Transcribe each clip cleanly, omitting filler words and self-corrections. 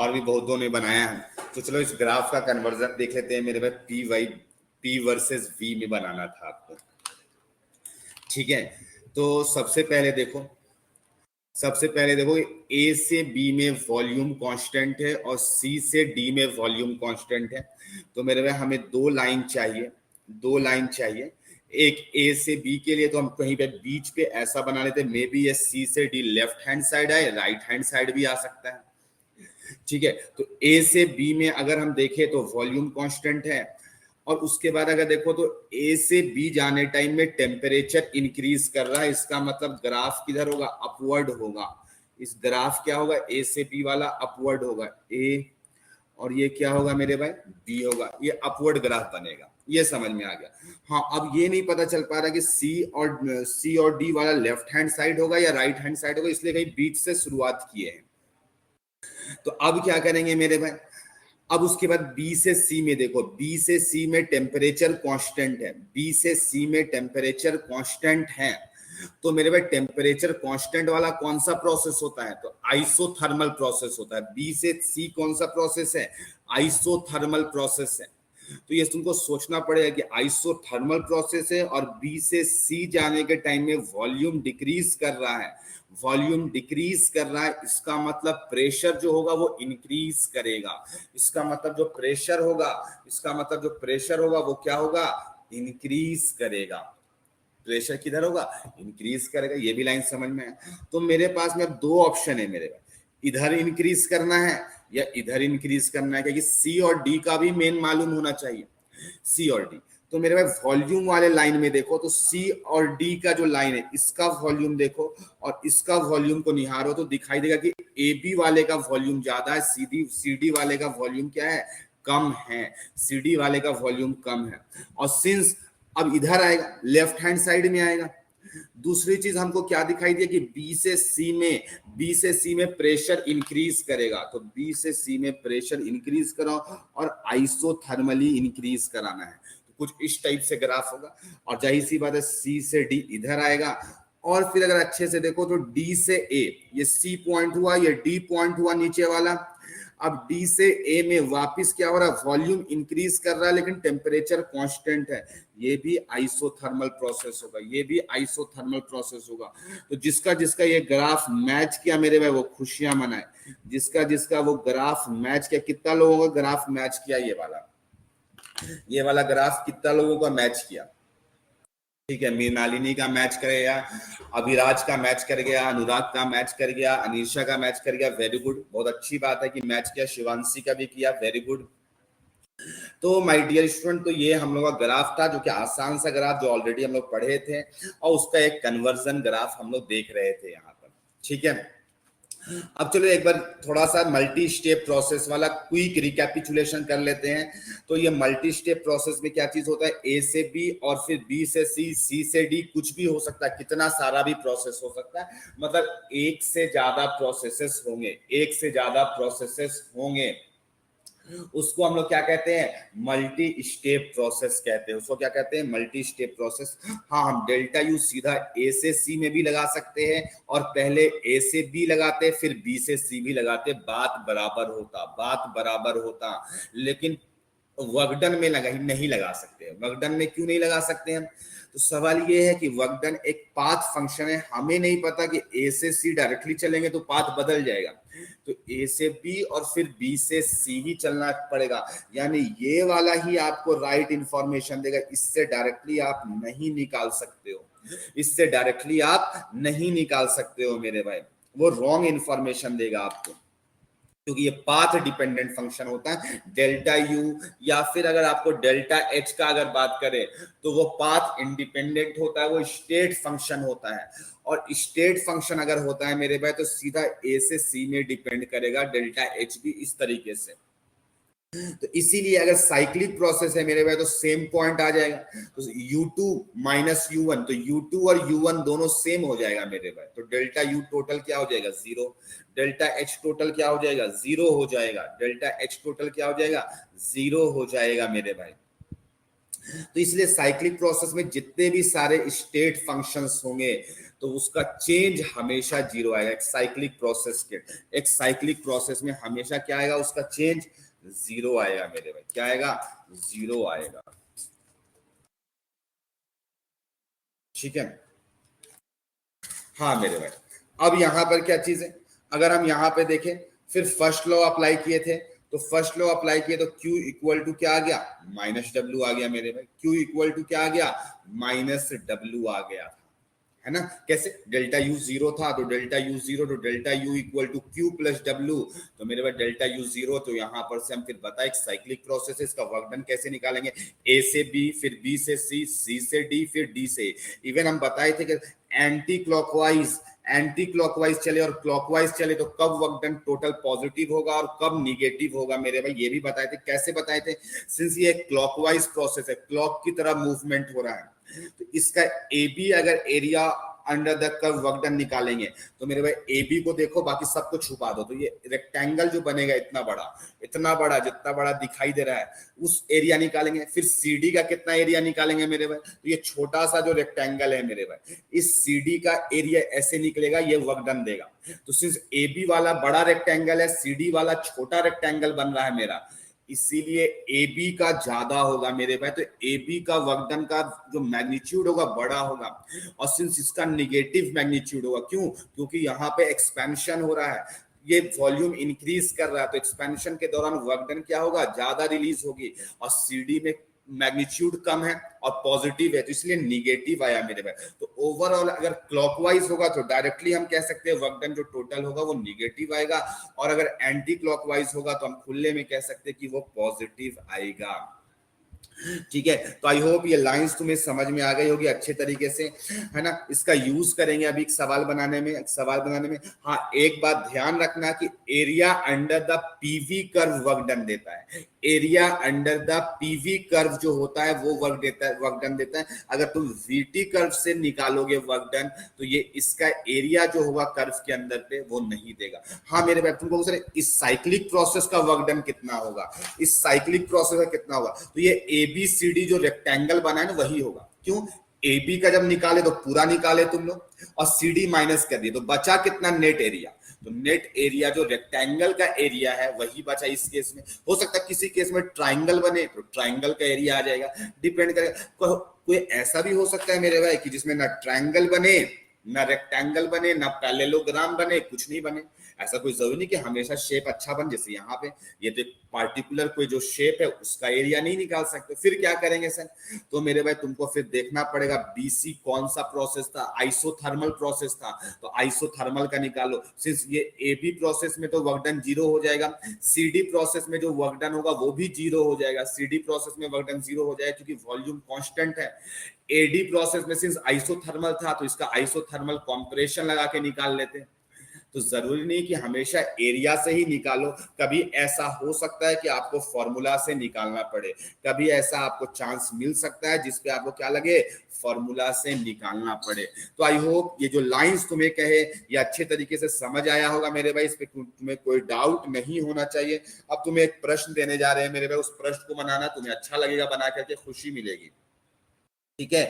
और भी बहुतों ने बनाया है। तो चलो इस ग्राफ का कन्वर्जन देख लेते हैं मेरे भाई। पी वर्सेस वी में बनाना था आपको, ठीक है। तो सबसे पहले देखो ए से बी में वॉल्यूम कांस्टेंट है और सी से डी में वॉल्यूम कांस्टेंट है। तो मेरे भाई हमें दो लाइन चाहिए। एक ए से बी के लिए तो हम कहीं पे बीच पे ऐसा बना लेते, मे बी ये सी से डी लेफ्ट हैंड साइड आए, राइट हैंड साइड भी आ सकता है, ठीक है। तो ए से बी में अगर हम देखें तो वॉल्यूम कांस्टेंट है, और उसके बाद अगर देखो तो ए से बी जाने टाइम में टेम्परेचर इंक्रीज कर रहा है। इसका मतलब ग्राफ किधर होगा, अपवर्ड होगा। इस ग्राफ क्या होगा, ए से बी वाला अपवर्ड होगा, ए, और ये क्या होगा मेरे भाई, बी होगा। ये अपवर्ड ग्राफ बनेगा, ये समझ में आ गया। हाँ, अब ये नहीं पता चल पा रहा कि सी और डी वाला लेफ्ट हैंड साइड होगा या राइट हैंड साइड होगा, इसलिए कहीं बीच से शुरुआत किए हैं। तो अब क्या करेंगे मेरे भाई, अब उसके बाद बी से सी में देखो, बी से सी में टेम्परेचर कांस्टेंट है, बी से सी में टेम्परेचर कांस्टेंट है। तो मेरे भाई टेम्परेचर कांस्टेंट वाला कौन सा प्रोसेस होता है, तो आइसोथर्मल प्रोसेस होता है। बी से सी कौन सा प्रोसेस है, आइसोथर्मल प्रोसेस है। तो ये तुमको सोचना पड़ेगा कि आइसोथर्मल प्रोसेस है और बी से सी जाने के टाइम में वॉल्यूम डिक्रीज कर रहा है, इसका मतलब प्रेशर जो होगा वो इंक्रीज करेगा। इसका मतलब जो प्रेशर होगा वो क्या होगा, इंक्रीज करेगा। प्रेशर किधर होगा, इंक्रीज करेगा। ये भी लाइन समझ में है। तो मेरे पास में दो ऑप्शन है मेरे पास, इधर इंक्रीज करना है या इधर इंक्रीज करना है, क्योंकि सी और डी का भी मेन मालूम होना चाहिए, सी और डी। तो मेरे पास वॉल्यूम वाले लाइन में देखो तो सी और डी का जो लाइन है इसका वॉल्यूम देखो और इसका वॉल्यूम को निहारो तो दिखाई देगा कि ए बी वाले का वॉल्यूम ज्यादा है, सी डी वाले का वॉल्यूम क्या है, कम है। सी डी वाले का वॉल्यूम कम है। और सिंस अब इधर आएगा, लेफ्ट हैंड साइड में आएगा। दूसरी चीज हमको क्या दिखाई दिया कि बी से सी में प्रेशर इंक्रीज करेगा। तो बी से सी में प्रेशर इंक्रीज कराओ और आइसोथर्मली इंक्रीज कराना है। तो कुछ इस टाइप से ग्राफ होगा। और जाहिर सी बात है सी से डी इधर आएगा, और फिर अगर अच्छे से देखो तो डी से ए, ये सी पॉइंट हुआ, ये डी पॉइंट हुआ नीचे वाला। अब डी से ए में वापस क्या हो रहा है, वॉल्यूम इंक्रीज कर रहा है लेकिन टेम्परेचर कांस्टेंट है। ये भी आइसोथर्मल प्रोसेस होगा। तो जिसका जिसका ये ग्राफ मैच किया मेरे भाई वो खुशियां मनाए, जिसका जिसका वो ग्राफ मैच किया। कितना लोगों का ग्राफ मैच किया, ये वाला ग्राफ कितना लोगों का मैच किया, ठीक है। मृणालिनी का मैच कर गया, अभिराज का मैच कर गया, अनुराग का मैच कर गया, अनीशा का मैच कर गया, वेरी गुड, बहुत अच्छी बात है कि मैच किया। शिवांशी का भी किया, वेरी गुड। तो माय डियर स्टूडेंट, तो ये हम लोग का ग्राफ था, जो कि आसान सा ग्राफ जो ऑलरेडी हम लोग पढ़े थे, और उसका एक कन्वर्जन ग्राफ हम लोग देख रहे थे यहाँ पर, ठीक है। अब चलो एक बार थोड़ा सा मल्टी स्टेप प्रोसेस वाला क्विक रिकैपिचुलेशन कर लेते हैं। तो ये मल्टी स्टेप प्रोसेस में क्या चीज होता है, ए से बी और फिर बी से सी, सी से डी, कुछ भी हो सकता है, कितना सारा भी प्रोसेस हो सकता है। मतलब एक से ज्यादा प्रोसेसेस होंगे, उसको हम लोग क्या कहते हैं, मल्टी स्टेप प्रोसेस कहते हैं। उसको क्या कहते हैं, मल्टी स्टेप प्रोसेस। हाँ, हम डेल्टा यू सीधा ए से सी में भी लगा सकते हैं, और पहले ए से बी लगाते फिर बी से सी भी लगाते, बात बराबर होता। लेकिन वर्कडन में नहीं लगा सकते। वर्कडन में क्यों नहीं लगा सकते हम, तो सवाल ये है कि वर्कडन एक पाथ फंक्शन है, हमें नहीं पता कि ए से सी डायरेक्टली चलेंगे तो पाथ बदल जाएगा। तो ए से बी और फिर बी से सी ही चलना पड़ेगा, यानी ये वाला ही आपको राइट इंफॉर्मेशन देगा। इससे डायरेक्टली आप नहीं निकाल सकते हो मेरे भाई, वो रॉन्ग इंफॉर्मेशन देगा आपको, क्योंकि ये पाथ डिपेंडेंट फंक्शन होता है। डेल्टा यू या फिर अगर आपको डेल्टा एच का अगर बात करें तो वो पाथ इंडिपेंडेंट होता है, वो स्टेट फंक्शन होता है। और स्टेट फंक्शन अगर होता है मेरे भाई तो सीधा ए से सी में डिपेंड करेगा, डेल्टा एच भी इस तरीके से। तो इसीलिए अगर साइक्लिक प्रोसेस है मेरे भाई तो सेम पॉइंट आ जाएगा। तो U2 माइनस U1, तो U2 और U1 दोनों सेम हो जाएगा मेरे भाई। तो डेल्टा U टोटल क्या हो जाएगा, 0। डेल्टा H टोटल क्या हो जाएगा, 0 हो जाएगा। डेल्टा H टोटल क्या हो जाएगा, 0 हो जाएगा मेरे भाई। तो इसलिए साइक्लिक प्रोसेस में जितने भी सारे स्टेट फंक्शंस होंगे तो उसका चेंज हमेशा जीरो आएगा। एक साइक्लिक प्रोसेस में हमेशा क्या आएगा, उसका चेंज जीरो आएगा मेरे भाई। क्या आएगा? जीरो आएगा। ठीक है, हाँ मेरे भाई। अब यहां पर क्या चीज है, अगर हम यहां पे देखें, फिर फर्स्ट लॉ अप्लाई किए थे, तो फर्स्ट लॉ अप्लाई किए तो Q इक्वल टू क्या आ गया? माइनस डब्ल्यू आ गया मेरे भाई। Q इक्वल टू क्या आ गया? माइनस डब्ल्यू आ गया, है ना। कैसे? डेल्टा यू जीरो था तो डेल्टा यू जीरो, तो delta U equal to Q plus W, तो मेरे पास डेल्टा यू जीरो। तो यहां पर से हम फिर बताए साइक्लिक प्रोसेस है, इसका वर्क डन कैसे निकालेंगे? ए से बी, फिर बी से सी, सी से डी, फिर डी से। इवन हम बताए थे कि एंटी क्लॉकवाइज चले और क्लॉकवाइज चले तो कब वर्क डन टोटल पॉजिटिव होगा और कब निगेटिव होगा मेरे भाई, ये भी बताए थे। कैसे बताए थे? सिंस ये क्लॉकवाइज प्रोसेस है, क्लॉक की तरह मूवमेंट हो रहा है, तो इसका ए बी अगर area under the curve work done निकालेंगे तो मेरे भाई ए बी को देखो, बाकी सबको छुपा दो, तो ये रेक्टेंगल जो बनेगा इतना बड़ा जितना बड़ा दिखाई दे रहा है, उस एरिया निकालेंगे। फिर सी डी का कितना एरिया निकालेंगे मेरे भाई, तो ये छोटा सा जो रेक्टेंगल है मेरे भाई, इस सी डी का एरिया ऐसे निकलेगा, ये वर्क डन देगा। तो सिंस ए बी वाला बड़ा रेक्टेंगल है, सी डी वाला छोटा रेक्टेंगल बन रहा है मेरा, इसीलिए ए बी का ज्यादा होगा मेरे भाई। तो ए बी का वर्कडन का जो मैग्नीट्यूड होगा बड़ा होगा, और सिंस इसका निगेटिव मैग्नीट्यूड होगा, क्यों? क्योंकि यहाँ पे एक्सपेंशन हो रहा है, ये वॉल्यूम इंक्रीज कर रहा है, तो एक्सपेंशन के दौरान वर्कडन क्या होगा? ज्यादा रिलीज होगी। और सीडी में मैग्नीट्यूड कम है और पॉजिटिव है, तो इसलिए निगेटिव आया मेरे भाई। तो ओवरऑल अगर क्लॉकवाइज होगा तो डायरेक्टली हम कह सकते हैं वर्क डन जो टोटल होगा वो निगेटिव आएगा, और अगर एंटी क्लॉकवाइज होगा तो हम खुले में कह सकते हैं कि वो पॉजिटिव आएगा। ठीक है, तो आई होप ये लाइंस तुम्हें समझ में आ गई होगी अच्छे तरीके से, है ना। इसका यूज करेंगे अभी एक सवाल बनाने में। हाँ, एक बात ध्यान रखना कि area under the PV curve work done देता है। Area under the PV curve जो होता है वो वर्क डन देता है। अगर तुम वीटी कर्व से निकालोगे वर्क डन तो ये इसका एरिया जो होगा कर्व के अंदर पे वो नहीं देगा। हाँ मेरे भाई, तुमको सर इस साइक्लिक प्रोसेस का वर्क डन कितना होगा, इस साइक्लिक प्रोसेस का कितना होगा, तो ये एबीसीडी जो रेक्टेंगल बना है ना वही होगा। क्यों? ए बी का जब निकाले तो पूरा निकाले तुम लोग, और सी डी माइनस कर दिए, तो बचा कितना? Net area. तो नेट एरिया जो रेक्टेंगल का एरिया है वही बचा इस केस में। हो सकता है किसी केस में ट्राइंगल बने तो ट्राइंगल का एरिया आ जाएगा, डिपेंड करेगा। कोई ऐसा भी हो सकता है मेरे भाई कि जिसमें ना ट्राइंगल बने, ना रेक्टेंगल बने, ना पैरेललोग्राम बने, कुछ नहीं बने। ऐसा कोई जरूरी नहीं कि हमेशा शेप अच्छा बन, जैसे यहाँ पे ये तो पार्टिकुलर कोई जो शेप है उसका एरिया नहीं निकाल सकते। फिर क्या करेंगे सर? तो मेरे भाई तुमको फिर देखना पड़ेगा बीसी कौन सा प्रोसेस था, आइसोथर्मल प्रोसेस था, तो आइसोथर्मल का निकालो। सिंस ये एबी प्रोसेस में तो वर्क डन जीरो हो जाएगा, सीडी प्रोसेस में जो वर्क डन होगा वो भी जीरो हो जाएगा। सीडी प्रोसेस में वर्क डन जीरो हो जाएगा क्योंकि वॉल्यूम कांस्टेंट है। एडी प्रोसेस में सिंस आइसोथर्मल था तो इसका आइसोथर्मल कंप्रेशन लगा के निकाल लेते हैं। तो जरूरी नहीं कि हमेशा एरिया से ही निकालो, कभी ऐसा हो सकता है कि आपको फॉर्मूला से निकालना पड़े, कभी ऐसा आपको चांस मिल सकता है जिसपे आपको क्या लगे, फॉर्मूला से निकालना पड़े। तो आई होप ये जो लाइंस तुम्हें कहे ये अच्छे तरीके से समझ आया होगा मेरे भाई, इस पे तुम्हें कोई डाउट नहीं होना चाहिए। अब तुम्हें एक प्रश्न देने जा रहे हैं मेरे भाई, उस प्रश्न को बनाना तुम्हें अच्छा लगेगा, बना करके खुशी मिलेगी। ठीक है,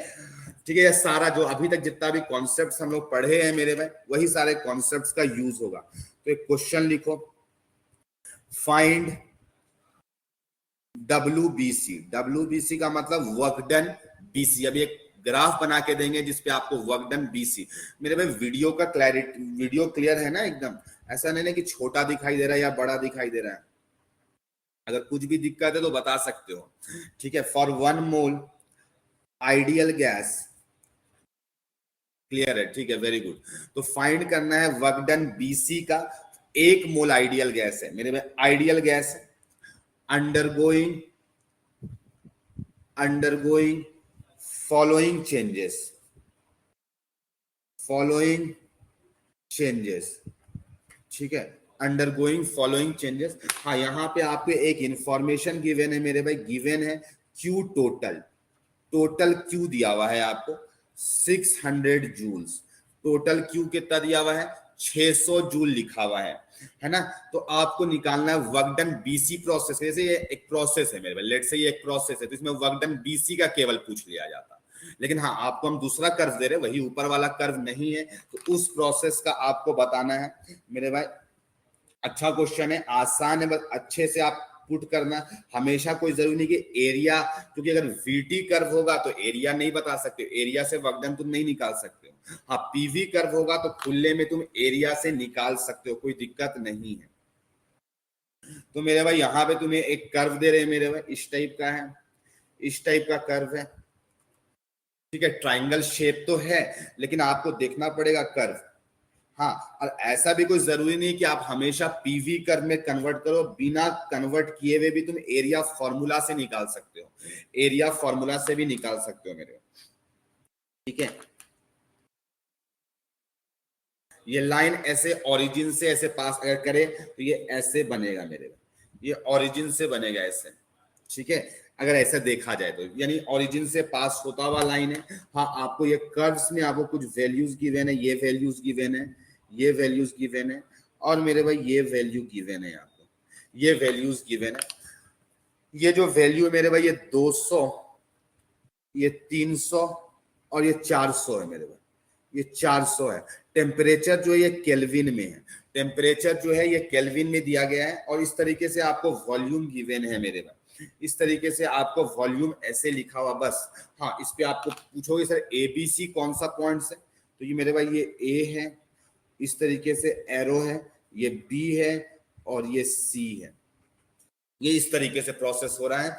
ठीक है। सारा जो अभी तक जितना भी कॉन्सेप्ट्स हम लोग पढ़े हैं मेरे भाई, वही सारे कॉन्सेप्ट्स का यूज होगा। तो एक क्वेश्चन लिखो, फाइंड WBC। WBC का मतलब वर्क डन BC। अभी एक ग्राफ बना के देंगे जिसपे आपको वर्क डन BC। मेरे भाई वीडियो का वीडियो क्लियर है ना एकदम? ऐसा नहीं है कि छोटा दिखाई दे रहा है या बड़ा दिखाई दे रहा है। अगर कुछ भी दिक्कत है तो बता सकते हो। ठीक है, for 1 mole ideal gas, clear है? ठीक है, वेरी गुड। तो फाइंड करना है वर्क डन BC का। 1 मोल आइडियल गैस है मेरे में, आइडियल गैस है, अंडरगोइंग फॉलोइंग चेंजेस। ठीक है, अंडरगोइंग फॉलोइंग चेंजेस। हाँ, यहाँ पे आपको एक इंफॉर्मेशन गिवन है मेरे भाई, गिवन है Q टोटल Q दिया हुआ है आपको 600 जूल्स। टोटल Q कितना दिया हुआ है? 600 जूल लिखा हुआ है ना। तो आपको निकालना है वर्क डन बीसी प्रोसेस। जैसे ये एक प्रोसेस है मेरे भाई, लेट से ये एक प्रोसेस है, तो इसमें वर्क डन बीसी का केवल पूछ लिया जाता। लेकिन हाँ, आपको हम दूसरा कर्व दे रहे हैं, वही ऊपर वाला कर्व नहीं है, तो उस प्रोसेस का आपको बताना है मेरे भाई। अच्छा क्वेश्चन है, आसान है, बस अच्छे से आप पुट करना। हमेशा कोई जरूरी नहीं कि एरिया, क्योंकि अगर वीटी कर्व होगा तो एरिया नहीं बता सकते, एरिया से वर्क डन तुम नहीं निकाल सकते हो। हाँ, पीवी कर्व होगा तो खुले में तुम एरिया से निकाल सकते हो, कोई दिक्कत नहीं है। तो मेरे भाई यहाँ पे तुम्हें एक कर्व दे रहे हैं मेरे भाई, इस टाइप का है, इस टाइप का कर्व है, ठीक है। ट्राइंगल शेप तो है, लेकिन आपको देखना पड़ेगा कर्व। हाँ, और ऐसा भी कोई जरूरी नहीं कि आप हमेशा पीवी कर्व में कन्वर्ट करो, बिना कन्वर्ट किए हुए भी तुम एरिया फॉर्मूला से निकाल सकते हो, एरिया फॉर्मूला से भी निकाल सकते हो मेरे, ठीक है। ये लाइन ऐसे ओरिजिन से ऐसे पास अगर करे तो ये ऐसे बनेगा मेरे, ये ओरिजिन से बनेगा ऐसे, ठीक है। अगर ऐसा देखा जाए तो यानी ओरिजिन से पास होता हुआ लाइन है। हाँ, आपको ये कर्व्स में आपको कुछ वैल्यूज गिवन है, ये वैल्यूज गिवन है, ये वैल्यूज गिवन है, और मेरे भाई ये वैल्यू गिवन है आपको, ये वैल्यूज गिवन है। ये जो वैल्यू है मेरे भाई, ये 200, ये 300 और ये 400 है मेरे भाई, ये 400 है। टेम्परेचर जो है ये केल्विन में है, टेम्परेचर जो है ये केल्विन में दिया गया है, और इस तरीके से आपको वॉल्यूम गिवन है मेरे भाई, इस तरीके से आपको वॉल्यूम ऐसे लिखा हुआ बस। हाँ, इस पे आपको पूछोगे सर एबीसी कौन सा पॉइंट्स है, तो ये मेरे भाई ये ए है, इस तरीके से एरो है, ये बी है, और ये सी है। ये इस तरीके से प्रोसेस हो रहा है।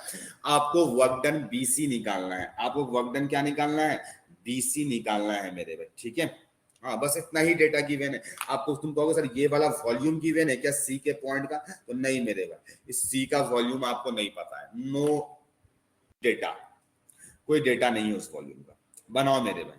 आपको वर्क डन बीसी निकालना है, आपको वर्क डन क्या निकालना है, बीसी निकालना है मेरे भाई, ठीक है। हाँ, बस इतना ही डेटा गिवन है आपको। तुम कहोगे सर ये वाला वॉल्यूम गिवन है क्या सी के पॉइंट का, तो नहीं मेरे भाई, इस सी का वॉल्यूम आपको नहीं पता है, नो डेटा, कोई डेटा नहीं है उस वॉल्यूम का। बनाओ मेरे भाई,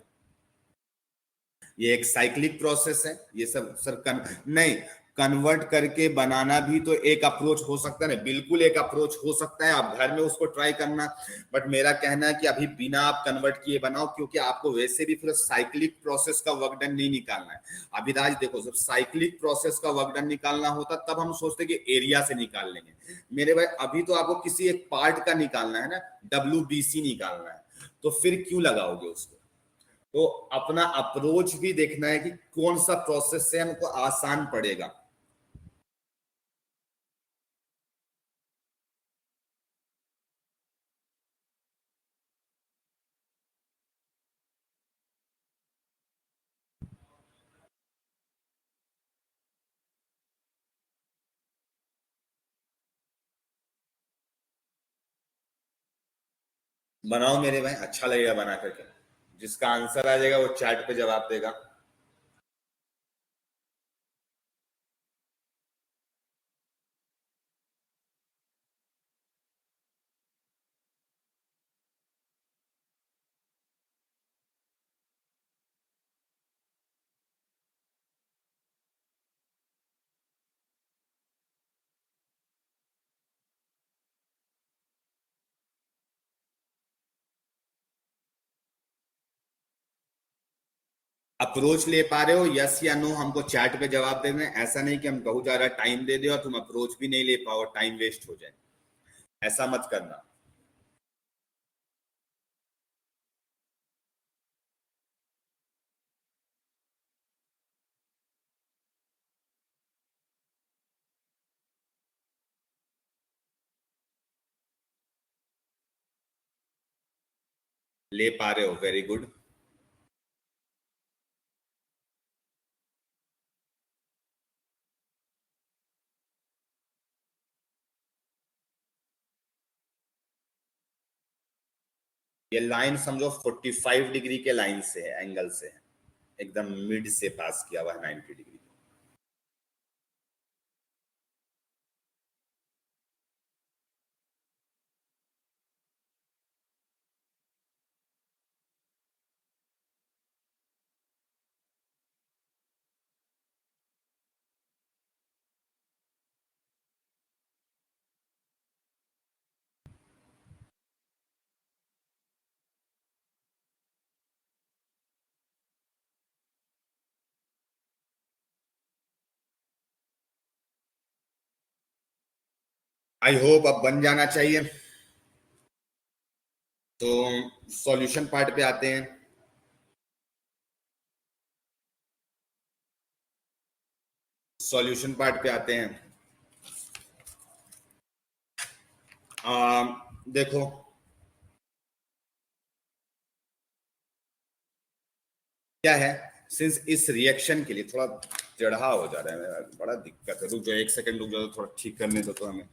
ये एक साइक्लिक प्रोसेस है, ये सब सर नहीं, कन्वर्ट करके बनाना भी तो एक अप्रोच हो सकता है ना, बिल्कुल एक अप्रोच हो सकता है, आप घर में उसको ट्राई करना। बट मेरा कहना है कि अभी बिना आप कन्वर्ट किए बनाओ, क्योंकि आपको वैसे भी फिर साइक्लिक प्रोसेस का वर्क डन नहीं निकालना है। अभी राज देखो, जब साइक्लिक प्रोसेस का वर्क डन निकालना होता तब हम सोचते कि एरिया से निकाल लेंगे मेरे भाई, अभी तो आपको किसी एक पार्ट का निकालना है ना, WBC निकालना है, तो फिर क्यों लगाओगे उसको। तो अपना अप्रोच भी देखना है कि कौन सा प्रोसेस से हमको आसान पड़ेगा। बनाओ मेरे भाई, अच्छा लगेगा बना करके, जिसका आंसर आ जाएगा वो चैट पे जवाब देगा। अप्रोच ले पा रहे हो, यस या नो हमको चैट पे जवाब देना है। ऐसा नहीं कि हम बहुत ज्यादा टाइम दे दे और तुम अप्रोच भी नहीं ले पाओ, टाइम वेस्ट हो जाए, ऐसा मत करना। ले पा रहे हो, वेरी गुड। ये लाइन समझो 45 डिग्री के लाइन से है, एंगल से है, एकदम मिड से पास किया हुआ है 90 डिग्री। आई होप अब बन जाना चाहिए। तो सॉल्यूशन पार्ट पे आते हैं। सॉल्यूशन पार्ट पे आते हैं। देखो क्या है, सिंस इस रिएक्शन के लिए थोड़ा जड़ा हो जा रहा है मेरा, बड़ा दिक्कत है। रुक जाओ, एक सेकंड रुक जाओ, थोड़ा ठीक करने दो तो हमें।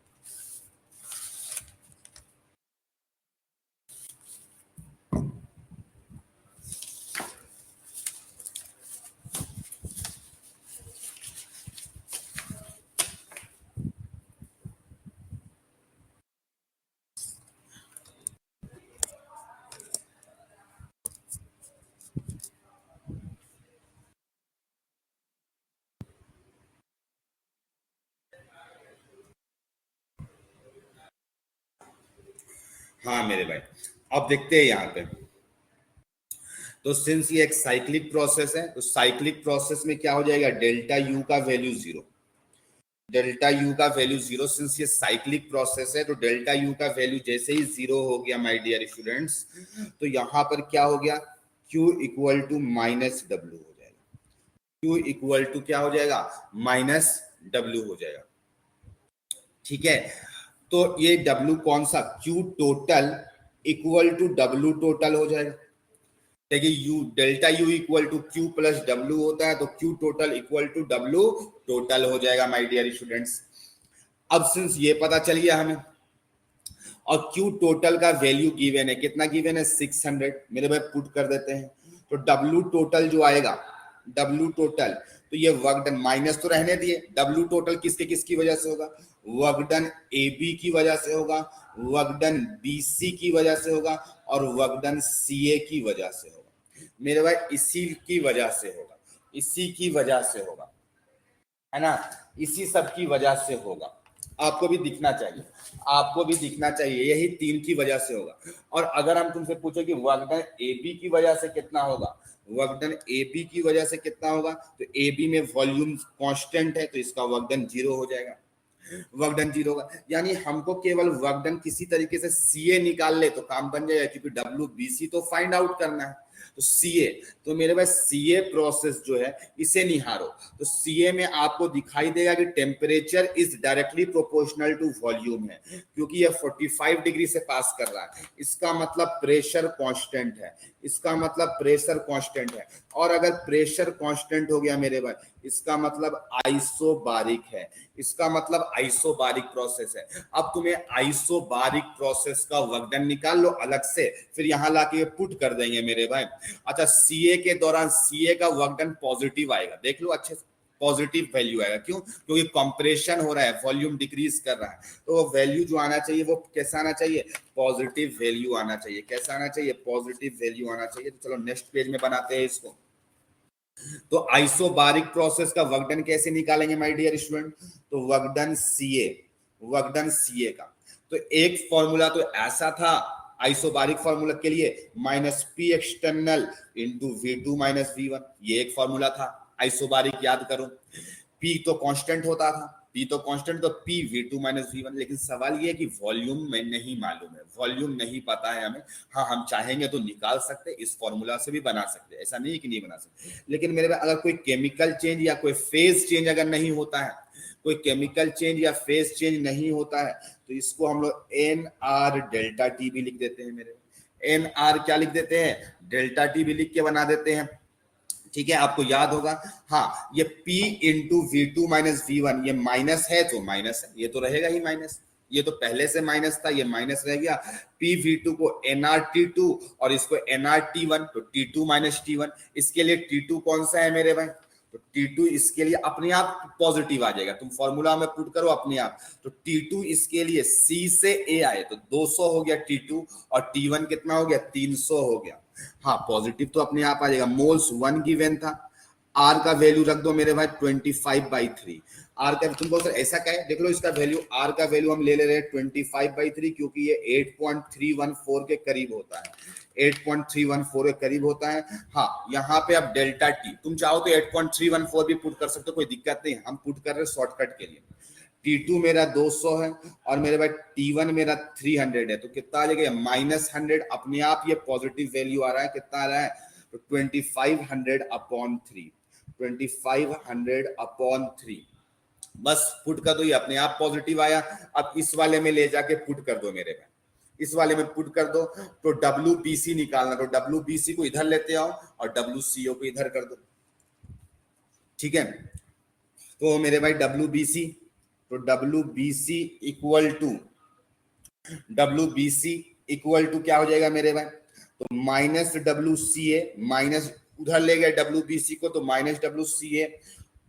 हाँ मेरे भाई, अब देखते हैं यहाँ पे। तो सिंस ये एक साइक्लिक प्रोसेस है, तो साइक्लिक प्रोसेस में क्या हो जाएगा, डेल्टा यू का वैल्यू जीरो। डेल्टा यू का वैल्यू जीरो, सिंस ये साइक्लिक प्रोसेस है तो डेल्टा यू का वैल्यू जैसे ही जीरो हो गया माय डियर स्टूडेंट्स, तो यहाँ पर क्या हो गया, Q equal to minus W हो जाएगा। Q इक्वल टू क्या हो जाएगा, माइनस डब्ल्यू हो जाएगा। ठीक है, तो ये W कौन सा, Q total equal to W total हो जाएगा। देखिए U, delta U equal to Q plus W होता है, तो Q total equal to W total हो जाएगा माय डियर स्टूडेंट्स। अब सिंस ये पता चल गया हमें, और क्यू टोटल का वैल्यू गिवन है, कितना गिवन है, 600। मेरे भाई पुट कर देते हैं, तो डब्ल्यू टोटल जो आएगा, डब्ल्यू टोटल, तो ये वर्क डन माइनस तो रहने दिए, डब्ल्यू टोटल किसके किसकी वजह से होगा, वर्क डन ए बी की वजह से होगा, वर्क डन बी सी की वजह से होगा, और वर्क डन सी ए की वजह से होगा। मेरे भाई इसी की वजह से होगा, इसी की वजह से होगा, है ना, इसी सब की वजह से होगा। आपको भी दिखना चाहिए, आपको भी दिखना चाहिए, यही तीन की वजह से होगा। और अगर हम तुमसे पूछो कि वर्क डन ए बी की वजह से कितना होगा, वर्क डन ए बी की वजह से कितना होगा, तो ए बी में वॉल्यूम कांस्टेंट है, तो इसका वर्क डन जीरो हो जाएगा, वर्क डन जीरो होगा। यानी हमको केवल वर्क डन किसी तरीके से सीए निकाल ले तो काम बन जाएगा, क्योंकि डब्ल्यू बी सी तो फाइंड आउट करना है। तो सीए, तो मेरे पास सीए प्रोसेस जो है इसे निहारो, तो सीए में आपको दिखाई देगा कि temperature is directly proportional to volume है, क्योंकि ये 45 डिग्री से पास कर रहा है, इसका मतलब प्रेशर कांस्टेंट है, इसका मतलब प्रेशर कांस्टेंट है। और अगर प्रेशर कांस्टेंट हो गया मेरे भाई, इसका मतलब आइसोबारिक है, इसका मतलब आइसोबारिक प्रोसेस है। अब तुम्हें आइसोबारिक प्रोसेस का वर्क डन निकाल लो अलग से, फिर यहां लाके पुट कर देंगे मेरे भाई। अच्छा, सीए के दौरान सीए का वर्क डन पॉजिटिव आएगा, देख लो अच्छे से, पॉजिटिव वैल्यू आएगा। क्यों, क्योंकि कंप्रेशन हो रहा है, वॉल्यूम डिक्रीज कर रहा है, तो वैल्यू जो आना चाहिए वो कैसा आना चाहिए, पॉजिटिव वैल्यू आना चाहिए। कैसा आना चाहिए, पॉजिटिव वैल्यू आना चाहिए। तो चलो नेक्स्ट पेज में बनाते हैं इसको। तो आइसोबारिक प्रोसेस का वर्क डन कैसे निकालेंगे माय डियर स्टूडेंट, तो work done CA, work done CA का तो एक फॉर्मूला तो ऐसा था आइसोबारिक फॉर्मूला के लिए, minus P external into V2 minus V1, ये एक फॉर्मूला था आइसोबारिक, याद करो। पी तो कांस्टेंट होता था, पी तो कांस्टेंट, तो पी V2 माइनस V1। लेकिन सवाल ये है कि वॉल्यूम में नहीं मालूम है, वॉल्यूम नहीं पता है हमें। हाँ, हम चाहेंगे तो निकाल सकते, इस फॉर्मूला से भी बना सकते, ऐसा नहीं है कि नहीं बना सकते। लेकिन मेरे अगर कोई केमिकल चेंज या कोई फेज चेंज अगर नहीं होता है, कोई केमिकल चेंज या फेज चेंज नहीं होता है, तो इसको हम लोग एन आर डेल्टा टी भी लिख देते हैं मेरे। एन आर क्या लिख देते हैं, डेल्टा टी भी लिख के बना देते हैं। ठीक है, आपको याद होगा। हाँ, ये P into V2 minus V1, ये माइनस है तो माइनस है, ये तो रहेगा ही माइनस, ये तो पहले से माइनस था, ये माइनस रह गया। PV2 को NRT2 और इसको NRT1, तो T2 माइनस T1। इसके लिए T2 कौन सा है मेरे भाई, तो T2 इसके लिए अपने आप पॉजिटिव आ जाएगा, तुम फॉर्मूला में पुट करो अपने आप। तो T2 इसके लिए C से A आए तो 200 हो गया T2, और T1 कितना हो गया, 300 हो गया। हाँ, पॉजिटिव तो अपने आप आ जाएगा। मोल्स 1 गिवन था, आर का वैल्यू रख दो मेरे भाई 25/3। आर का तुम बोल ऐसा क्या है, देख लो इसका वैल्यू, आर का वैल्यू हम ले रहे हैं 25/3, क्योंकि ये 8.314 के करीब होता है, 8.314 के करीब होता है। हाँ, यहाँ पे अब डेल्टा टी तुम चाहो तो 8.314 भी पुट कर सकते हो, कोई दिक्कत नहीं, हम पुट कर रहे हैं शॉर्टकट के लिए। T2 मेरा 200 है और मेरे भाई T1 मेरा 300 है, तो कितना आ जाएगा -100। अपने आप ये पॉजिटिव वैल्यू आ रहा है, कितना आ रहा है, तो 2500/3, 2500/3 बस पुट कर दो, ये अपने आप पॉजिटिव आया। अब इस वाले में ले जाके पुट कर दो मेरे भाई, इस वाले में पुट कर दो, तो WBC निकालना, तो WBC को इधर लेते आओ और WCO को इधर कर दो, ठीक है। तो मेरे भाई WBC, तो WBC इक्वल टू क्या हो जाएगा मेरे भाई, तो -WCA, माइनस उधर ले गए WBC को, तो -WCA,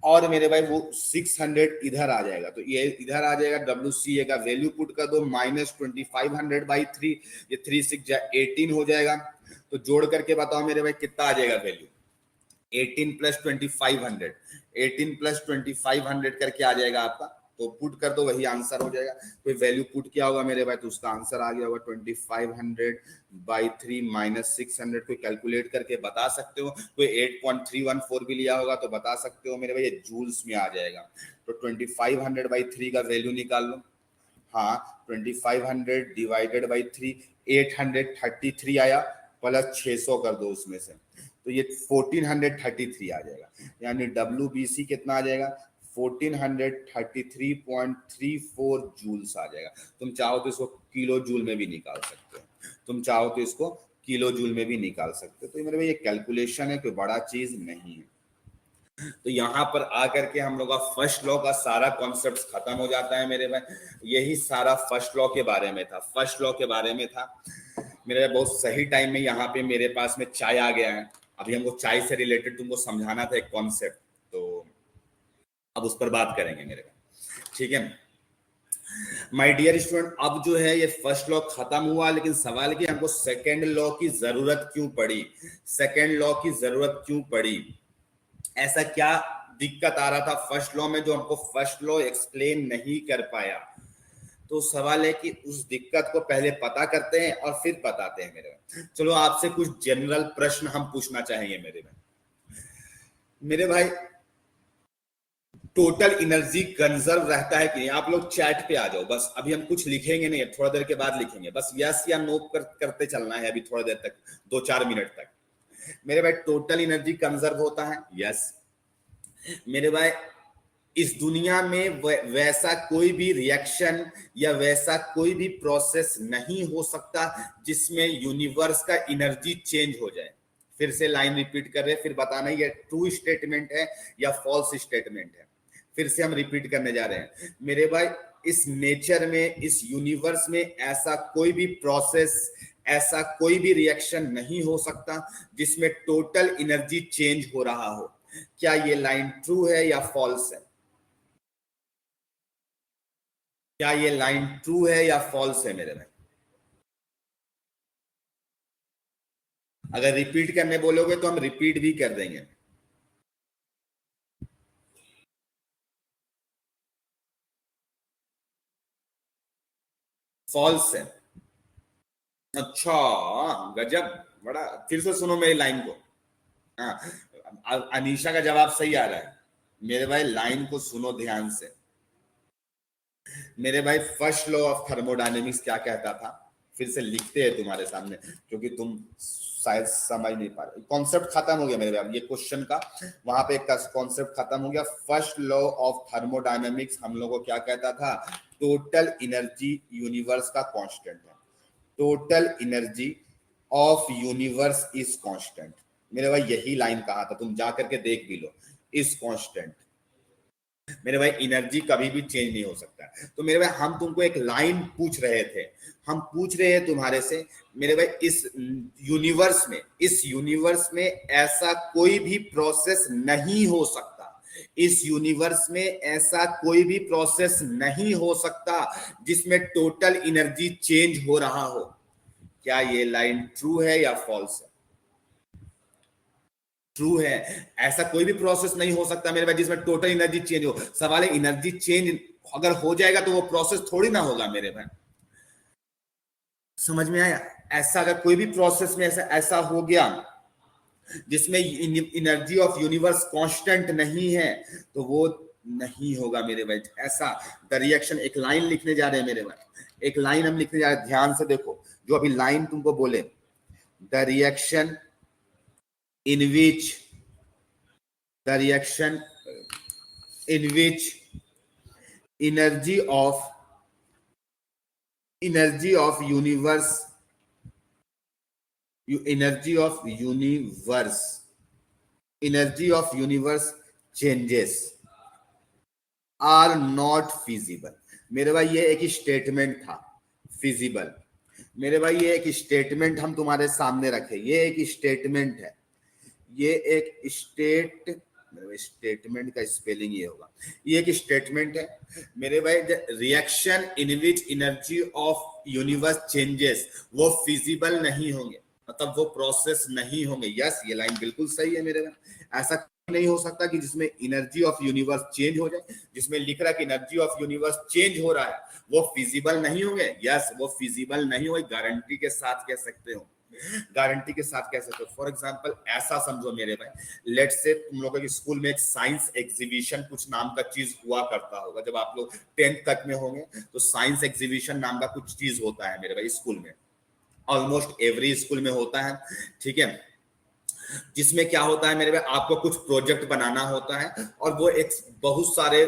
और मेरे भाई वो 600 इधर आ जाएगा, तो ये इधर आ जाएगा। WCA का वैल्यू पुट कर दो, -2500/3, ये 3 6 18 हो जाएगा। तो जोड़ करके बताओ मेरे भाई कितना आ जाएगा वैल्यू, 18 + 2500, 18 + 2500 करके आ जाएगा आपका। तो पुट कर दो, वही आंसर हो जाएगा। कोई वैल्यू पुट किया होगा मेरे भाई, तो उसका आंसर आ गया होगा 2500/3 - 600। कोई कैलकुलेट करके बता सकते हो, कोई 8.314 भी लिया होगा तो बता सकते हो मेरे भाई, ये जूल्स में आ जाएगा। तो 2500/3 का वैल्यू निकाल लो। हाँ, 2500 / 3, 833 आया, प्लस 600 कर दो उसमें से, तो ये 1433 आ जाएगा। यानी WBC कितना आ जाएगा, 1433.34 जूल्स आ जाएगा। तुम चाहो तो इसको किलो जूल में भी निकाल सकते हो, तुम चाहो तो इसको किलो जूल में भी निकाल सकते हो। तो मेरे भाई ये कैलकुलेशन है, कोई बड़ा चीज नहीं है। तो यहाँ पर आकर के हम लोग का फर्स्ट लॉ का सारा कॉन्सेप्ट खत्म हो जाता है मेरे भाई। यही सारा फर्स्ट लॉ के बारे में था, फर्स्ट लॉ के बारे में था मेरे भाई। बहुत सही टाइम में यहाँ पे मेरे पास में चाय आ गया है। अभी हमको चाय से रिलेटेड तुमको समझाना था एक कॉन्सेप्ट, तो अब उस पर बात करेंगे मेरे भाई, ठीक है। माय डियर स्टूडेंट, अब जो है ये फर्स्ट लॉ खत्म हुआ, लेकिन सवाल कि हमको सेकेंड लॉ की जरूरत क्यों पड़ी, सेकेंड लॉ की जरूरत क्यों पड़ी, ऐसा क्या दिक्कत आ रहा था फर्स्ट लॉ में जो हमको फर्स्ट लॉ एक्सप्लेन नहीं कर पाया। तो सवाल है कि उस दिक्कत को पहले पता करते हैं और फिर बताते हैं मेरे भाई। चलो आपसे कुछ जनरल प्रश्न हम पूछना चाहेंगे मेरे भाई। टोटल एनर्जी कंजर्व रहता है कि नहीं? आप लोग चैट पे आ जाओ, बस अभी हम कुछ लिखेंगे नहीं, थोड़ा देर के बाद लिखेंगे, बस यस या नो करते चलना है अभी थोड़ा देर तक, 2-4 मिनट तक। मेरे भाई टोटल एनर्जी कंजर्व होता है, यस। मेरे भाई इस दुनिया में वैसा कोई भी रिएक्शन या वैसा कोई भी प्रोसेस नहीं हो सकता जिसमें यूनिवर्स का एनर्जी चेंज हो जाए। फिर से लाइन रिपीट कर रहे हैं, फिर बताना ये ट्रू स्टेटमेंट है या फॉल्स स्टेटमेंट है। फिर से हम रिपीट करने जा रहे हैं मेरे भाई। इस नेचर में, इस यूनिवर्स में ऐसा कोई भी प्रोसेस, ऐसा कोई भी रिएक्शन नहीं हो सकता जिसमें टोटल एनर्जी चेंज हो रहा हो। क्या ये लाइन ट्रू है या फॉल्स है? क्या ये लाइन ट्रू है या फॉल्स है मेरे भाई? अगर रिपीट करने बोलोगे तो हम रिपीट भी कर देंगे। फॉल्स है, अच्छा, गजब, बड़ा। फिर से सुनो मेरी लाइन को। हाँ, अनीशा का जवाब सही आ रहा है मेरे भाई, लाइन को सुनो ध्यान से मेरे भाई। फर्स्ट लॉ ऑफ थर्मोडायनेमिक्स क्या कहता था? फिर से लिखते हैं तुम्हारे सामने, क्योंकि तुम शायद समझ नहीं पा रहे। कॉन्सेप्ट खत्म हो गया मेरे भाई, ये क्वेश्चन का वहां पे कॉन्सेप्ट खत्म हो गया। फर्स्ट लॉ ऑफ थर्मोडायनेमिक्स हम लोग को क्या कहता था? टोटल एनर्जी यूनिवर्स का कांस्टेंट है, total energy of universe is constant. मेरे भाई यही लाइन कहा था, तुम जा करके देख भी लो, इज कांस्टेंट। मेरे भाई एनर्जी कभी भी चेंज नहीं हो सकता। तो मेरे भाई हम तुमको एक लाइन पूछ रहे थे, हम पूछ रहे हैं तुम्हारे से मेरे भाई, इस यूनिवर्स में ऐसा कोई भी प्रोसेस नहीं हो सकता, इस यूनिवर्स में ऐसा कोई भी प्रोसेस नहीं हो सकता जिसमें टोटल एनर्जी चेंज हो रहा हो। क्या ये लाइन ट्रू है या फॉल्स है? ट्रू है। ऐसा कोई भी प्रोसेस नहीं हो सकता मेरे भाई जिसमें टोटल एनर्जी चेंज हो। सवाल है एनर्जी चेंज अगर हो जाएगा तो वो प्रोसेस थोड़ी ना होगा मेरे भाई, समझ में आया? ऐसा अगर कोई भी प्रोसेस में ऐसा हो गया जिसमें एनर्जी ऑफ यूनिवर्स कांस्टेंट नहीं है, तो वो नहीं होगा मेरे भाई। ऐसा द रिएक्शन, एक लाइन लिखने जा रहे हैं मेरे भाई, एक लाइन हम लिखने जा रहे हैं, ध्यान से देखो जो अभी लाइन तुमको बोले, the reaction in which, the reaction in which energy of universe, energy of universe changes are not feasible. मेरे भाई ये एक स्टेटमेंट था, फिजिबल। मेरे भाई ये एक स्टेटमेंट हम तुम्हारे सामने रखे, ये एक स्टेटमेंट है, ये एक स्टेटमेंट का स्पेलिंग ये होगा, ये एक स्टेटमेंट है मेरे भाई। Reaction in which energy of universe changes, वो फिजिबल नहीं होंगे, मतलब वो प्रोसेस नहीं होंगे। यस, ये लाइन बिल्कुल सही है मेरे भाई। ऐसा नहीं हो सकता कि जिसमें एनर्जी ऑफ यूनिवर्स चेंज हो जाए, जिसमें लिख रहा है कि एनर्जी ऑफ यूनिवर्स चेंज हो रहा है, वो फिजिबल नहीं होंगे। यस, वो फिजिबल नहीं होंगे, गारंटी के साथ कह सकते हो, गारंटी के साथ कह सकते हो। फॉर एग्जांपल ऐसा समझो मेरे भाई, लेट्स से तुम लोगों के स्कूल में एक साइंस एग्जीबिशन कुछ नाम का चीज हुआ करता होगा, जब आप लोग 10th तक में होंगे तो साइंस एग्जीबिशन नाम का कुछ चीज होता है मेरे भाई स्कूल में, ऑलमोस्ट एवरी स्कूल में होता है, ठीक है। जिसमें क्या होता है मेरे भाई, आपको कुछ प्रोजेक्ट बनाना होता है और वो एक बहुत सारे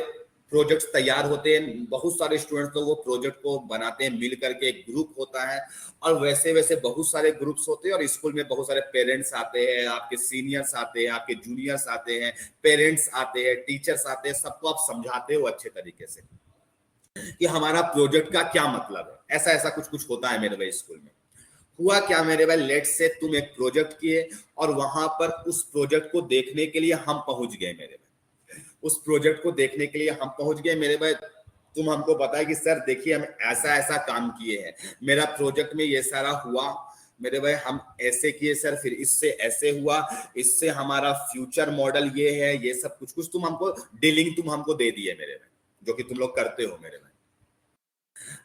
प्रोजेक्ट्स तैयार होते हैं, बहुत सारे स्टूडेंट्स लोग वो प्रोजेक्ट को बनाते हैं, मिल करके एक ग्रुप होता है और वैसे वैसे बहुत सारे ग्रुप्स होते हैं और स्कूल में बहुत सारे पेरेंट्स आते हैं, आपके सीनियर्स आते हैं, आपके जूनियर्स आते हैं, पेरेंट्स आते हैं, टीचर्स आते हैं, सबको आप समझाते हो अच्छे तरीके से कि हमारा प्रोजेक्ट का क्या मतलब है। ऐसा ऐसा कुछ कुछ होता है मेरे भाई स्कूल में। हुआ क्या मेरे भाई, लेट से तुम एक प्रोजेक्ट किए और वहां पर उस प्रोजेक्ट को देखने के लिए हम पहुंच गए मेरे भाई, उस प्रोजेक्ट को देखने के लिए हम पहुंच गए मेरे भाई। तुम हमको बताए कि सर देखिए हम ऐसा ऐसा काम किए हैं, मेरा प्रोजेक्ट में ये सारा हुआ मेरे भाई, हम ऐसे किए सर, फिर इससे ऐसे हुआ, इससे हमारा फ्यूचर मॉडल ये है, ये सब कुछ कुछ तुम हमको डीलिंग तुम हमको दे दिए मेरे भाई, जो कि तुम लोग करते हो मेरे भाई।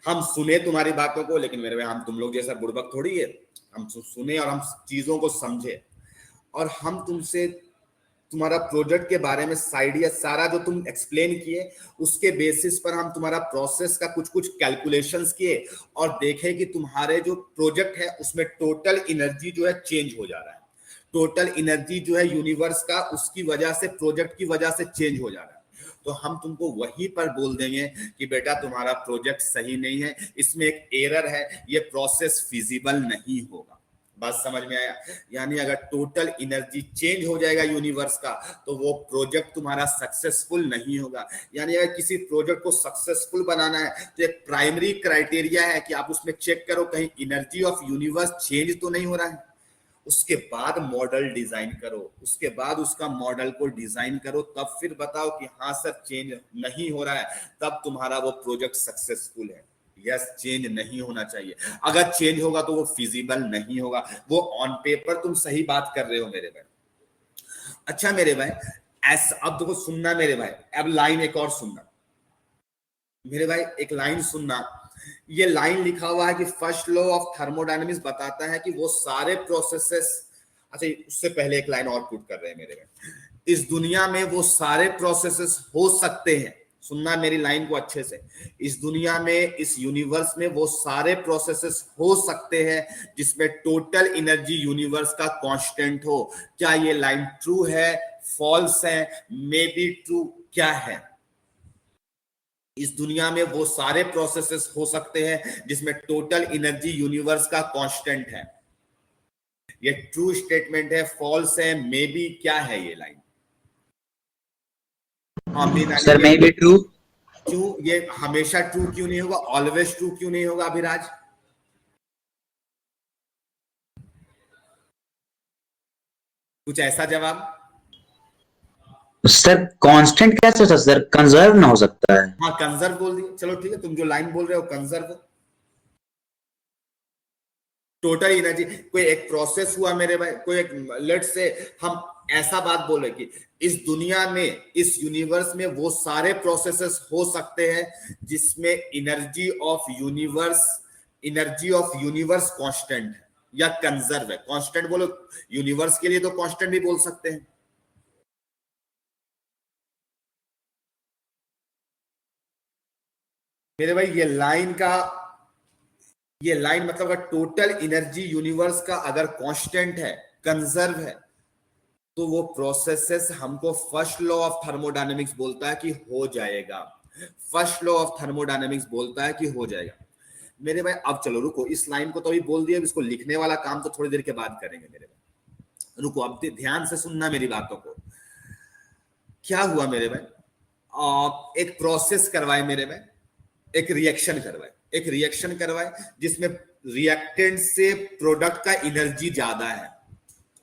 हम सुने तुम्हारी बातों को, लेकिन मेरे भाई हम तुम लोग जैसा बुड़बक थोड़ी है, हम सुने और हम चीजों को समझे और हम तुमसे तुम्हारा प्रोजेक्ट के बारे में आइडिया सारा जो तुम एक्सप्लेन किए, उसके बेसिस पर हम तुम्हारा प्रोसेस का कुछ कुछ कैलकुलेशंस किए और देखे कि तुम्हारे जो प्रोजेक्ट है उसमें टोटल एनर्जी जो है चेंज हो जा रहा है, टोटल एनर्जी जो है यूनिवर्स का उसकी वजह से, प्रोजेक्ट की वजह से चेंज हो जा रहा है। तो हम तुमको वहीं पर बोल देंगे कि बेटा तुम्हारा प्रोजेक्ट सही नहीं है, इसमें एक एरर है, ये प्रोसेस फिजिबल नहीं होगा। बात समझ में आया? यानी अगर टोटल एनर्जी चेंज हो जाएगा यूनिवर्स का तो वो प्रोजेक्ट तुम्हारा सक्सेसफुल नहीं होगा। यानी अगर किसी प्रोजेक्ट को सक्सेसफुल बनाना है तो एक प्राइमरी क्राइटेरिया है कि आप उसमें चेक करो कहीं एनर्जी ऑफ यूनिवर्स चेंज तो नहीं हो रहा है, उसके बाद मॉडल डिजाइन करो, उसके बाद उसका मॉडल को डिजाइन करो, तब फिर बताओ कि हाँ सर चेंज नहीं हो रहा है, तब तुम्हारा वो प्रोजेक्ट सक्सेसफुल है। यस, चेंज नहीं होना चाहिए, अगर चेंज होगा तो वो फिजिबल नहीं होगा, वो ऑन पेपर तुम सही बात कर रहे हो मेरे भाई। अच्छा मेरे भाई, ऐसा अब देखो सुनना मेरे भाई, अब लाइन एक और सुनना मेरे भाई, एक लाइन सुनना। ये लाइन लिखा हुआ है कि फर्स्ट लॉ ऑफ थर्मोडायनेमिक्स बताता है कि वो सारे प्रोसेसेस, अच्छा उससे पहले एक लाइन और पुट कर रहे हैं मेरे भाई, इस दुनिया में वो सारे प्रोसेसेस हो सकते हैं, सुनना मेरी लाइन को अच्छे से, इस दुनिया में, इस यूनिवर्स में वो सारे प्रोसेसेस हो सकते हैं जिसमें टोटल एनर्जी यूनिवर्स का कांस्टेंट हो। क्या ये लाइन ट्रू है, फॉल्स है, मे बी ट्रू, क्या है? इस दुनिया में वो सारे प्रोसेसेस हो सकते हैं जिसमें टोटल एनर्जी यूनिवर्स का कांस्टेंट है। ये ट्रू स्टेटमेंट है, फॉल्स है, मे बी, क्या है ये line? Sir may be true. क्यों ये हमेशा ट्रू क्यों नहीं होगा, ऑलवेज ट्रू क्यों नहीं होगा अभिराज? कुछ ऐसा जवाब? सर कांस्टेंट कैसे होता है सर, कंजर्व ना हो सकता है? हाँ कंजर्व बोल दिए, चलो ठीक है, तुम जो लाइन बोल रहे हो कंजर्व, टोटल एनर्जी, कोई एक प्रोसेस हुआ मेरे भाई, कोई एक, लेट्स से हम ऐसा बात बोले कि इस दुनिया में, इस यूनिवर्स में वो सारे प्रोसेसेस हो सकते हैं जिसमें energy of universe, energy of universe constant है या कंजर्व है। कांस्टेंट बोलो, यूनिवर्स के लिए तो कांस्टेंट भी बोल सकते हैं। मेरे भाई ये लाइन मतलब अगर टोटल एनर्जी यूनिवर्स का अगर कांस्टेंट है, कंजर्व है, तो वो प्रोसेसेस हमको फर्स्ट लॉ ऑफ थर्मोडायनेमिक्स बोलता है कि हो जाएगा। फर्स्ट लॉ ऑफ थर्मोडायनेमिक्स बोलता है कि हो जाएगा। मेरे भाई अब चलो रुको, इस लाइन को तो अभी बोल दिया, इसको लिखने वाला काम तो थोड़ी देर के बाद करेंगे मेरे भाई। रुको, अब ध्यान से सुनना मेरी बातों को। क्या हुआ मेरे भाई, एक प्रोसेस करवाए मेरे भाई, एक रिएक्शन करवाए जिसमें रिएक्टेंट से प्रोडक्ट का एनर्जी ज्यादा है,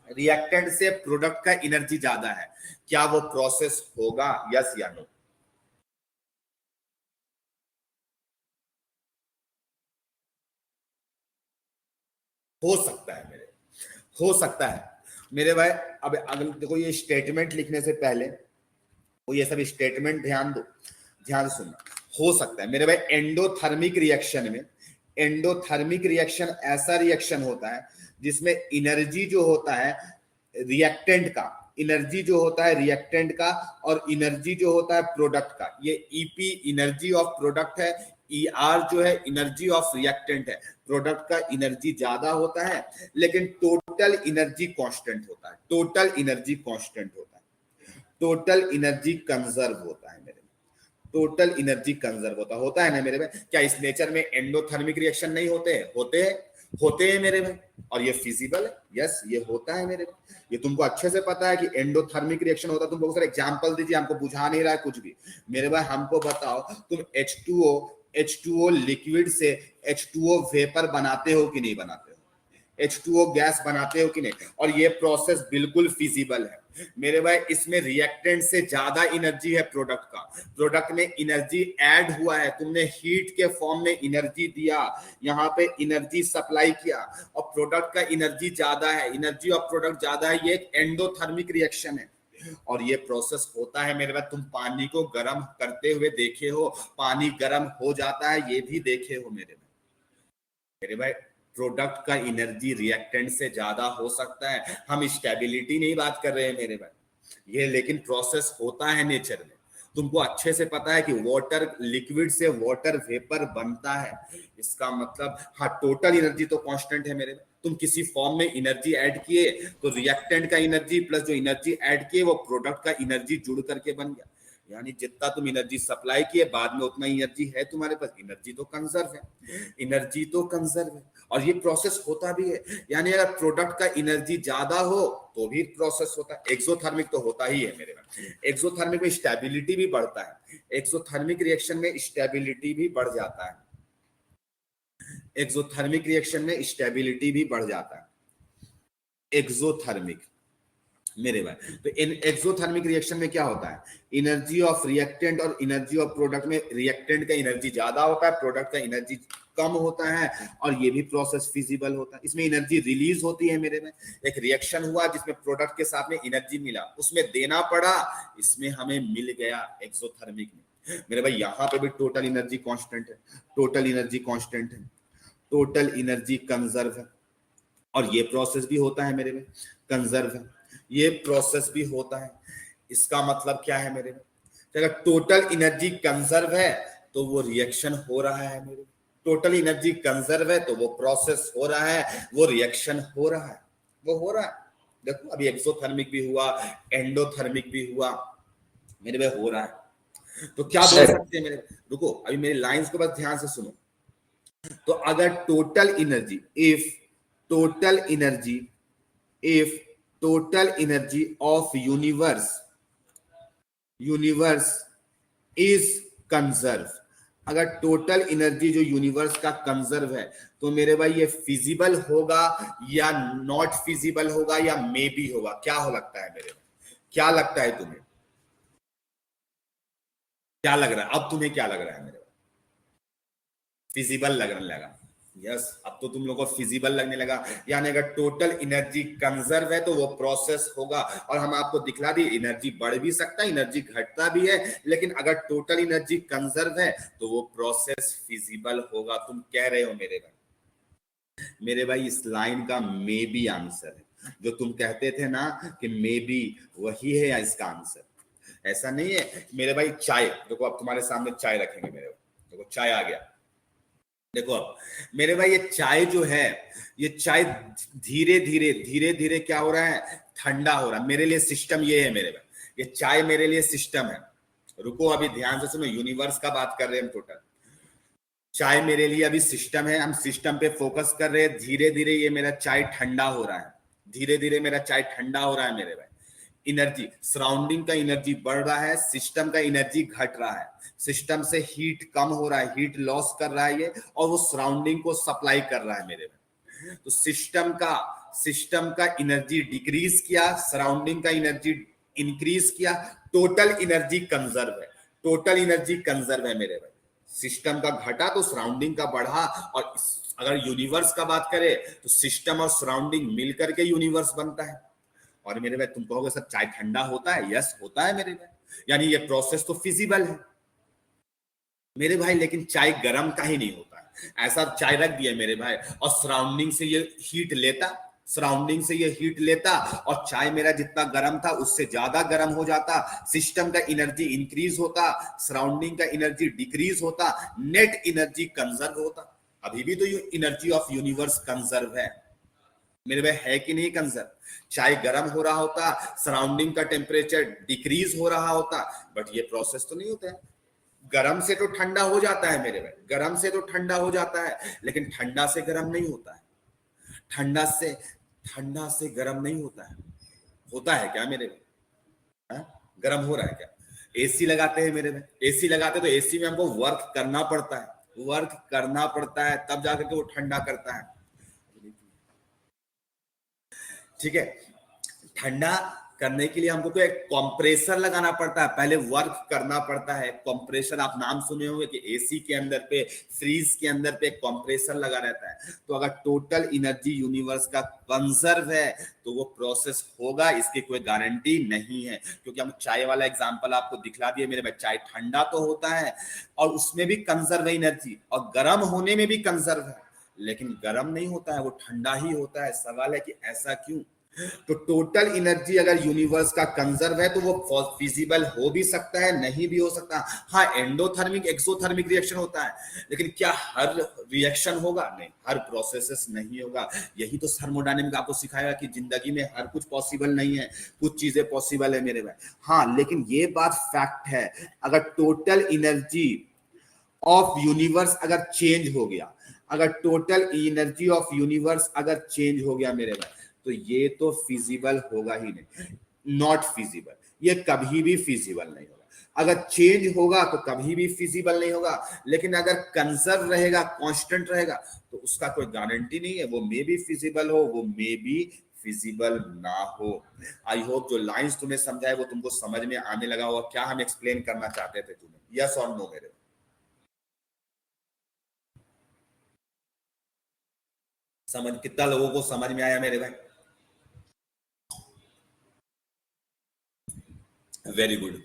रिएक्टेंट से प्रोडक्ट का एनर्जी ज्यादा है, क्या वो प्रोसेस होगा? यस या नो? हो सकता है मेरे, हो सकता है मेरे भाई। अब अगर देखो, ये स्टेटमेंट लिखने से पहले वो ये सब स्टेटमेंट ध्यान दो, ध्यान से सुनना। हो सकता है मेरे भाई एंडोथर्मिक रिएक्शन में, एंडोथर्मिक रिएक्शन ऐसा रिएक्शन होता है जिसमें एनर्जी जो होता है रिएक्टेंट का, एनर्जी जो होता है रिएक्टेंट का और एनर्जी जो होता है प्रोडक्ट का, ये ईपी एनर्जी ऑफ प्रोडक्ट है, ईआर जो है एनर्जी ऑफ रिएक्टेंट है। प्रोडक्ट का एनर्जी ज्यादा होता है लेकिन टोटल एनर्जी कांस्टेंट होता है, टोटल एनर्जी कांस्टेंट होता है, टोटल एनर्जी कंजर्व होता है मेरे, टोटल एनर्जी कंजर्व होता है ना मेरे में। क्या इस नेचर में एंडोथर्मिक रिएक्शन नहीं होते हैं? होते हैं मेरे में, और ये फिजिबल है। यस, ये होता है मेरे में, ये तुमको अच्छे से पता है कि एंडोथर्मिक रिएक्शन होता है। तुम बहुत सारे एग्जांपल दीजिए, हमको बुझा नहीं रहा है कुछ भी मेरे भाई। हमको बताओ तुम H2O लिक्विड से H2O वेपर बनाते हो कि नहीं बनाते हो? H2O गैस बनाते हो कि नहीं? और ये प्रोसेस बिल्कुल फिजिबल है मेरे भाई। इसमें रिएक्टेंट से ज्यादा एनर्जी है प्रोडक्ट का, प्रोडक्ट में एनर्जी ऐड हुआ है, तुमने हीट के फॉर्म में एनर्जी दिया, यहाँ पे एनर्जी सप्लाई किया और प्रोडक्ट का एनर्जी ज्यादा है, एनर्जी ऑफ प्रोडक्ट ज्यादा है। ये एक एंडोथर्मिक रिएक्शन है और ये प्रोसेस होता है मेरे भाई। तुम पानी को गर्म करते हुए देखे हो, पानी गर्म हो जाता है, ये भी देखे हो मेरे भाई। प्रोडक्ट का एनर्जी रिएक्टेंट से ज्यादा हो सकता है। हम स्टेबिलिटी नहीं बात कर रहे हैं मेरे भाई, ये लेकिन प्रोसेस होता है नेचर में। तुमको अच्छे से पता है कि वाटर लिक्विड से वाटर वेपर बनता है, इसका मतलब हाँ टोटल एनर्जी तो कांस्टेंट है मेरे भाई। तुम किसी फॉर्म में एनर्जी ऐड किए तो रिएक्टेंट का एनर्जी प्लस जो एनर्जी ऐड किए वो प्रोडक्ट का एनर्जी जुड़ करके बन गया। यानी जितना तुम एनर्जी सप्लाई किए बाद में उतना एनर्जी है तुम्हारे पास, एनर्जी तो कंजर्व है, एनर्जी तो कंजर्व है। और ये प्रोसेस होता भी है, यानी अगर प्रोडक्ट का एनर्जी ज्यादा हो तो भी प्रोसेस होता है। एक्सोथर्मिक तो होता ही है मेरे में, एक्सोथर्मिक में स्टेबिलिटी भी बढ़ता है, एक्सोथर्मिक रिएक्शन में स्टेबिलिटी भी बढ़ जाता है, एक्सोथर्मिक रिएक्शन में स्टेबिलिटी भी बढ़ जाता है, एक्सोथर्मिक मेरे भाई। तो इन एक्सोथर्मिक रिएक्शन में क्या होता है, एनर्जी ऑफ रिएक्टेंट और एनर्जी ऑफ प्रोडक्ट में रिएक्टेंट का एनर्जी ज्यादा होता है, प्रोडक्ट का एनर्जी कम होता है और ये भी प्रोसेस फिजिबल होता है। इसमें एनर्जी रिलीज होती है मेरे में, एक रिएक्शन हुआ जिसमें प्रोडक्ट के साथ में एनर्जी मिला, उसमें देना पड़ा, इसमें हमें मिल गया एक्सोथर्मिक में मेरे भाई। यहाँ पे भी टोटल एनर्जी कांस्टेंट है, टोटल एनर्जी कांस्टेंट है, टोटल एनर्जी कंजर्व है और ये प्रोसेस भी होता है मेरे में, कंजर्व है, ये प्रोसेस भी होता है। इसका मतलब क्या है मेरे में, अगर टोटल एनर्जी कंजर्व है तो वो रिएक्शन हो रहा है मेरे, टोटल एनर्जी कंजर्व है तो वो प्रोसेस हो रहा है, वो रिएक्शन हो रहा है, वो हो रहा है। देखो अभी एक्सोथर्मिक भी हुआ, एंडोथर्मिक भी हुआ मेरे में, हो रहा है। तो क्या बोल सकते हैं मेरे, रुको अभी मेरी लाइंस को बस ध्यान से सुनो। तो अगर total energy, if total energy of universe is conserve, अगर टोटल एनर्जी जो यूनिवर्स का कंजर्व है तो मेरे भाई ये फिजिबल होगा या नॉट फिजिबल होगा या मे बी होगा? क्या हो लगता है मेरे भाई, क्या लगता है तुम्हें, क्या लग रहा है अब तुम्हें, क्या लग रहा है मेरे भाई? फिजिबल लगने लगा। यस, अब तो तुम लोगों को फिजिबल लगने लगा। यानी अगर टोटल एनर्जी कंजर्व है तो वो प्रोसेस होगा, और हम आपको दिखला दी एनर्जी बढ़ भी सकता है, एनर्जी घटता भी है, लेकिन अगर टोटल एनर्जी कंजर्व है तो वो प्रोसेस फिजिबल होगा। तुम कह रहे हो मेरे भाई इस लाइन का मे बी आंसर है। जो तुम कहते थे ना कि मे बी, वही है इसका आंसर। ऐसा नहीं है मेरे भाई। चाय देखो, अब तुम्हारे सामने चाय रखेंगे मेरे भाई, देखो चाय आ गया। देखो अब मेरे भाई ये चाय जो है, ये चाय धीरे धीरे धीरे धीरे क्या हो रहा है, ठंडा हो रहा है। मेरे लिए सिस्टम ये है मेरे भाई, ये चाय मेरे लिए सिस्टम है। रुको अभी ध्यान से सुनो, यूनिवर्स का बात कर रहे हैं हम टोटल। चाय मेरे लिए अभी सिस्टम है, हम सिस्टम पे फोकस कर रहे हैं। धीरे धीरे ये मेरा चाय ठंडा हो रहा है, धीरे धीरे मेरा चाय ठंडा हो रहा है मेरे भाई। एनर्जी, सराउंडिंग का एनर्जी बढ़ रहा है, सिस्टम का एनर्जी घट रहा है। सिस्टम से हीट कम हो रहा है, हीट लॉस कर रहा है ये, और वो सराउंडिंग को सप्लाई कर रहा है मेरे भाई। तो सिस्टम का एनर्जी डिक्रीज किया, सराउंडिंग का एनर्जी इंक्रीज किया, टोटल एनर्जी कंजर्व है, टोटल एनर्जी कंजर्व है मेरे भाई। सिस्टम का घटा तो सराउंडिंग का बढ़ा। और अगर यूनिवर्स का बात करें तो सिस्टम और सराउंडिंग मिलकर के यूनिवर्स बनता है। और मेरे भाई तुम कहोगे सर चाय ठंडा होता है? यस होता है मेरे भाई, यानी ये प्रोसेस तो फिजिबल है मेरे भाई। लेकिन चाय गर्म का ही नहीं होता है। ऐसा चाय रख दिया मेरे भाई और सराउंडिंग से ये हीट लेता, सराउंडिंग से ये हीट लेता, और चाय मेरा जितना गर्म था उससे ज्यादा गर्म हो जाता। सिस्टम का एनर्जी इंक्रीज होता, सराउंडिंग का एनर्जी डिक्रीज होता, नेट एनर्जी कंजर्व होता। अभी भी तो एनर्जी ऑफ यूनिवर्स कंजर्व है मेरे भाई, है कि नहीं कंजर्व? चाय गर्म हो रहा होता, सराउंडिंग का टेम्परेचर डिक्रीज हो रहा होता, बट ये प्रोसेस तो नहीं होता है। गर्म से तो ठंडा हो जाता है मेरे भाई, गर्म से तो ठंडा हो जाता है, लेकिन ठंडा से गर्म नहीं होता है। ठंडा से गर्म नहीं होता है क्या मेरे भाई? गर्म हो रहा है क्या? एसी लगाते हैं मेरे भाई, एसी लगाते तो एसी में हमको वर्क करना पड़ता है, तब जाकर के वो ठंडा करता है। ठीक है, ठंडा करने के लिए हमको तो एक कंप्रेसर लगाना पड़ता है, पहले वर्क करना पड़ता है। कंप्रेसर आप नाम सुने होंगे कि एसी के अंदर पे, फ्रीज के अंदर पे कंप्रेसर लगा रहता है। तो अगर टोटल एनर्जी यूनिवर्स का कंजर्व है तो वो प्रोसेस होगा, इसकी कोई गारंटी नहीं है। क्योंकि हम चाय वाला एग्जांपल आपको दिखला दिए मेरे भाई, चाय ठंडा तो होता है और उसमें भी कंजर्व है एनर्जी, और गर्म होने में भी कंजर्व है, लेकिन गर्म नहीं होता है, वो ठंडा ही होता है। सवाल है कि ऐसा क्यों? तो टोटल एनर्जी अगर यूनिवर्स का कंजर्व है तो वो फिजिबल हो भी सकता है, नहीं भी हो सकता। हाँ, एंडोथर्मिक एक्सोथर्मिक रिएक्शन होता है, लेकिन क्या हर रिएक्शन होगा? नहीं, हर प्रोसेसेस नहीं होगा। यही तो थर्मोडायनेमिक्स आपको सिखाएगा कि जिंदगी में हर कुछ पॉसिबल नहीं है, कुछ चीजें पॉसिबल है मेरे भाई। हाँ, लेकिन ये बात फैक्ट है, अगर टोटल एनर्जी ऑफ यूनिवर्स अगर चेंज हो गया, अगर टोटल एनर्जी ऑफ यूनिवर्स अगर चेंज हो गया मेरे भाई, तो ये तो फिजिबल होगा ही नहीं, नॉट फिजिबल, ये कभी भी फिजिबल नहीं होगा। अगर चेंज होगा तो कभी भी फिजिबल नहीं होगा, लेकिन अगर कंजर्व रहेगा, कांस्टेंट रहेगा, तो उसका कोई गारंटी नहीं है, वो मे भी फिजिबल हो, वो मे भी फिजिबल ना हो। आई होप जो लाइंस तुम्हें समझाए वो तुमको समझ में आने लगा होगा, क्या हम एक्सप्लेन करना चाहते थे तुम्हें, यस और नो मेरे? समझ, कितना लोगों को समझ में आया मेरे भाई? वेरी गुड,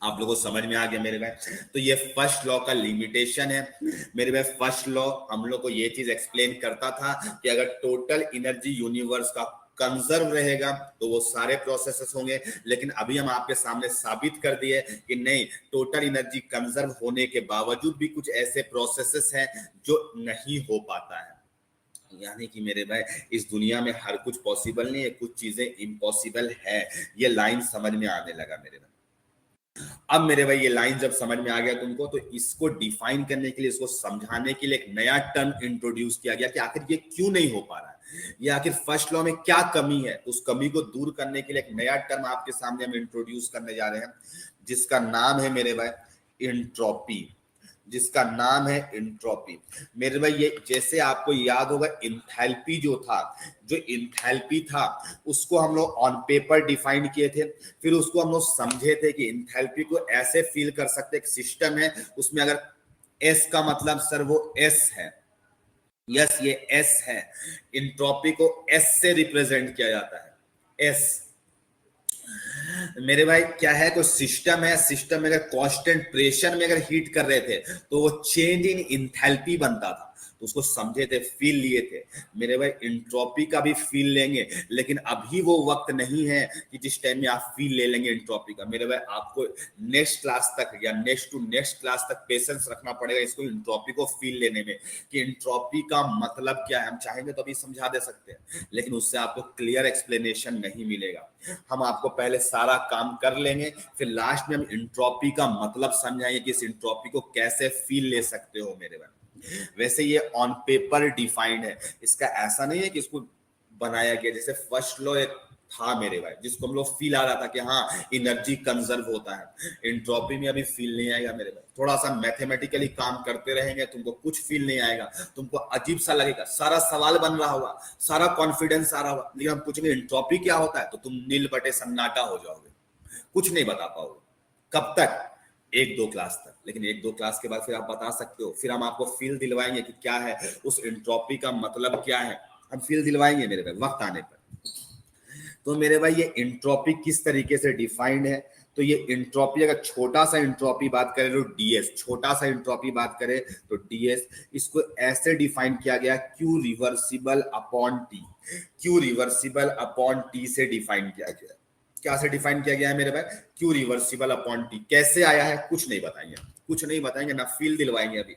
आप लोगों को समझ में आ गया मेरे भाई। तो ये फर्स्ट लॉ का लिमिटेशन है मेरे भाई। फर्स्ट लॉ हम लोग को ये चीज एक्सप्लेन करता था कि अगर टोटल एनर्जी यूनिवर्स का कंजर्व रहेगा तो वो सारे प्रोसेसेस होंगे, लेकिन अभी हम आपके सामने साबित कर दिए कि नहीं, टोटल एनर्जी कंजर्व होने के बावजूद भी कुछ ऐसे प्रोसेसेस हैं जो नहीं हो पाता है। यानी कि मेरे भाई इस दुनिया में हर कुछ पॉसिबल नहीं है, कुछ चीजें इम्पॉसिबल है। ये लाइन समझ में आने लगा मेरे भाई। अब मेरे भाई ये लाइन जब समझ में आ गया तुमको, तो इसको डिफाइन करने के लिए, इसको समझाने के लिए एक नया टर्म इंट्रोड्यूस किया गया कि आखिर ये क्यों नहीं हो पा रहा है, ये आखिर फर्स्ट लॉ में क्या कमी है। उस कमी को दूर करने के लिए एक नया टर्म आपके सामने हम इंट्रोड्यूस करने जा रहे हैं, जिसका नाम है मेरे भाई एंट्रोपी, जिसका नाम है एंट्रोपी। मेरे भाई ये जैसे आपको याद होगा एंथैल्पी जो था, जो एंथैल्पी था उसको हम लोग ऑन पेपर डिफाइन किए थे, फिर उसको हम लोग समझे थे कि एंथैल्पी को ऐसे फील कर सकते, एक सिस्टम है उसमें अगर एस का मतलब सर वो एस है, यस ये एस है, एंट्रोपी को एस से रिप्रेजेंट किया जाता है, एस। मेरे भाई क्या है, कोई सिस्टम है, सिस्टम में अगर कांस्टेंट प्रेशर में अगर हीट कर रहे थे तो वो चेंज इन एंथैल्पी बनता था, तो उसको समझे थे, फील लिए थे। मेरे भाई इंट्रोपी का भी फील लेंगे, लेकिन अभी वो वक्त नहीं है कि जिस टाइम में आप फील ले लेंगे इंट्रोपी का। मेरे भाई आपको नेक्स्ट क्लास तक या नेक्स्ट टू नेक्स्ट क्लास तक पेशेंस रखना पड़ेगा इसको इंट्रोपी को फील लेने में, कि इंट्रोपी का मतलब क्या है। हम चाहेंगे तो अभी समझा दे सकते हैं, लेकिन उससे आपको क्लियर एक्सप्लेनेशन नहीं मिलेगा। हम आपको पहले सारा काम कर लेंगे, फिर लास्ट में हम इंट्रोपी का मतलब समझाएंगे कि इस इंट्रोपी को कैसे फील ले सकते हो मेरे भाई। वैसे ये ऑन पेपर डिफाइंड है, इसका ऐसा नहीं है कि इसको बनाया गया। जैसे फर्स्ट लॉ एक था मेरे भाई, जिसको हम लोग फील आ रहा था कि हाँ एनर्जी कंजर्व होता है। इंट्रोपी में अभी फील नहीं आएगा मेरे भाई। थोड़ा सा मैथमेटिकली काम करते रहेंगे, तुमको कुछ फील नहीं आएगा, तुमको अजीब सा लगेगा, सारा सवाल बन रहा होगा, सारा कॉन्फिडेंस आ रहा होगा, लेकिन हम पूछेंगे इंट्रोपी क्या होता है तो तुम नील बटे सन्नाटा हो जाओगे, कुछ नहीं बता पाओगे। कब तक? एक दो क्लास तक। लेकिन एक दो क्लास के बाद फिर आप बता सकते हो, फिर हम आपको फील दिलवाएंगे कि क्या है उस इंट्रोपी का मतलब क्या है, हम फील दिलवाएंगे मेरे भाई वक्त आने पर। तो मेरे भाई ये इंट्रोपी किस तरीके से डिफाइंड है, तो ये इंट्रोपी अगर छोटा सा इंट्रोपी बात करें तो डीएस, छोटा सा इंट्रोपी बात करें तो डीएस, इसको ऐसे डिफाइन किया गया Q reversible upon T, Q reversible upon T से डिफाइन किया गया। क्या से डिफाइन किया गया है मेरे भाई? Q reversible upon T. कैसे आया है कुछ नहीं बताएंगे, कुछ नहीं बताएंगे, ना फील दिलवाएंगे, अभी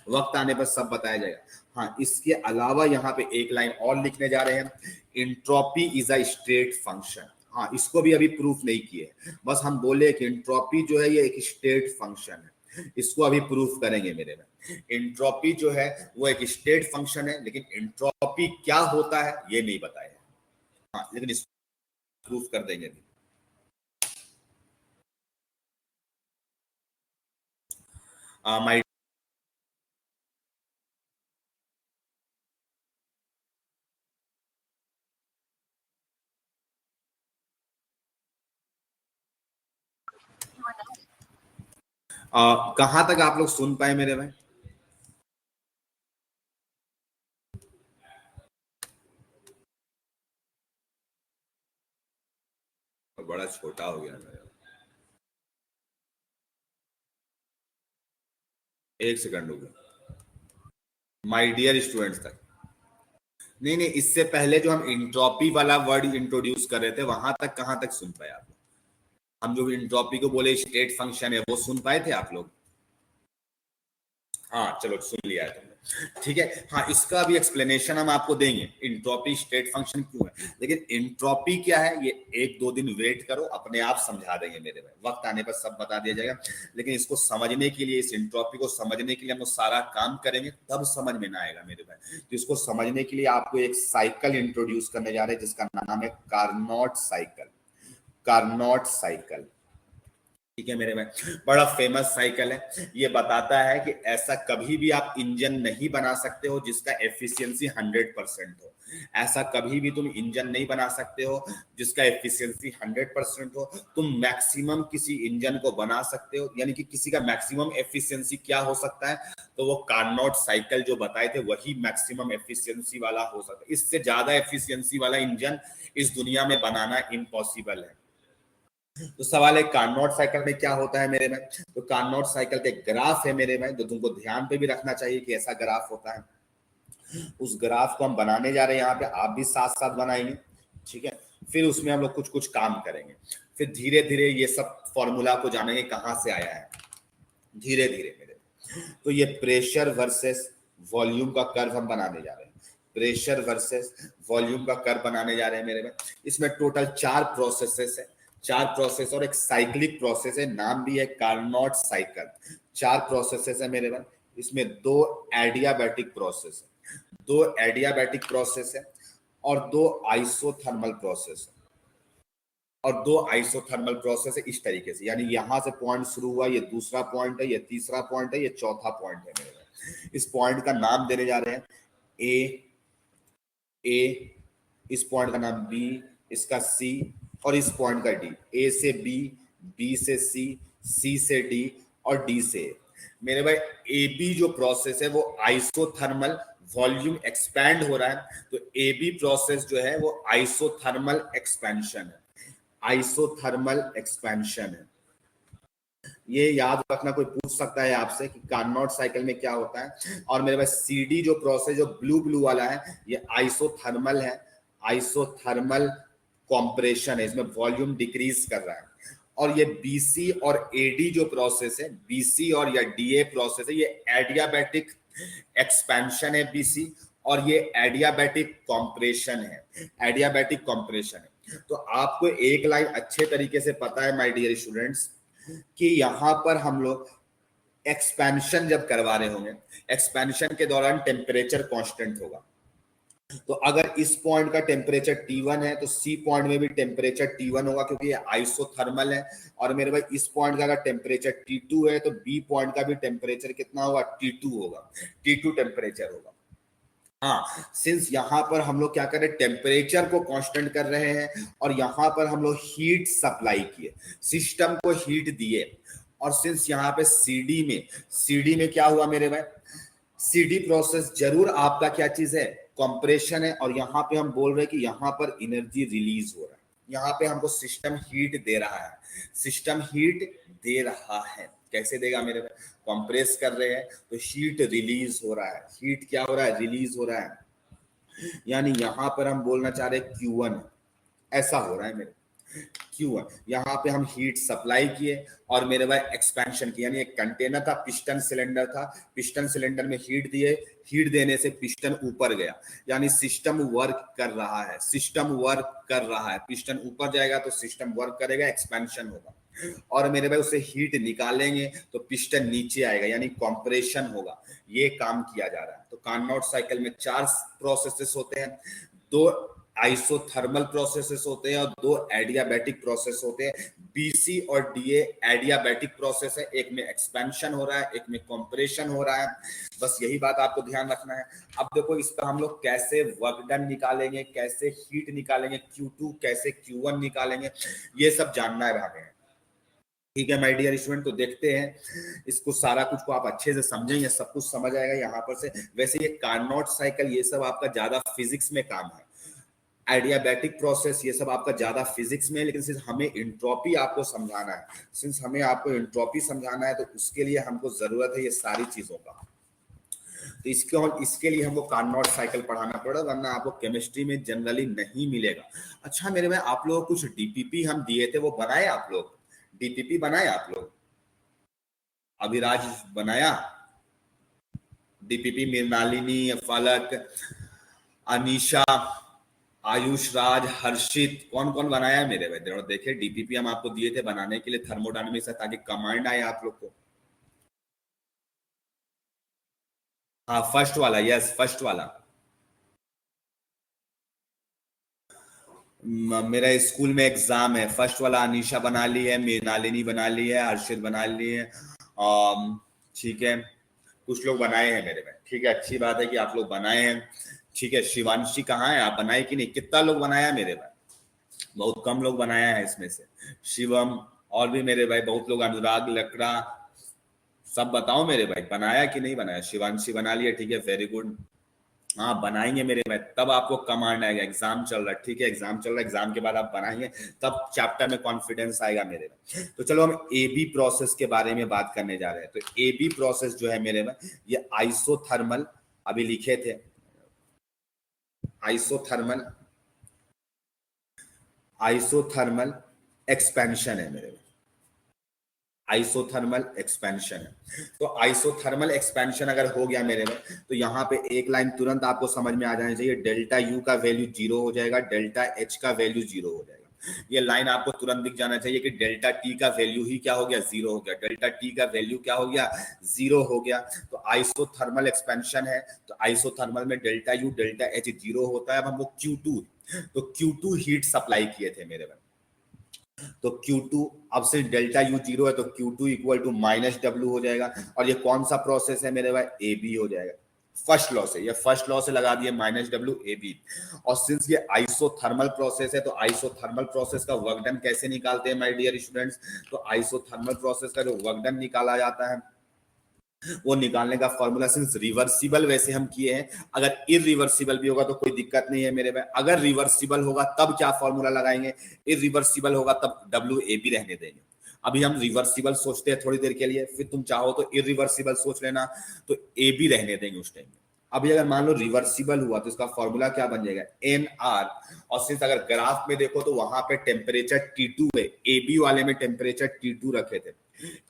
वक्त आने पर सब बताया जाएगा। हाँ, इसके अलावा यहाँ पे एक लाइन और लिखने जा रहे हैं, entropy is a state function. हाँ, इसको भी अभी प्रूफ नहीं किए, बस हम बोले कि इंट्रोपी जो है ये एक स्टेट फंक्शन है, इसको अभी प्रूफ करेंगे मेरे में। इंट्रोपी जो है वो एक स्टेट फंक्शन है, लेकिन इंट्रोपी क्या होता है ये नहीं बताया। हाँ, लेकिन इसको प्रूफ कर देंगे अभी। माय कहां तक आप लोग सुन पाए मेरे भाई? बड़ा छोटा हो गया मेरा। एक सेकंड हो गया। माय डियर स्टूडेंट्स तक नहीं नहीं, इससे पहले जो हम इंट्रोपी वाला वर्ड इंट्रोड्यूस कर रहे थे वहां तक कहां तक सुन पाए आप? हम जो इंट्रोपी को बोले स्टेट फंक्शन है वो सुन पाए थे आप लोग? हाँ चलो सुन लिया है तुमने, ठीक है। हाँ, इसका भी एक्सप्लेनेशन हम आपको देंगे, इंट्रोपी स्टेट फंक्शन क्यों है। लेकिन इंट्रोपी क्या है ये एक दो दिन वेट करो, अपने आप समझा देंगे मेरे भाई, वक्त आने पर सब बता दिया जाएगा। लेकिन इसको समझने के लिए, इस इंट्रोपी को समझने के लिए हम लोग सारा काम करेंगे, तब समझ में ना आएगा मेरे भाई। तो इसको समझने के लिए आपको एक साइकिल इंट्रोड्यूस करने जा रहे हैं जिसका नाम है कार्नोट साइकिल। कार्नोट साइकिल, ठीक है मेरे में, बड़ा फेमस साइकिल है। ये बताता है कि ऐसा कभी भी आप इंजन नहीं बना सकते हो जिसका एफिशिएंसी 100% हो। ऐसा कभी भी तुम इंजन नहीं बना सकते हो जिसका एफिशिएंसी 100% हो। तुम मैक्सिमम किसी इंजन को बना सकते हो, यानी कि किसी का मैक्सिमम एफिशिएंसी क्या हो सकता है, तो वो कार्नोट साइकिल जो बताए थे वही मैक्सिमम एफिशिएंसी वाला हो सकता है। इससे ज्यादा एफिशिएंसी वाला इंजन इस दुनिया में बनाना इम्पॉसिबल है। तो सवाल है कार्नोट साइकिल में क्या होता है मेरे में। तो कार्नोट साइकिल का ग्राफ है मेरे में, तो तुमको ध्यान पे भी रखना चाहिए कि ऐसा ग्राफ होता है। उस ग्राफ को हम बनाने जा रहे हैं, यहाँ पे आप भी साथ साथ बनाएंगे, ठीक है। फिर उसमें हम लोग कुछ कुछ काम करेंगे, फिर धीरे धीरे ये सब फॉर्मूला को जानेंगे कहाँ से आया है, धीरे धीरे मेरे। तो ये प्रेशर वर्सेस वॉल्यूम का कर्व हम बनाने जा रहे हैं, प्रेशर वर्सेस वॉल्यूम का कर्व बनाने जा रहे हैं मेरे में। इसमें टोटल 4 प्रोसेसेस है, 4 प्रोसेस और एक साइक्लिक प्रोसेस है, नाम भी है कार्नोट साइकिल। 4 प्रोसेसेस है मेरे में, इसमें 2 एडियाबैटिक प्रोसेस है, 2 एडियाबैटिक प्रोसेस है और 2 आइसोथर्मल प्रोसेस है, और 2 आइसोथर्मल प्रोसेस है इस तरीके से। यानी यहां से पॉइंट शुरू हुआ, ये दूसरा पॉइंट है, ये तीसरा पॉइंट है, ये चौथा पॉइंट है मेरे में। इस पॉइंट का नाम देने जा रहे हैं ए, इस पॉइंट का नाम बी, इसका सी और इस पॉइंट का डी। ए से बी, बी से सी, सी से डी और डी से ए। मेरे भाई ए बी जो प्रोसेस है वो आइसोथर्मल, वॉल्यूम एक्सपैंड हो रहा है, तो ए बी प्रोसेस जो है वो आइसोथर्मल एक्सपेंशन है, आइसोथर्मल एक्सपेंशन है। ये याद रखना, कोई पूछ सकता है आपसे कि कार्नोट साइकिल में क्या होता है। और मेरे पास CD जो प्रोसेस जो ब्लू वाला है ये आइसोथर्मल है, आइसोथर्मल कॉम्प्रेशन है, इसमें वॉल्यूम डिक्रीज कर रहा है। और ये BC और AD जो प्रोसेस है, BC और या DA प्रोसेस है, ये एडियाबैटिक एक्सपेंशन है BC, और ये एडियाबैटिक कॉम्प्रेशन है, एडियाबैटिक कॉम्प्रेशन है। तो आपको एक लाइन अच्छे तरीके से पता है माय डियर स्टूडेंट्स कि यहां पर हम लोग एक्सपेंशन जब करवा रहे होंगे, एक्सपेंशन के दौरान टेम्परेचर कांस्टेंट होगा। तो अगर इस पॉइंट का टेम्परेचर T1 है तो C पॉइंट में भी टेम्परेचर T1 होगा, क्योंकि ये आइसोथर्मल है। और मेरे भाई इस पॉइंट का अगर टेम्परेचर T2 है तो B पॉइंट का भी टेम्परेचर कितना होगा, T2 होगा, T2 टेम्परेचर होगा। हाँ, सिंस यहाँ पर हम लोग क्या कर रहे हैं, टेम्परेचर को कांस्टेंट कर रहे हैं, और यहाँ पर हम लोग हीट सप्लाई किए, सिस्टम को हीट दिए। और सिंस यहाँ पे CD में क्या हुआ मेरे भाई, CD प्रोसेस जरूर आपका क्या चीज है, कंप्रेशन है। और यहाँ पे हम बोल रहे हैं कि यहाँ पर एनर्जी रिलीज हो रहा है, यहाँ पे हमको सिस्टम हीट दे रहा है, सिस्टम हीट दे रहा है। कैसे देगा मेरे भाई, कंप्रेस कर रहे हैं तो हीट रिलीज हो रहा है, हीट क्या हो रहा है, रिलीज हो रहा है। यानी यहाँ पर हम बोलना चाह रहे हैं Q1 ऐसा हो रहा है मेरे Q1। यहाँ पे हम हीट सप्लाई किए और मेरे भाई एक्सपेंशन किया, यानी एक कंटेनर था, पिस्टन सिलेंडर था, पिस्टन सिलेंडर में हीट दिए, हीट देने से पिस्टन ऊपर गया, यानी सिस्टम वर्क कर रहा है, सिस्टम वर्क कर रहा है। पिस्टन ऊपर जाएगा तो सिस्टम वर्क करेगा, एक्सपेंशन होगा। और मेरे भाई उसे हीट निकालेंगे तो पिस्टन नीचे आएगा, यानी कंप्रेशन होगा। ये काम किया जा रहा है। तो कार्नोट साइकिल में 4 प्रोसेसेस होते हैं, 2 आइसोथर्मल प्रोसेसेस होते हैं और 2 एडियाबैटिक प्रोसेस होते हैं। BC और DA एडियाबैटिक प्रोसेस है, एक में एक्सपेंशन हो रहा है, एक में कंप्रेशन हो रहा है। बस यही बात आपको ध्यान रखना है। अब देखो इस पर हम लोग कैसे वर्क डन निकालेंगे, कैसे हीट निकालेंगे, Q2 कैसे Q1 निकालेंगे, ये सब जानना है हमें। ठीक है माय डियर स्टूडेंट, तो देखते हैं इसको, सारा कुछ को आप अच्छे से समझेंगे, सब कुछ समझ आएगा यहाँ पर से। वैसे ये कार्नोट साइकिल ये सब आपका ज्यादा फिजिक्स में काम है, एडियाबैटिक प्रोसेस ये सब आपका ज्यादा फिजिक्स में है, लेकिन सिर्फ हमें एंट्रोपी आपको समझाना है। सिंस हमें आपको एंट्रोपी समझाना है तो उसके लिए हमको जरूरत है ये सारी चीजों का। तो इसके लिए हमको कार्नोट साइकिल पढ़ाना पड़ा, वरना आपको केमिस्ट्री में जनरली नहीं मिलेगा। अच्छा मेरे में आप लोग कुछ DPP हम दिए थे, वो बनाए आप लोग, DPP बनाए आप लोग, अभिराज बनाया DPP, मृणालिनी, फलक, अनीशा, आयुष राज, हर्षित, कौन कौन बनाया है मेरे भाई, देखे DPP हम आपको दिए थे बनाने के लिए थर्मोडायनामिक्स, ताकि कमांड आए आप लोग को। हाँ फर्स्ट वाला, यस फर्स्ट वाला। मेरा स्कूल में एग्जाम है, फर्स्ट वाला अनीशा बना ली है, मृणालिनी बना ली है, हर्षित बना ली है, ठीक है, कुछ लोग बनाए हैं मेरे में। ठीक है, अच्छी बात है कि आप लोग बनाए हैं। ठीक है, शिवांशी कहाँ है, आप बनाए कि नहीं, कितना लोग बनाया मेरे भाई, बहुत कम लोग बनाया है इसमें से। शिवम और भी मेरे भाई बहुत लोग, अनुराग लकड़ा, सब बताओ मेरे भाई बनाया कि नहीं बनाया। शिवांशी बना लिया, ठीक है, वेरी गुड। हाँ बनाएंगे मेरे भाई, तब आपको कमांड आएगा। एग्जाम चल रहा है, ठीक है, एग्जाम चल रहा है, एग्जाम के बाद आप बनाएंगे तब चैप्टर में कॉन्फिडेंस आएगा मेरे भाई। तो चलो हम AB प्रोसेस के बारे में बात करने जा रहे हैं। तो AB प्रोसेस जो है मेरे भाई, ये आइसोथर्मल, अभी लिखे थे आइसोथर्मल एक्सपेंशन है मेरे भाई, आइसोथर्मल एक्सपेंशन है। तो आइसोथर्मल एक्सपेंशन अगर हो गया मेरे में, तो यहाँ पे एक लाइन तुरंत आपको समझ में आ जानी चाहिए, डेल्टा U का वैल्यू 0 हो जाएगा, डेल्टा H का वैल्यू 0 हो जाएगा। ये लाइन आपको तुरंत दिख जाना चाहिए कि डेल्टा T का वैल्यू ही क्या हो गया, 0 हो गया, डेल्टा T का वैल्यू क्या हो गया, 0 हो गया। तो आइसोथर्मल एक्सपेंशन है, तो आइसोथर्मल में डेल्टा U डेल्टा H 0 होता है। अब हम लोग Q2 हीट सप्लाई किए थे मेरे में, तो Q2 अब से डेल्टा U 0 है तो Q2 इक्वल टू -W हो जाएगा। और ये कौन सा प्रोसेस है मेरे भाई, AB हो जाएगा। फर्स्ट लॉ से, ये फर्स्ट लॉ से लगा दिए -W AB। और सिंस ये आइसोथर्मल प्रोसेस है, तो आइसोथर्मल प्रोसेस का वर्क डन कैसे निकालते हैं माय डियर स्टूडेंट्स, तो आइसोथर्मल प्रोसेस का जो वर्क डन निकाला जाता है वो निकालने का फॉर्मूला, सिंस रिवर्सिबल वैसे हम किए हैं, अगर इरिवर्सिबल भी होगा तो कोई दिक्कत नहीं है मेरे भाई। अगर रिवर्सिबल होगा तब क्या फॉर्मूला लगाएंगे, इरिवर्सिबल होगा तब WAB रहने देंगे। अभी हम रिवर्सिबल सोचते हैं थोड़ी देर के लिए, फिर तुम चाहो तो इरिवर्सिबल सोच लेना, तो ए बी रहने देंगे उस टाइम में। अभी अगर मान लो रिवर्सिबल हुआ तो इसका फॉर्मूला क्या बन जाएगा, एन आर, और सिंस अगर ग्राफ में देखो तो वहां पे टेम्परेचर T2 है, ए बी वाले में टेम्परेचर T2 रखे थे,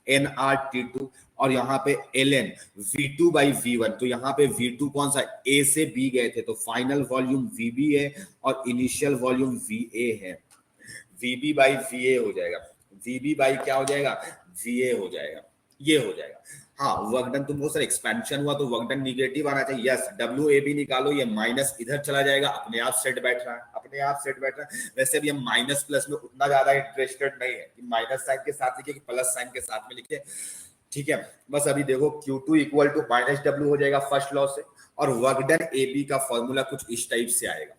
एन आर T2, और यहाँ पे ln V2 बाई V1, तो यहाँ पे V2 कौन सा, A से B गए थे, तो फाइनल वॉल्यूम VB है और इनिशियल वॉल्यूम VA है, VB बाई VA हो जाएगा, VB बाई क्या हो जाएगा, VA हो जाएगा, ये हो जाएगा। हाँ, वर्क डन, तुम बहुत सारा एक्सपेंशन हुआ तो वर्क डन निगेटिव आना चाहिए, यस, WAB निकालो, ये माइनस इधर चला जाएगा, अपने आप सेट बैठ रहा है, अपने आप सेट बैठ रहा है। वैसे भी हम माइनस प्लस में उतना ज्यादा इंटरेस्टेड नहीं है कि माइनस साइन के साथ लिखे कि प्लस साइन के साथ में लिखे, ठीक है। बस अभी देखो Q2 equal to minus W हो जाएगा फर्स्ट लॉ से, और वर्क डन AB का फॉर्मूला कुछ इस टाइप से आएगा,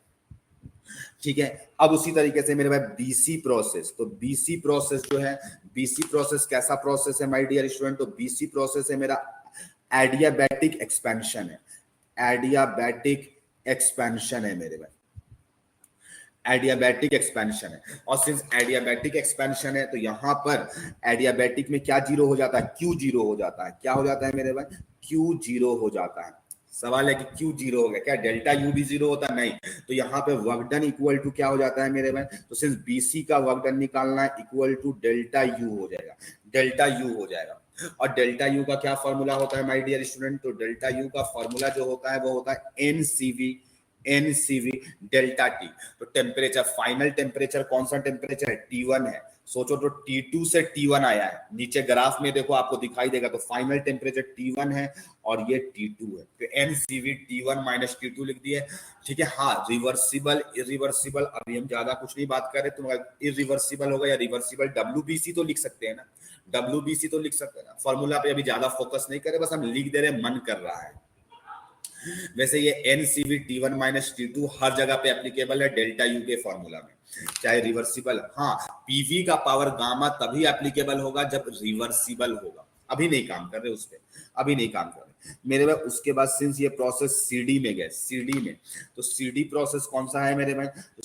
ठीक है। अब उसी तरीके से मेरे भाई बीसी प्रोसेस, तो बीसी प्रोसेस जो है, बीसी प्रोसेस कैसा प्रोसेस है माय डियर स्टूडेंट, तो बीसी प्रोसेस है मेरा एडियाबैटिक एक्सपेंशन है, एडियाबैटिक एक्सपेंशन है मेरे भाई, एडियाबैटिक एक्सपेंशन है। और सिंस एडियाबैटिक एक्सपेंशन है तो यहां पर एडियाबैटिक में क्या जीरो हो जाता है, क्यू जीरो हो जाता है, क्या हो जाता है मेरे भाई, क्यू जीरो हो जाता है। सवाल है कि क्यू जीरो हो गया, क्या डेल्टा यू भी जीरो होता है, नहीं, तो यहाँ पे वर्क डन इक्वल टू क्या हो जाता है मेरे भाई, तो सिंस बीसी का वर्क डन निकालना है इक्वल टू डेल्टा यू हो जाएगा, डेल्टा यू हो जाएगा। और डेल्टा यू का क्या फॉर्मूला होता है माय डियर स्टूडेंट, तो डेल्टा यू का फॉर्मूला जो होता है वो होता है एनसीवी डेल्टा टी। तो टेम्परेचर, फाइनल टेम्परेचर कौन सा टेम्परेचर है, T1 है, सोचो तो T2 से T1 आया है, नीचे ग्राफ में देखो आपको दिखाई देगा, तो फाइनल टेम्परेचर T1 है और ये T2 है, तो एनसीवी T1 माइनस T2 लिख दिए, ठीक है। हाँ, रिवर्सिबल इरिवर्सिबल अभी हम ज्यादा कुछ नहीं बात कर रहे, तो इरिवर्सिबल होगा या रिवर्सिबल, WBC तो लिख सकते हैं ना, WBC तो लिख सकते हैं ना, फॉर्मूला पे अभी ज्यादा फोकस नहीं करे, बस हम लिख दे रहे, मन कर रहा है। वैसे ये एनसीवी T1 माइनस T2 हर जगह पे एप्लीकेबल है डेल्टा यू के फॉर्मूला में, चाहे रिवर्सिबल। हाँ, पीवी का पावर गामा तभी एप्लीकेबल होगा जब रिवर्सिबल होगा, अभी नहीं काम कर रहे उस पर, अभी नहीं काम कर रहे मेरे भाई। उसके बाद सिंस ये प्रोसेस सीडी में गए, सीडी में, तो सीडी प्रोसेस कौन सा है मेरे भाई, तो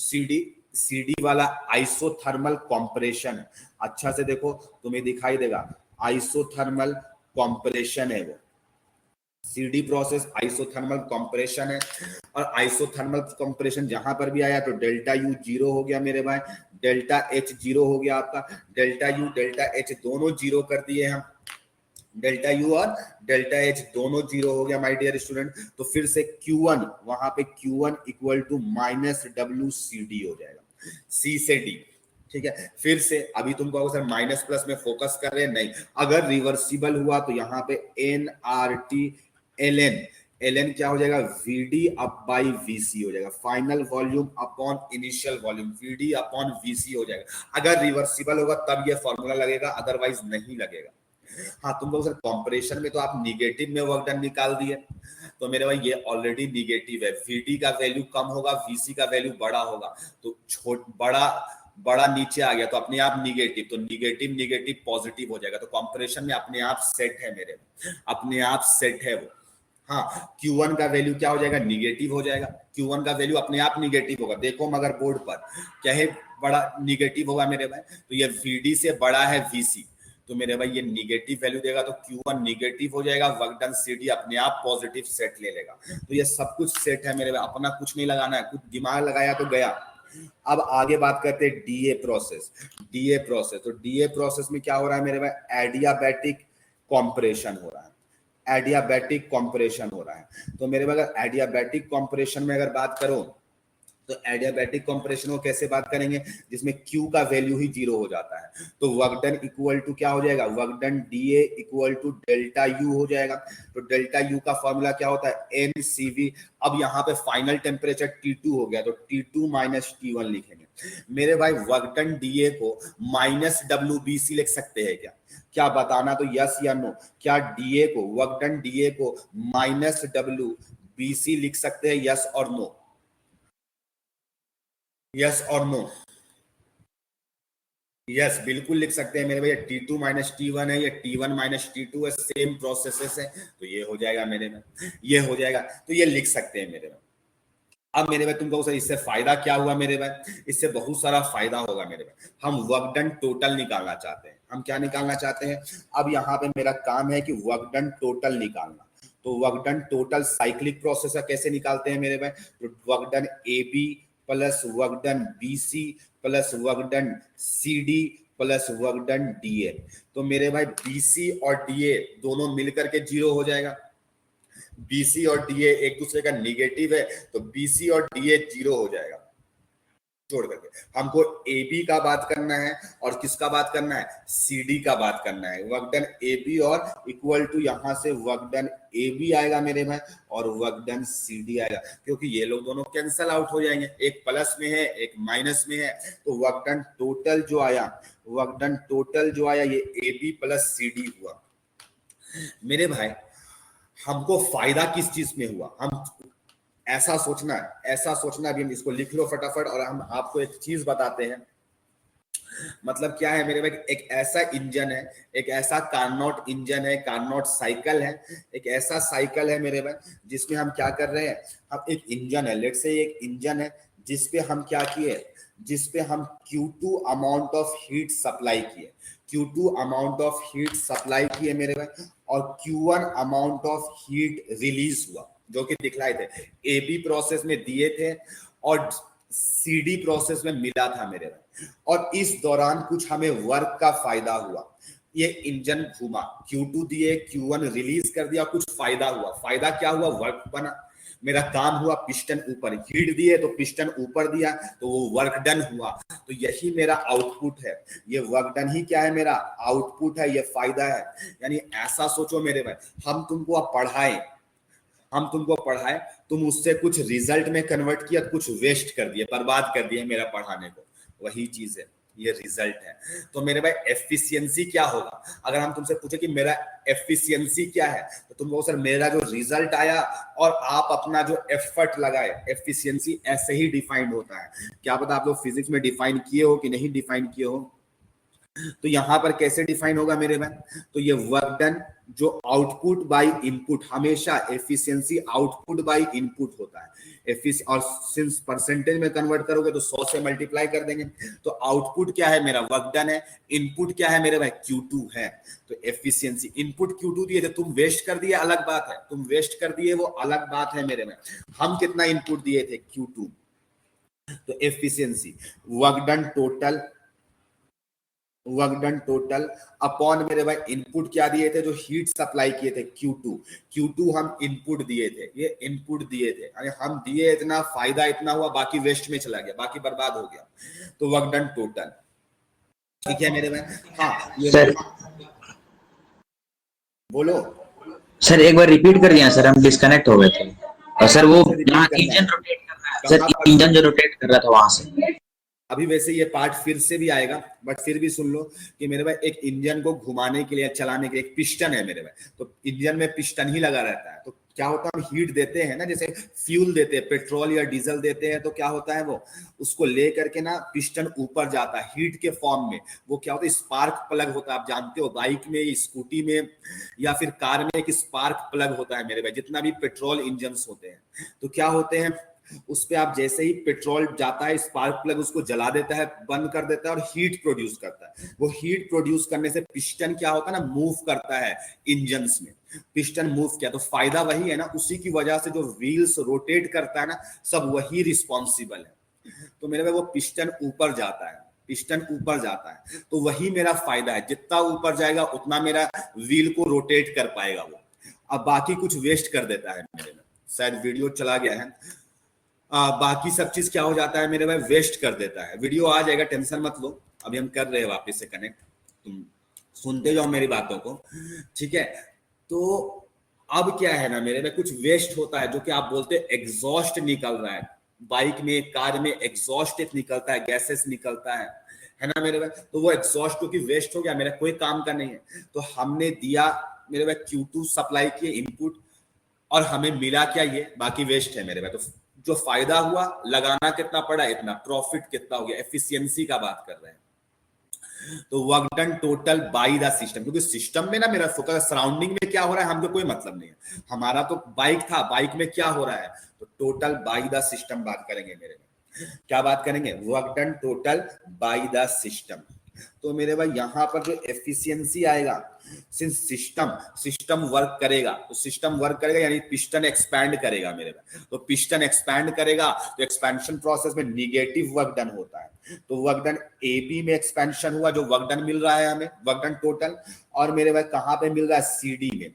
सीडी वाला आइसोथर्मल कॉम्प्रेशन है, अच्छा से देखो तुम्हें दिखाई देगा, आइसोथर्मल कॉम्प्रेशन है वो, सीडी प्रोसेस आइसोथर्मल कंप्रेशन है। और आइसोथर्मल कंप्रेशन जहां पर भी आया तो डेल्टा यू जीरो हो गया मेरे भाई, डेल्टा एच जीरो हो गया आपका, डेल्टा यू डेल्टा एच दोनों जीरो कर दिए हम, डेल्टा यू और डेल्टा एच दोनों जीरो हो गया माय डियर स्टूडेंट। तो फिर से Q1, वहां पे Q1 equal to minus WCD हो जाएगा, C से D, ठीक है। फिर से अभी तुम कहोगे सर माइनस प्लस में फोकस कर रहे हैं, नहीं, अगर रिवर्सिबल हुआ तो यहाँ पे NRT ln क्या हो जाएगा, VD अप बाई VC हो जाएगा, final volume upon initial volume, VD upon VC हो जाएगा। अगर रिवर्सिबल होगा तब ये फॉर्मूला लगेगा, अदरवाइज नहीं लगेगा। हाँ, तुम लोग सर कॉम्प्रेशन में तो आप निगेटिव में वर्क डन निकाल दिए, तो मेरे भाई ये ऑलरेडी निगेटिव है, VD का वैल्यू कम होगा, VC का वैल्यू बड़ा होगा, तो बड़ा नीचे आ गया तो अपने आप निगेटिव, तो निगेटिव निगेटिव पॉजिटिव हो जाएगा, तो कॉम्प्रेशन में अपने आप सेट है मेरे, अपने आप सेट है वो। हाँ, Q1 का वैल्यू क्या हो जाएगा, निगेटिव हो जाएगा, Q1 का वैल्यू अपने आप निगेटिव होगा, देखो मगर बोर्ड पर क्या है, बड़ा निगेटिव होगा मेरे भाई, तो ये VD से बड़ा है VC, तो मेरे भाई ये निगेटिव वैल्यू देगा, तो Q1 निगेटिव हो जाएगा, वर्क डन CD अपने आप पॉजिटिव सेट ले लेगा। तो ये सब कुछ सेट है मेरे भाई, अपना कुछ नहीं लगाना है, कुछ दिमाग लगाया तो गया। अब आगे बात करते हैं DA प्रोसेस, DA प्रोसेस, तो DA प्रोसेस में क्या हो रहा है मेरे भाई, एडियाबैटिक कॉम्प्रेशन हो रहा है, एडियाबैटिक कॉम्प्रेशन हो रहा है। तो मेरे अगर एडियाबैटिक कॉम्प्रेशन में अगर बात करो तो एडियाबैटिक कॉम्प्रेशन को कैसे बात करेंगे, जिसमें Q का वैल्यू ही जीरो हो जाता है, तो वर्क डन इक्वल टू क्या हो जाएगा, work done DA equal to delta U हो जाएगा। तो डेल्टा यू का फॉर्मूला क्या होता है, NCV। अब यहाँ पे फाइनल टेम्परेचर T2 हो गया, तो T2 माइनस T1 लिखेंगे मेरे भाई। वर्क डन DA को माइनस WBC लिख सकते हैं क्या बताना, तो यस या नो, क्या DA को, वर्क डन DA को माइनस WBC लिख सकते हैं, यस और नो, यस और नो, यस बिल्कुल लिख सकते हैं मेरे भैया। T2 माइनस T1 है, ये T1 माइनस T2 है, सेम प्रोसेसेस है, तो ये हो जाएगा मेरे में, ये हो जाएगा, तो ये लिख सकते हैं मेरे में। अब मेरे भाई तुमको सर इससे फायदा क्या हुआ मेरे भाई, इससे बहुत सारा फायदा होगा मेरे भाई। हम वर्क डन टोटल निकालना चाहते हैं, हम क्या निकालना चाहते हैं? अब यहाँ पे मेरा काम है कि वर्क डन टोटल निकालना। तो work done total cyclic process का कैसे निकालते हैं मेरे भाई? तो work done AB plus work done BC plus work done CD plus work done DA। तो मेरे भाई BC और DA दोनों मिलकर के 0 हो जाएगा। BC और DA एक दूसरे का निगेटिव है, तो BC और DA 0 हो जाएगा। जोड़ करके हमको AB का बात करना है और किसका बात करना है? CD का बात करना है। वर्क डन AB और इक्वल टू यहां से वर्क डन AB आएगा मेरे भाई और वर्क डन CD आएगा, क्योंकि ये लोग दोनों कैंसल आउट हो जाएंगे, एक प्लस में है एक माइनस में है। तो वर्क डन टोटल जो आया, वर्क डन टोटल जो आया ये AB प्लस CD हुआ। मेरे भाई हमको फायदा किस चीज में हुआ? हम ऐसा सोचना अभी हम इसको लिख लो फटाफट और हम आपको एक चीज बताते हैं। मतलब क्या है मेरे भाई? एक ऐसा इंजन है, एक ऐसा कार्नोट इंजन है, कार्नोट साइकिल है, एक ऐसा साइकिल है मेरे भाई जिसमें हम क्या कर रहे हैं? हम एक इंजन है, लेट्स से एक इंजन है जिसपे हम क्या किए? जिसपे हम Q2 amount of heat supply किए, Q2 amount of heat supply किए मेरे भाई, और Q1 amount of heat release हुआ, जो कि दिखलाए थे। AB प्रोसेस में दिए थे और CD प्रोसेस में मिला था मेरे भाई, और इस दौरान कुछ हमें वर्क का फायदा हुआ। ये इंजन घूमा, Q2 दिए, Q1 रिलीज कर दिया, कुछ फायदा हुआ। फायदा क्या हुआ? वर्क बना, मेरा काम हुआ। पिस्टन ऊपर, हीट दिए तो पिस्टन ऊपर दिया, तो वो वर्क डन हुआ। तो यही मेरा आउटपुट है, ये वर्क डन ही क्या है? मेरा आउटपुट है, ये फायदा है। यानी ऐसा सोचो मेरे भाई, हम तुमको अब पढ़ाए, तुम उससे कुछ रिजल्ट में कन्वर्ट किया, कुछ वेस्ट कर दिए, बर्बाद कर दिए मेरा पढ़ाने को, वही चीज है, ये रिजल्ट है। तो मेरे भाई एफिशिएंसी क्या होगा? अगर हम तुमसे पूछे कि मेरा एफिशिएंसी क्या है, तो तुम कहो सर मेरा जो रिजल्ट आया और आप अपना जो एफर्ट लगाए। एफिशिएंसी ऐसे ही डिफाइंड होता है। क्या पता आप लोग फिजिक्स में डिफाइन किए हो कि नहीं डिफाइन किए हो। तो यहां पर कैसे डिफाइन होगा मेरे भाई? तो ये वर्क डन जो आउटपुट बाय इनपुट, हमेशा एफिशिएंसी आउटपुट बाय इनपुट होता है। और सिंस परसेंटेज में कन्वर्ट करोगे तो 100 से मल्टीप्लाई कर देंगे। तो आउटपुट क्या है मेरा? वर्क डन है। इनपुट क्या है मेरे भाई? Q2 है। तो एफिशिएंसी, इनपुट Q2 दिए थे, तुम वेस्ट कर दिए अलग बात है, तुम वेस्ट कर दिए वो अलग बात है मेरे भाई। हम कितना इनपुट दिए थे? Q2। तो efficiency work done total upon मेरे भाई इनपुट क्या दिए थे? जो हीट सप्लाई किए थे Q2 हम इनपुट दिए थे, ये इनपुट दिए थे, यानी हम दिए इतना, फायदा इतना हुआ, बाकी वेस्ट में चला गया, बाकी बर्बाद हो गया। तो वर्क डन टोटल, ठीक है मेरे भाई। हाँ ये सर बोलो सर एक बार रिपीट कर दिया सर, हम डिस्कनेक्ट हो गए थे। और सर वो यहाँ इंजन रोटेट कर रहा है सर, इंजन जो रोटेट कर रहा था वहां से। अभी वैसे ये पार्ट फिर से भी आएगा, बट फिर भी सुन लो कि मेरे भाई एक इंजन को घुमाने के लिए, चलाने के लिए एक पिस्टन है मेरे भाई। तो इंजन में पिस्टन ही लगा रहता है। तो क्या होता है? हम हीट देते हैं ना, जैसे फ्यूल देते हैं, पेट्रोल या डीजल देते हैं, तो क्या होता है? वो उसको ले करके ना पिस्टन ऊपर जाता है हीट के फॉर्म में। वो क्या होता है? स्पार्क प्लग होता है, आप जानते हो बाइक में, स्कूटी में या फिर कार में एक स्पार्क प्लग होता है मेरे भाई, जितना भी पेट्रोल इंजन होते हैं। तो क्या होते हैं? उस पे आप जैसे ही पेट्रोल जाता है, स्पार्क प्लग उसको जला देता है, बंद कर देता है और हीट प्रोड्यूस करता है। वो हीट प्रोड्यूस करने से पिस्टन क्या होता है ना, मूव करता है इंजन्स में। पिस्टन मूव किया तो फायदा वही है ना, उसी की वजह से जो व्हील्स रोटेट करता है ना, सब वही रिस्पॉन्सिबल है। तो मेरे में वो पिस्टन ऊपर जाता है, पिस्टन ऊपर जाता है, तो वही मेरा फायदा है। जितना ऊपर जाएगा उतना मेरा व्हील को रोटेट कर पाएगा वो। अब बाकी कुछ वेस्ट कर देता है मेरे में, शायद वीडियो चला गया है। बाकी सब चीज क्या हो जाता है मेरे भाई? वेस्ट कर देता है। वीडियो आ जाएगा, टेंशन मत लो, अभी हम कर रहे हैं वापस से कनेक्ट, तुम सुनते जाओ मेरी बातों को, ठीक है। तो अब क्या है ना मेरे में, कुछ वेस्ट होता है, जो कि आप बोलते हैं एग्जॉस्ट निकल रहा है बाइक में, कार में एग्जॉस्ट एक निकलता है, गैसेस निकलता है ना मेरे भाई। तो वो एग्जॉस्ट क्योंकि वेस्ट हो गया, मेरा कोई काम का नहीं है। तो हमने दिया मेरे भाई Q2 सप्लाई किए इनपुट, और हमें मिला क्या? ये बाकी वेस्ट है मेरे भाई। तो जो फायदा हुआ, लगाना कितना पड़ा इतना, प्रॉफिट कितना हो गया, एफिशिएंसी का बात कर रहे हैं। तो work done total by the system, क्योंकि सिस्टम में ना मेरा फोकस सराउंडिंग में क्या हो रहा है हमको कोई मतलब नहीं है। हमारा तो बाइक था, बाइक में क्या हो रहा है, तो टोटल बाय द सिस्टम बात करेंगे मेरे में। क्या बात करेंगे? Work done total by the system. तो मेरे भाई यहाँ पर जो एफिशिएंसी आएगा, सिंस सिस्टम वर्क करेगा, तो सिस्टम वर्क करेगा यानी पिस्टन एक्सपैंड करेगा मेरे भाई। तो पिस्टन एक्सपैंड करेगा तो एक्सपेंशन प्रोसेस में निगेटिव वर्क डन होता है। तो वर्क डन ए बी में एक्सपेंशन हुआ, जो वर्क डन मिल रहा है हमें, वर्क डन टोटल, और मेरे भाई कहाँ पे मिल रहा है, सी डी में।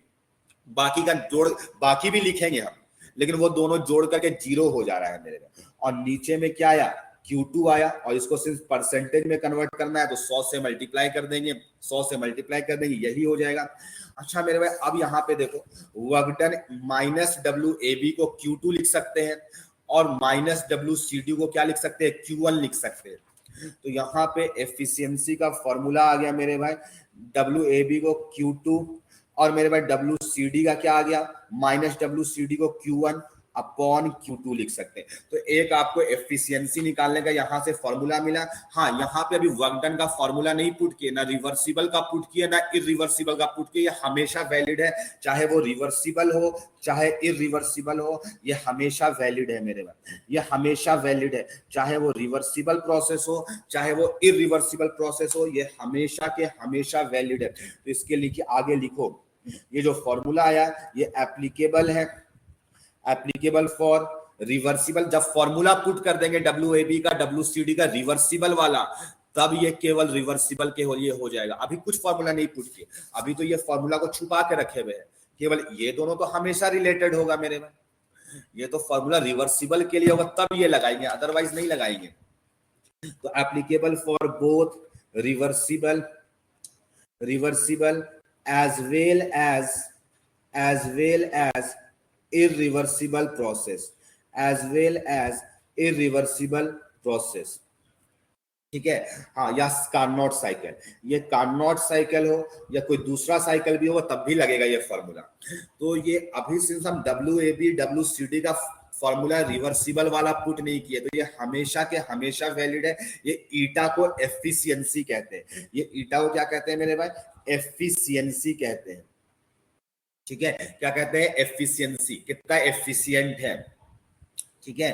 बाकी का जोड़, बाकी भी लिखेंगे हम, लेकिन वो दोनों जोड़ करके 0 हो जा रहा है मेरे भाई। और नीचे में क्या आया, Q2 आया, और इसको सिर्फ परसेंटेज में कन्वर्ट करना है तो 100 से मल्टीप्लाई कर देंगे, 100 से मल्टीप्लाई कर देंगे, यही हो जाएगा। अच्छा मेरे भाई अब यहाँ पे देखो, वर्क डन माइनस WAB को Q2 लिख सकते हैं, और माइनस WCD को क्या लिख सकते हैं, Q1 लिख सकते हैं। तो यहाँ पे एफिशिएंसी का फॉर्मूला आ गया मेरे भाई, WAB को Q2, और मेरे भाई WCD का क्या आ गया, माइनस WCD को Q1 अपॉन Q2 लिख सकते हैं। तो एक आपको एफिशिएंसी निकालने का यहाँ से फॉर्मूला मिला। हाँ, यहाँ पे अभी वर्क डन का फॉर्मूला नहीं पुट किए, ना रिवर्सिबल का पुट किए, ना इरिवर्सिबल का पुट किए। ये हमेशा वैलिड है, चाहे वो रिवर्सिबल हो चाहे इरिवर्सिबल हो, ये हमेशा वैलिड है मेरे भाई, ये हमेशा वैलिड है, चाहे वो रिवर्सिबल प्रोसेस हो चाहे वो इरिवर्सिबल प्रोसेस हो, ये हमेशा के हमेशा वैलिड है। तो इसके लिए आगे लिखो, ये जो फॉर्मूला आया ये एप्लीकेबल है, एप्लीकेबल फॉर रिवर्सिबल। जब फॉर्मूला पुट कर देंगे WAB का, WCD का रिवर्सिबल वाला, तब ये केवल रिवर्सिबल के लिए हो जाएगा। अभी कुछ फॉर्मूला नहीं पुट किए, अभी तो ये फॉर्मूला को छुपा के रखे हुए हैं, केवल ये दोनों तो हमेशा रिलेटेड होगा मेरे में। ये तो फॉर्मूला रिवर्सिबल के लिए होगा तब ये लगाएंगे, अदरवाइज नहीं लगाएंगे। तो applicable for both reversible as well as irreversible process, ठीक है। हाँ, या कार्नोट साइकिल, ये कार्नोट साइकिल हो या कोई दूसरा साइकिल भी हो तब भी लगेगा ये फॉर्मूला। तो ये अभी सिंस हम WAB WCD का फॉर्मूला रिवर्सिबल वाला पुट नहीं किए, तो ये हमेशा के हमेशा वैलिड है। ये ईटा को एफिशिएंसी कहते हैं, ये ईटा को क्या कहते हैं मेरे भाई, एफिशिएंसी कहते हैं, ठीक है। क्या कहते हैं, एफिशिएंसी, कितना एफिशिएंट है, ठीक है।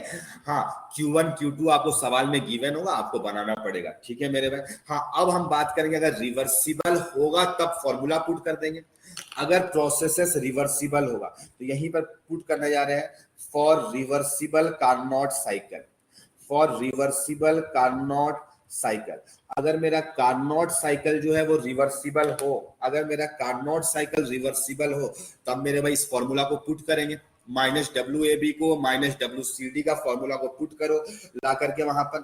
हाँ, Q1 Q2 आपको सवाल में गिवन होगा, आपको बनाना पड़ेगा, ठीक है मेरे भाई। हाँ, अब हम बात करेंगे अगर रिवर्सिबल होगा तब फॉर्मूला पुट कर देंगे, अगर प्रोसेसेस रिवर्सिबल होगा तो यहीं पर पुट करने जा रहे हैं, for reversible Carnot cycle, for reversible Carnot cycle. अगर मेरा कार्नोट साइकिल जो है वो रिवर्सिबल हो, अगर मेरा कार्नोट साइकिल रिवर्सिबल हो, तब मेरे भाई इस फॉर्मूला को पुट करेंगे, माइनस WAB को माइनस WCD का फॉर्मूला को पुट करो ला करके वहां पर।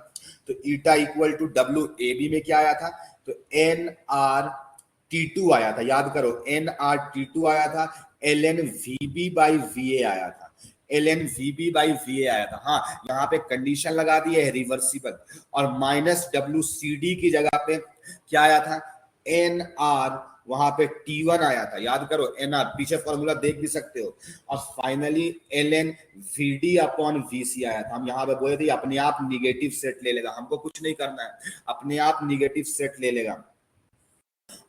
तो ईटा इक्वल टू WAB में क्या आया था, तो NRT2 आया था, याद करो NRT2 आया था, ln VB by VA आया था, ln VB by VA आया था। हाँ, यहाँ पे कंडीशन लगा दी है रिवर्सिबल, और माइनस WCD की जगह पे क्या आया था, NR, वहां पे T1 आया था, याद करो NR, पीछे फॉर्मूला देख भी सकते हो। और finally ln VD upon VC आया था। हम यहाँ पे बोले थे अपने आप निगेटिव सेट ले लेगा, हमको कुछ नहीं करना है, अपने आप निगेटिव सेट ले लेगा।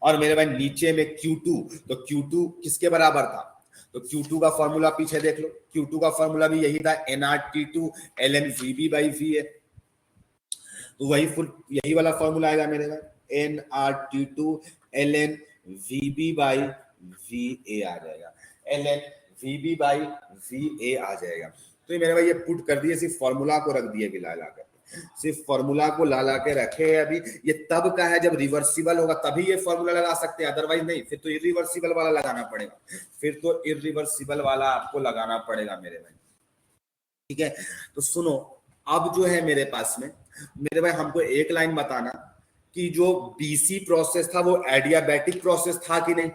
और मेरे भाई नीचे में Q2, तो Q2 किसके बराबर था, तो Q2 का फॉर्मूला पीछे देख लो, Q2 का फॉर्मूला भी यही था, NRT2 ln VB by VA। तो वही फुल यही वाला फॉर्मूला आएगा मेरे भाई, NRT2 ln VB by VA आ जाएगा, ln VB by VA आ जाएगा। तो ये मेरे भाई ये पुट कर दिए, सिर्फ फॉर्मूला को रख दिए ला कर, सिर्फ फॉर्मूला को ला के रखे हैं। अभी ये तब का है जब रिवर्सिबल होगा तभी ये फॉर्मूला लगा सकते हैं, अदरवाइज नहीं, फिर तो इरिवर्सिबल वाला लगाना पड़ेगा, फिर तो इरिवर्सिबल वाला आपको लगाना पड़ेगा मेरे भाई, ठीक है। तो सुनो, अब जो है मेरे पास में मेरे भाई हमको एक लाइन बताना कि जो BC प्रोसेस था वो एडियाबैटिक प्रोसेस था कि नहीं,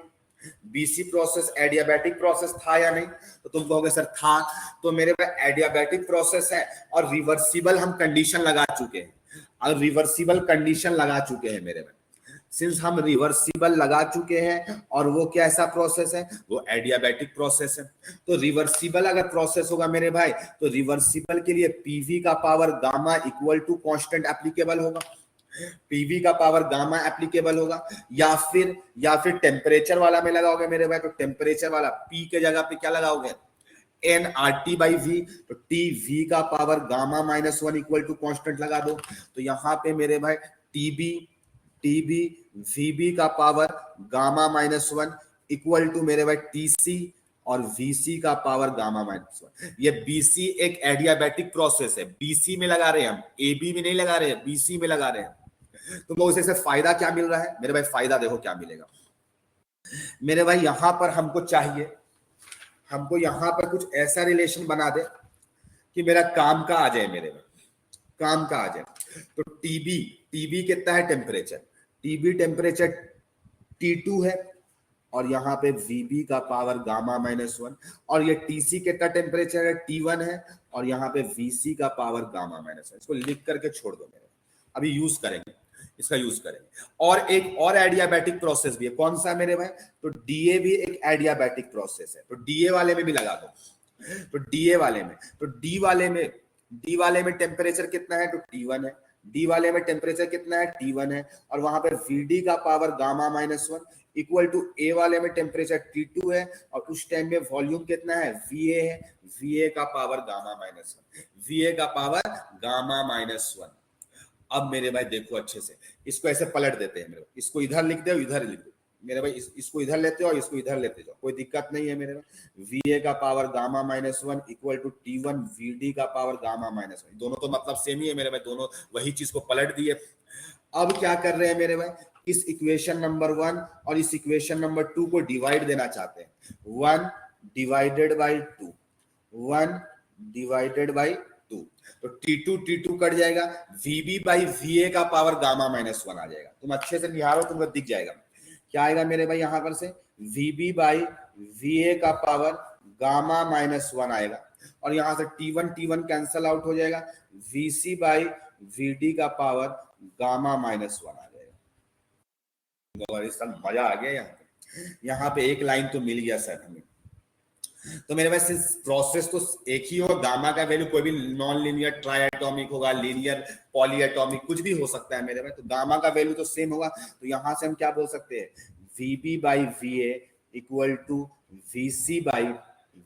BC प्रोसेस एडियाबैटिक प्रोसेस था या नहीं। तो तुम कहोगे सर था, तो मेरे पास एडियाबैटिक प्रोसेस है और रिवर्सिबल हम कंडीशन लगा चुके हैं, और रिवर्सिबल कंडीशन लगा चुके हैं मेरे पास। सिंस हम रिवर्सिबल लगा चुके हैं और वो कैसा प्रोसेस है, वो एडियाबैटिक प्रोसेस है। तो रिवर्सिबल अगर प्रोसेस होगा मेरे भाई, तो रिवर्सिबल के लिए PV का power gamma equal to constant applicable होगा, PV का पावर गामा एप्लीकेबल होगा, या फिर टेम्परेचर वाला में लगाओगे मेरे भाई, तो टेम्परेचर वाला P के जगह पे क्या लगाओगे, NRT by V, तो TV का power gamma -1 equal to constant लगा दो। तो यहाँ पे मेरे भाई टीबी वीबी का पावर गामा -1 इक्वल टू मेरे भाई टीसी और वीसी का पावर गामा -1। ये बीसी एक एडियाबैटिक प्रोसेस है, बीसी में लगा रहे हैं हम, एबी में नहीं लगा रहे हैं, बीसी में लगा रहे हैं। तो लोगों से फायदा क्या मिल रहा है मेरे भाई? फायदा देखो क्या मिलेगा मेरे भाई। यहां पर हमको चाहिए, हमको यहां पर कुछ ऐसा रिलेशन बना दे कि मेरा काम का आ जाए मेरे भाई, काम का आ जाए। तो टीबी, टीबी कितना है टेम्परेचर? टीबी टेम्परेचर T2 है और यहाँ पे VB का पावर गामा -1, और ये TC कितना टेम्परेचर है? T1 है और यहाँ पे VC का पावर गामा -1। इसको लिख करके छोड़ दो मेरे, अभी यूज करेंगे, इसका यूज करेंगे। और एक और एडियाबैटिक प्रोसेस भी है, कौन सा मेरे भाई? तो DA भी एक एडियाबैटिक प्रोसेस है, तो DA वाले में भी लगा दो। तो DA वाले में, तो D वाले में टेम्परेचर कितना है? तो T1 है। D वाले में टेम्परेचर कितना है? T1 है, और वहां पर VD का power gamma -1 equal to A वाले में टेम्परेचर T2 है, और उस टाइम में वॉल्यूम कितना है? VA है, VA का पावर गामा -1, VA का पावर गामा -1। अब मेरे भाई देखो अच्छे से, इसको ऐसे पलट देते हैं मेरे भाई, इसको इधर लिख दो, इधर लिख दो मेरे भाई, इसको इधर लेते हो और इसको इधर लेते जाओ, कोई दिक्कत नहीं है मेरे भाई। VA का power gamma -1 equal to T1 VD का पावर गामा -1, दोनों तो मतलब सेम ही है मेरे भाई, दोनों वही चीज को पलट दिए। अब क्या कर रहे हैं मेरे भाई? इस इक्वेशन नंबर 1 और इस इक्वेशन नंबर 2 को डिवाइड देना चाहते हैं। 1 डिवाइडेड बाई 2, 1 डिवाइडेड बाई 2, तो T2 कट जाएगा, VB बाई VA का पावर गामा -1 आ जाएगा। तुम अच्छे से निहारो, तुमको दिख जाएगा क्या आएगा मेरे भाई यहाँ पर से? VB बाई VA का पावर गामा -1 आएगा, और यहाँ से T1 कैंसल आउट हो जाएगा, VC बाई VD का पावर गामा -1 आ जाएगा। सर मजा आ गया यहाँ पे एक लाइन तो मिल गया सर हमें। तो मेरे पास प्रोसेस तो एक ही हो, गामा का वैल्यू कोई भी नॉन लीनियर ट्राई एटॉमिक होगा, लीनियर पॉली एटॉमिक, कुछ भी हो सकता है मेरे पास, तो गामा का वैल्यू तो सेम होगा। तो यहां से हम क्या बोल सकते हैं? VB by VA equal to VC by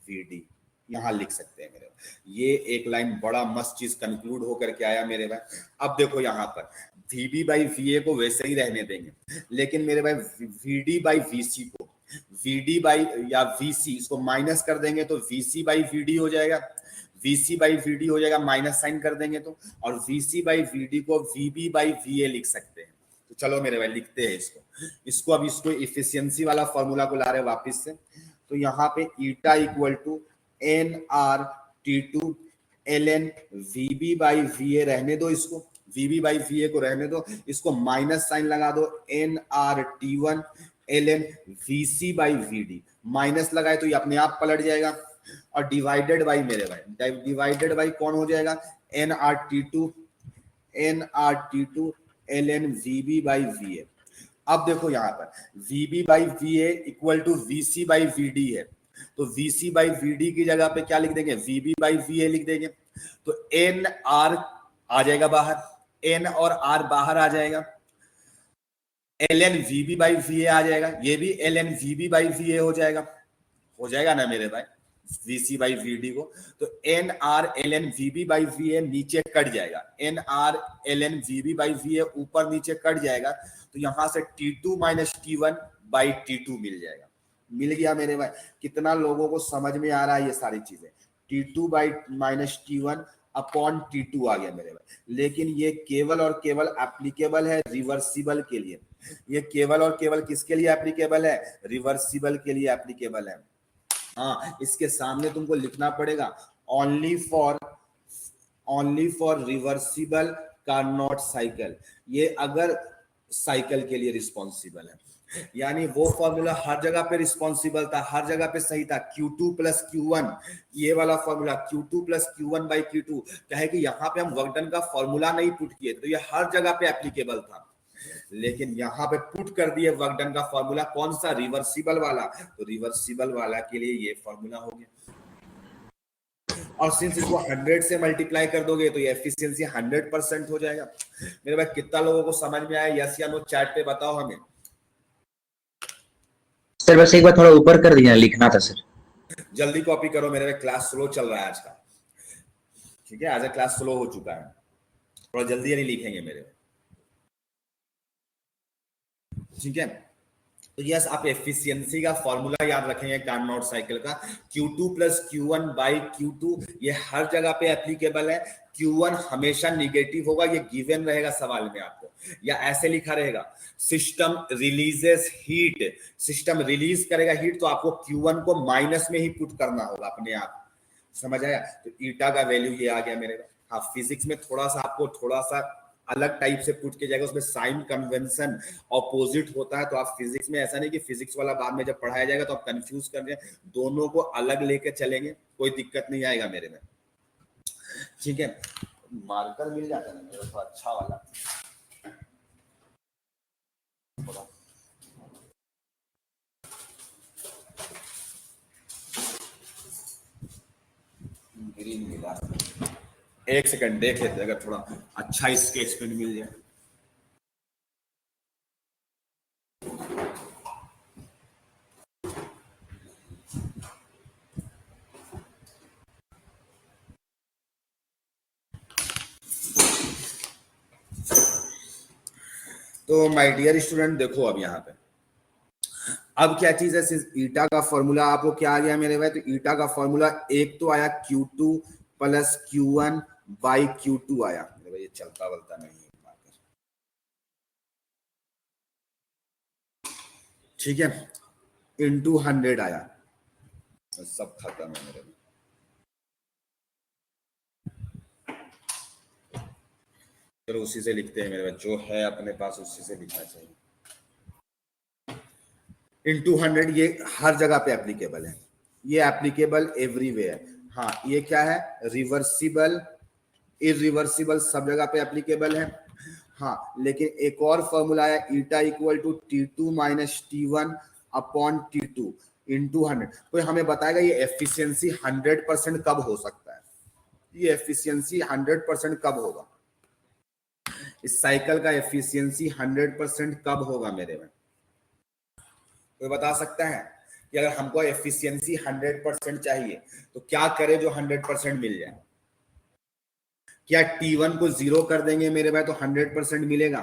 VD, यहां लिख सकते हैं मेरे भाई। ये एक लाइन बड़ा मस्त चीज कंक्लूड होकर के आया मेरे भाई। अब देखो यहाँ पर VB बाई VA को वैसे ही रहने देंगे, लेकिन मेरे भाई VD बाई VC को, VD बाई या VC इसको माइनस कर देंगे तो VC बाई VD हो जाएगा, VC बाई VD हो जाएगा, माइनस साइन कर देंगे तो, और VC बाई VD को VB बाई VA लिख सकते हैं। तो चलो मेरे भाई लिखते हैं इसको अब इसको इफिशियंसी वाला फॉर्मूला को ला रहे हैं वापिस से। तो यहाँ पे eta equal to NRT2 ln VB by VA रहने दो, इसको VB बाई VA को रहने दो, इसको माइनस साइन लगा दो, NRT1 ln VC by VD, minus लगाए तो ये अपने आप पलट जाएगा, और डिवाइडेड बाई मेरे भाई, डिवाइडेड बाई कौन हो जाएगा? NRT2 ln VB by VA। अब देखो यहाँ पर VB by VA equal to VC by VD है, तो VC बाई VD की जगह पे क्या लिख देंगे? VB बाई VA लिख देंगे। तो NR आ जाएगा बाहर, N और R बाहर आ जाएगा, ln VB बाई VA आ जाएगा, ये भी ln VB बाई VA हो जाएगा ना मेरे भाई, VC बाई VD को। तो NR ln VB by VA नीचे कट जाएगा, NR ln VB by VA ऊपर नीचे कट जाएगा, तो यहां से T2 minus T1 by T2 मिल जाएगा। मिल गया मेरे भाई? कितना लोगों को समझ में आ रहा है ये सारी चीजें? T2 by minus T1 upon T2 आ गया मेरे भाई। लेकिन ये केवल और केवल एप्लीकेबल है रिवर्सिबल के लिए, ये केवल और केवल किसके लिए एप्लीकेबल है? रिवर्सिबल के लिए एप्लीकेबल है। हाँ, इसके सामने तुमको लिखना पड़ेगा only for reversible Carnot cycle, ये अगर साइकिल के लिए रिस्पॉन्सिबल है, यानी वो फॉर्मूला हर जगह पे रिस्पॉन्सिबल था, हर जगह पे सही था, Q2 प्लस Q1, ये वाला formula Q2 plus Q1 by Q2, क्या है कि यहाँ पे हम वर्क डन का फॉर्मूला नहीं पुट किए, तो ये हर जगह पे एप्लीकेबल था, लेकिन यहाँ पे पुट कर दिए वर्क डन का फॉर्मूला, कौन सा? रिवर्सिबल वाला, तो रिवर्सिबल वाला के लिए ये फॉर्मूला हो गया। और सिंस इसको 100 से मल्टीप्लाई कर दोगे तो ये एफिशिएंसी 100% हो जाएगा। मेरे भाई कितना लोगों को समझ में आया? यस या नो चैट पे बताओ हमें। सर बस एक बार थोड़ा ऊपर कर दिया, लिखना था सर। जल्दी कॉपी करो मेरे भाई, क्लास स्लो चल रहा है आज का, ठीक है? आज क्लास स्लो हो चुका है, थोड़ा जल्दी नहीं लिखेंगे मेरे। ठीक है। तो यस, आप एफिशिएंसी का फॉर्मूला याद रखेंगे कार्नोट साइकिल का, Q2 plus Q1 by Q2, ये हर जगह पे एप्लीकेबल है। Q1 हमेशा निगेटिव होगा, ये गिवन रहेगा सवाल में आपको, या ऐसे लिखा रहेगा system releases heat, system release करेगा हीट, तो आपको Q1 को माइनस में ही पुट करना होगा अपने आप, समझ आया। तो ईटा का वैल्यू ये आ गया मेरे को। हाँ, फिजिक्स में थोड़ा सा आपको थोड़ा सा अलग टाइप से पुट किया जाएगा, उसमें साइन कन्वेंशन ऑपोजिट होता है, तो आप फिजिक्स में ऐसा नहीं कि फिजिक्स वाला बाद में जब पढ़ाया जाएगा तो आप कंफ्यूज कर रहे हैं, दोनों को अलग लेके चलेंगे, कोई दिक्कत नहीं आएगा मेरे में, ठीक है। मार्कर मिल जाता है मेरे को अच्छा वाला, ग्रीन मिला, एक सेकंड देख लेते अगर थोड़ा अच्छा स्केच पेन मिल जाए। तो माय डियर स्टूडेंट देखो, अब यहाँ पे अब क्या चीज है, ईटा का फॉर्मूला आपको क्या आ गया मेरे भाई, तो ईटा का फॉर्मूला एक तो आया Q2 plus Q1 by Q2 आया मेरे भाई, ये चलता बलता नहीं है, ठीक है, इंटू 100 आया, सब खत्म है मेरे में। चलो उसी से लिखते हैं मेरे भाई, जो है अपने पास उसी से लिखना चाहिए। इंटू 100 ये हर जगह पे एप्लीकेबल है, ये एप्लीकेबल एवरीवेयर। हाँ, ये क्या है, रिवर्सिबल इरिवर्सिबल सब जगह पे एप्लीकेबल है। हाँ, लेकिन एक और फॉर्मूला है, eta equal to T2 minus T1 upon T2 into 100। कोई हमें बताएगा ये एफिशिएंसी 100% कब हो सकता है, ये एफिशिएंसी 100% कब होगा, इस साइकिल का एफिशिएंसी 100% कब होगा मेरे में, कोई बता सकता है कि अगर हमको एफिशिएंसी 100% चाहिए तो क्या करें जो 100% मिल जाए। क्या T1 को 0 कर देंगे मेरे भाई तो 100% मिलेगा,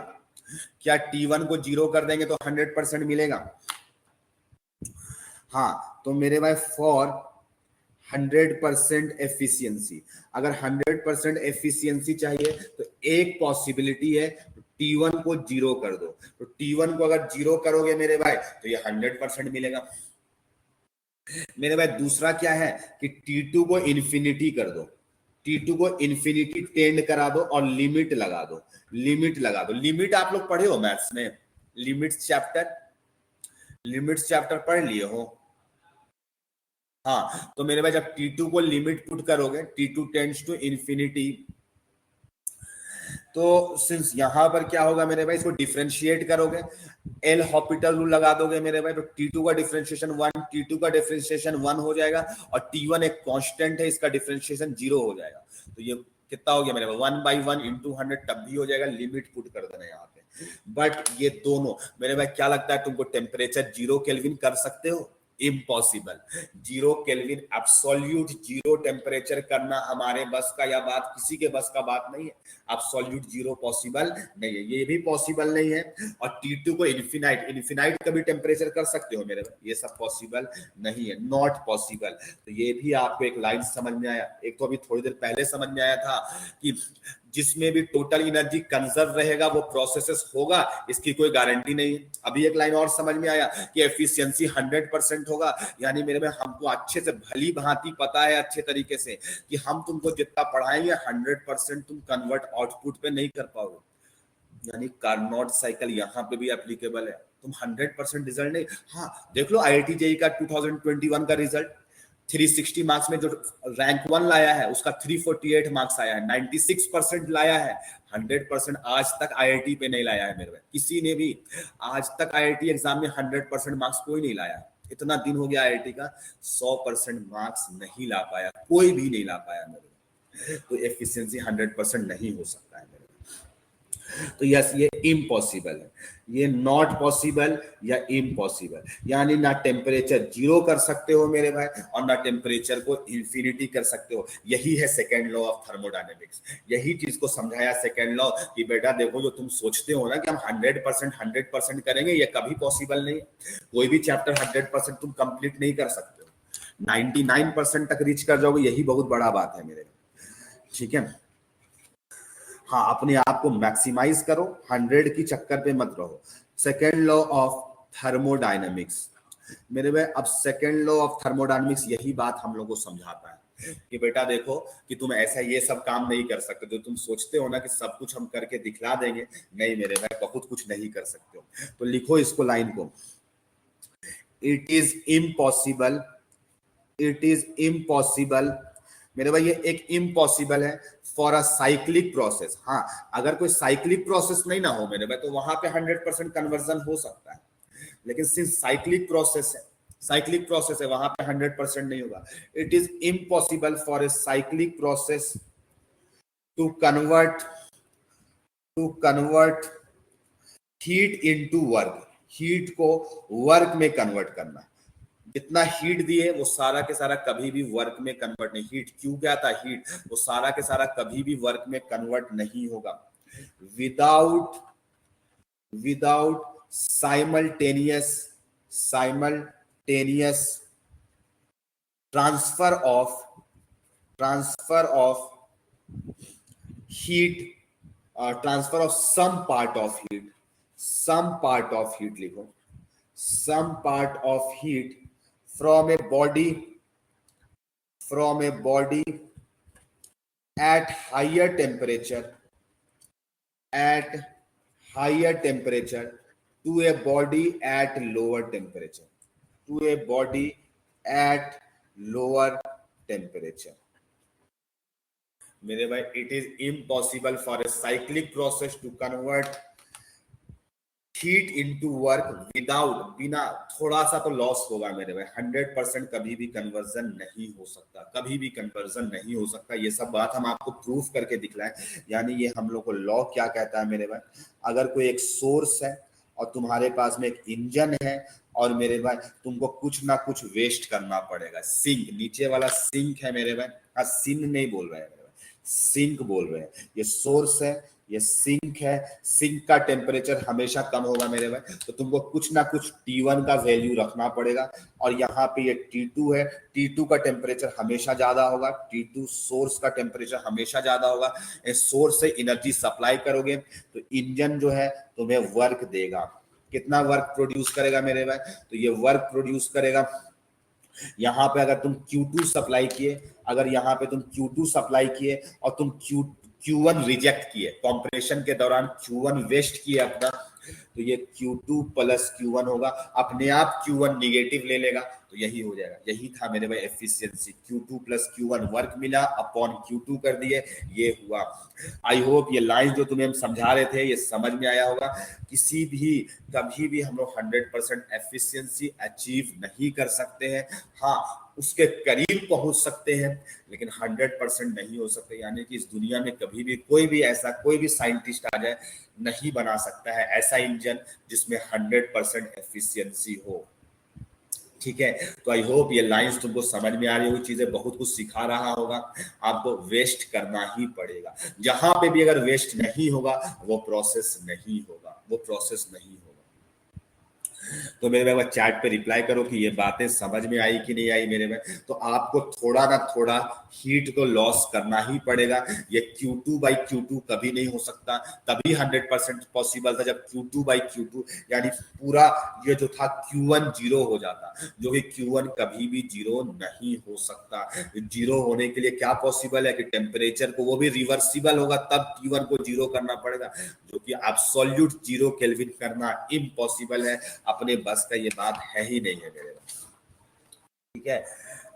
क्या T1 को 0 कर देंगे तो 100% मिलेगा। हाँ, तो मेरे भाई फॉर 100% एफिशिएंसी, अगर 100% एफिशिएंसी चाहिए तो एक पॉसिबिलिटी है, T1 को 0 कर दो, तो T1 को अगर 0 करोगे मेरे भाई तो ये 100% मिलेगा मेरे भाई। दूसरा क्या है कि T2 को इन्फिनिटी कर दो, T2 को इन्फिनिटी टेंड करा दो और लिमिट लगा दो, लिमिट लगा दो। लिमिट आप लोग पढ़े हो मैथ्स में, लिमिट्स चैप्टर पढ़ लिए हो। हाँ, तो मेरे भाई जब T2 को लिमिट पुट करोगे, T2 टेंड्स टू इन्फिनिटी, तो सिंस यहां पर क्या होगा मेरे भाई, इसको डिफरेंशिएट करोगे, एल हॉपिटल रूल लगा दोगे मेरे भाई, तो T2 का डिफरेंशिएशन 1, T2 का डिफरेंशिएशन 1 हो जाएगा, और T1 एक कांस्टेंट है, इसका डिफरेंशिएशन 0 हो जाएगा। तो ये कितना हो गया मेरे भाई, 1/1 इंटू 100 तब भी हो जाएगा, लिमिट पुट कर देना यहाँ पे। बट ये दोनों मेरे भाई क्या लगता है तुमको टेम्परेचर 0 केल्विन कर सकते हो, इम्पॉसिबल। 0 केल्विन एब्सोल्यूट 0 टेम्परेचर करना हमारे बस का या बात किसी के बस का बात नहीं है, एब्सोल्यूट 0 पॉसिबल नहीं है, ये भी पॉसिबल नहीं है। और T2 को इन्फिनाइट कभी टेम्परेचर कर सकते हो मेरे भाई, ये सब पॉसिबल नहीं है, नॉट पॉसिबल। तो ये भी आपको एक लाइन समझ में आया। एक तो अभी थोड़ी देर पहले समझ में आया था कि जिसमें भी टोटल एनर्जी कंजर्व रहेगा वो प्रोसेसेस होगा, इसकी कोई गारंटी नहीं है। अभी एक लाइन और समझ में आया कि एफिशिएंसी 100% होगा, यानी मेरे में हमको अच्छे से भली भांति पता है अच्छे तरीके से कि हम तुमको जितना पढ़ाएंगे 100% तुम कन्वर्ट आउटपुट पे नहीं कर पाओगे, यानी कार्नोट साइकिल यहाँ पे भी एप्लीकेबल है। तुम 100% रिजल्ट नहीं, हाँ देख लो IIT JEE का 2021 का रिजल्ट, 360 मार्क्स में जो रैंक 1 लाया है उसका 348 मार्क्स आया है, 96% लाया है। 100% आज तक IIT पे नहीं लाया है मेरे भाई, किसी ने भी आज तक IIT एग्जाम में 100% मार्क्स कोई नहीं लाया। इतना दिन हो गया IIT का, 100% मार्क्स नहीं ला पाया, कोई भी नहीं ला पाया मेरे भाई। तो एफिशिएंसी 100% नहीं हो सकता है मेरे। तो यस ये इम्पॉसिबल है, ये नॉट पॉसिबल या इम्पॉसिबल, यानी ना टेम्परेचर जीरो कर सकते हो मेरे भाई और ना टेम्परेचर को इंफिनिटी कर सकते हो। यही है सेकेंड लॉ ऑफ थर्मोडायनेमिक्स। यही चीज को समझाया सेकेंड लॉ कि बेटा देखो जो तुम सोचते हो ना कि हम 100% करेंगे, ये कभी पॉसिबल नहीं है। कोई भी चैप्टर 100% तुम कंप्लीट नहीं कर सकते हो, 99% तक रीच कर जाओगे, यही बहुत बड़ा बात है मेरे, ठीक है। हाँ, अपने आप को मैक्सिमाइज करो, 100 की चक्कर पे मत रहो। सेकेंड लॉ ऑफ थर्मोडायनेमिक्स मेरे भाई, अब सेकेंड लॉ ऑफ थर्मोडायनेमिक्स यही बात हम लोग को समझाता है कि बेटा देखो कि तुम ऐसा ये सब काम नहीं कर सकते जो तुम सोचते हो ना कि सब कुछ हम करके दिखला देंगे। नहीं मेरे भाई, बहुत कुछ नहीं कर सकते हो। तो लिखो इसको, लाइन को, it is impossible, it is impossible मेरे भाई, ये एक इम्पॉसिबल है फॉर अ साइक्लिक प्रोसेस। हाँ, अगर कोई साइक्लिक प्रोसेस नहीं ना हो मेरे भाई तो वहां पे 100% कन्वर्जन हो सकता है, लेकिन सिंस साइक्लिक प्रोसेस है, साइक्लिक प्रोसेस है, वहां पे 100% नहीं होगा। It is impossible for a cyclic process to convert heat into work, heat को वर्क में कन्वर्ट करना। जितना हीट दिए वो सारा के सारा कभी भी वर्क में कन्वर्ट नहीं, हीट क्यों क्या था, हीट वो सारा के सारा कभी भी वर्क में कन्वर्ट नहीं होगा without simultaneous transfer of heat, transfer of some part of heat, लिखो some part of heat from a body at higher temperature to a body at lower temperature मेरे भाई, it is impossible for a cyclic process to convert heat into work without, बिना, थोड़ा सा तो loss होगा मेरे भाई, 100% कभी भी कन्वर्जन नहीं हो सकता, कभी भी कन्वर्जन नहीं हो सकता। ये सब बात हम आपको प्रूफ करके दिखलाएं। यानी ये हम लोग को लॉ क्या कहता है मेरे भाई, अगर कोई एक सोर्स है और तुम्हारे पास में एक इंजन है और मेरे भाई तुमको कुछ ना कुछ वेस्ट करना पड़ेगा, सिंक, नीचे वाला सिंक है मेरे भाई, हाँ सिंक नहीं बोल रहे हैं मेरे भाई, सिंक बोल रहे हैं। ये सोर्स है, ये सिंक है, सिंक का टेम्परेचर हमेशा कम होगा मेरे भाई, तो तुमको कुछ ना कुछ T1 का वैल्यू रखना पड़ेगा। और यहाँ पे ये T2 है, T2 का टेम्परेचर हमेशा ज्यादा होगा, T2 सोर्स का टेम्परेचर हमेशा ज्यादा होगा। सोर्स से एनर्जी सप्लाई करोगे तो इंजन जो है तुम्हें वर्क देगा। कितना वर्क प्रोड्यूस करेगा मेरे भाई, तो ये वर्क प्रोड्यूस करेगा। यहाँ पे अगर तुम Q2 सप्लाई किए, अगर यहाँ पे तुम Q2 सप्लाई किए और तुम Q1 रिजेक्ट किए, कॉम्प्रेशन के दौरान Q1 वेस्ट किए अपना, तो ये Q2 प्लस Q1 होगा, अपने आप Q1 निगेटिव ले लेगा, तो यही हो जाएगा। यही था मेरे भाई efficiency, Q2 plus Q1 work मिला अपॉन Q2 कर दिए, ये हुआ। आई होप ये लाइन जो तुम्हें हम समझा रहे थे ये समझ में आया होगा। किसी भी कभी भी हम लोग 100% एफिशिएंसी अचीव नहीं कर सकते हैं, हाँ उसके करीब पहुंच सकते हैं, लेकिन 100% नहीं हो सकते। यानी कि इस दुनिया में कभी भी कोई भी साइंटिस्ट आ जाए, नहीं बना सकता है ऐसा इंजन जिसमें 100% एफिशिएंसी हो, ठीक है। तो आई होप ये लाइंस तुमको समझ में आ रही होगी, चीजें बहुत कुछ सिखा रहा होगा। आपको वेस्ट करना ही पड़ेगा, जहां पे भी अगर वेस्ट नहीं होगा वो प्रोसेस नहीं होगा। तो मेरे भाई चैट पे रिप्लाई करो कि ये बातें समझ में आई कि नहीं आई मेरे भाई। तो आपको थोड़ा ना थोड़ा हीट तो लॉस करना ही पड़ेगा। ये Q2/Q2 कभी नहीं हो सकता, तभी 100% पॉसिबल था जब Q2/Q2 यानी पूरा ये जो था Q1 जीरो हो जाता, जो कि Q1 कभी भी जीरो नहीं हो सकता। जीरो होने के लिए क्या पॉसिबल है कि टेम्परेचर को वो भी रिवर्सिबल होगा, तब T1 को जीरो करना पड़ेगा, जो कि एब्सोल्यूट जीरो केल्विन करना इम्पॉसिबल है, अपने बस का ये बात है ही नहीं है मेरे पास, ठीक है।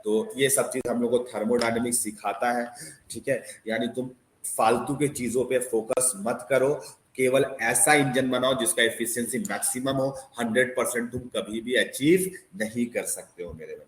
तो ये सब चीज हम लोग को थर्मोडायनेमिक्स सिखाता है, ठीक है। यानी तुम फालतू के चीजों पे फोकस मत करो, केवल ऐसा इंजन बनाओ जिसका एफिशिएंसी मैक्सिमम हो, 100% तुम कभी भी अचीव नहीं कर सकते हो मेरे भाई।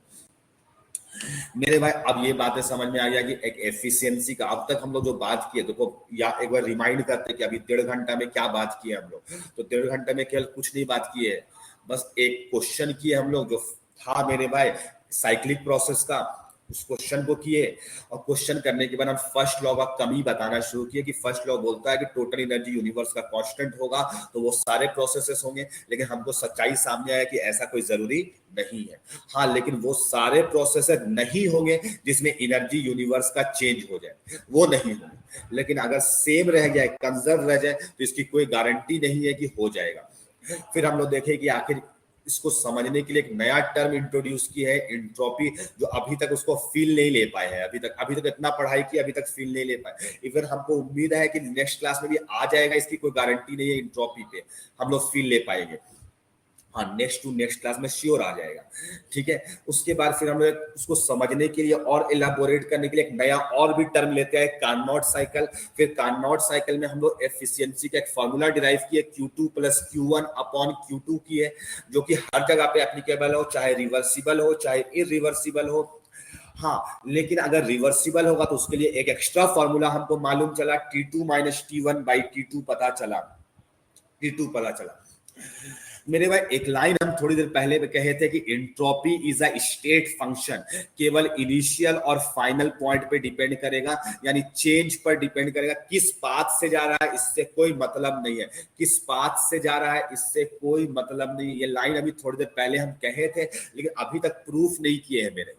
मेरे भाई अब ये बातें समझ में आ गया कि एक एफिशिएंसी का अब तक हम लोग जो बात किए देखो या एक बार रिमाइंड करते कि अभी 1.5 घंटा में क्या बात की है हम लोग। तो 1.5 घंटे में केवल कुछ नहीं बात की है, बस एक क्वेश्चन किए हम लोग जो था मेरे भाई साइक्लिक प्रोसेस का, उस क्वेश्चन को किए और क्वेश्चन करने के बाद हम फर्स्ट लॉ का कमी बताना शुरू किए कि फर्स्ट लॉ बोलता है कि टोटल एनर्जी यूनिवर्स का कांस्टेंट होगा तो वो सारे प्रोसेसेस होंगे, लेकिन हमको सच्चाई सामने आया कि ऐसा कोई जरूरी नहीं है। हाँ, लेकिन वो सारे प्रोसेसेस नहीं होंगे जिसमें एनर्जी यूनिवर्स का चेंज हो जाए, वो नहीं होंगे। लेकिन अगर सेम रह जाए, कंजर्व रह जाए, तो इसकी कोई गारंटी नहीं है कि हो जाएगा। फिर हम लोग देखें कि आखिर इसको समझने के लिए एक नया टर्म इंट्रोड्यूस की है, एंट्रोपी, जो अभी तक उसको फील नहीं ले पाए हैं। अभी तक इतना पढ़ाई की, अभी तक फील नहीं ले पाए। इवन हमको उम्मीद है कि नेक्स्ट क्लास में भी आ जाएगा, इसकी कोई गारंटी नहीं है एंट्रोपी पे हम लोग फील ले पाएंगे। हाँ, नेक्स्ट टू नेक्स्ट क्लास में श्योर आ जाएगा, ठीक है। उसके बाद फिर हम लोग उसको समझने के लिए और इलाबोरेट करने के लिए एक नया और भी टर्म लेते हैं, कार्नोट साइकिल। फिर कार्नोट साइकिल में हम लोग एफिशिएंसी का एक फॉर्मूला डिराइव किए, Q2 + Q1 अपॉन Q2 की है, जो कि हर जगह पे एप्लीकेबल हो, चाहे रिवर्सिबल हो चाहे इरिवर्सिबल हो। हाँ, लेकिन अगर रिवर्सिबल होगा तो उसके लिए एक एक्स्ट्रा फॉर्मूला हमको मालूम चला, T2 - T1 / T2 पता चला। मेरे भाई एक लाइन हम थोड़ी देर पहले भी कहे थे कि entropy is a state function, केवल इनिशियल और फाइनल पॉइंट पे डिपेंड करेगा, यानी चेंज पर डिपेंड करेगा। किस पाथ से जा रहा है इससे कोई मतलब नहीं है, किस पाथ से जा रहा है इससे कोई मतलब नहीं। ये लाइन अभी थोड़ी देर पहले हम कहे थे, लेकिन अभी तक प्रूफ नहीं किए हैं मेरे,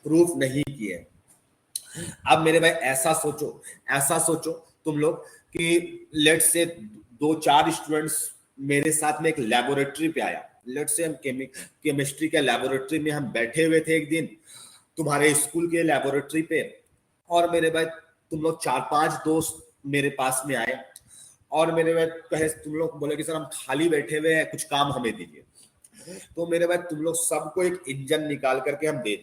प्रूफ नहीं किए। अब मेरे भाई ऐसा सोचो तुम लोग कि लेट से 2-4 स्टूडेंट्स मेरे साथ में एक लेबोरेटरी पे आया। लेट से हम केमिस्ट्री के लेबोरेटरी में हम बैठे हुए थे एक दिन तुम्हारे स्कूल के लेबोरेटरी पे, और मेरे भाई तुम लोग 4-5 दोस्त मेरे पास में आए और मेरे भाई कहे, तुम लोग बोले कि सर हम खाली बैठे हुए हैं, कुछ काम हमें दीजिए। तो मेरे भाई तुम लोग सबको एक इंजन निकाल करके हम दे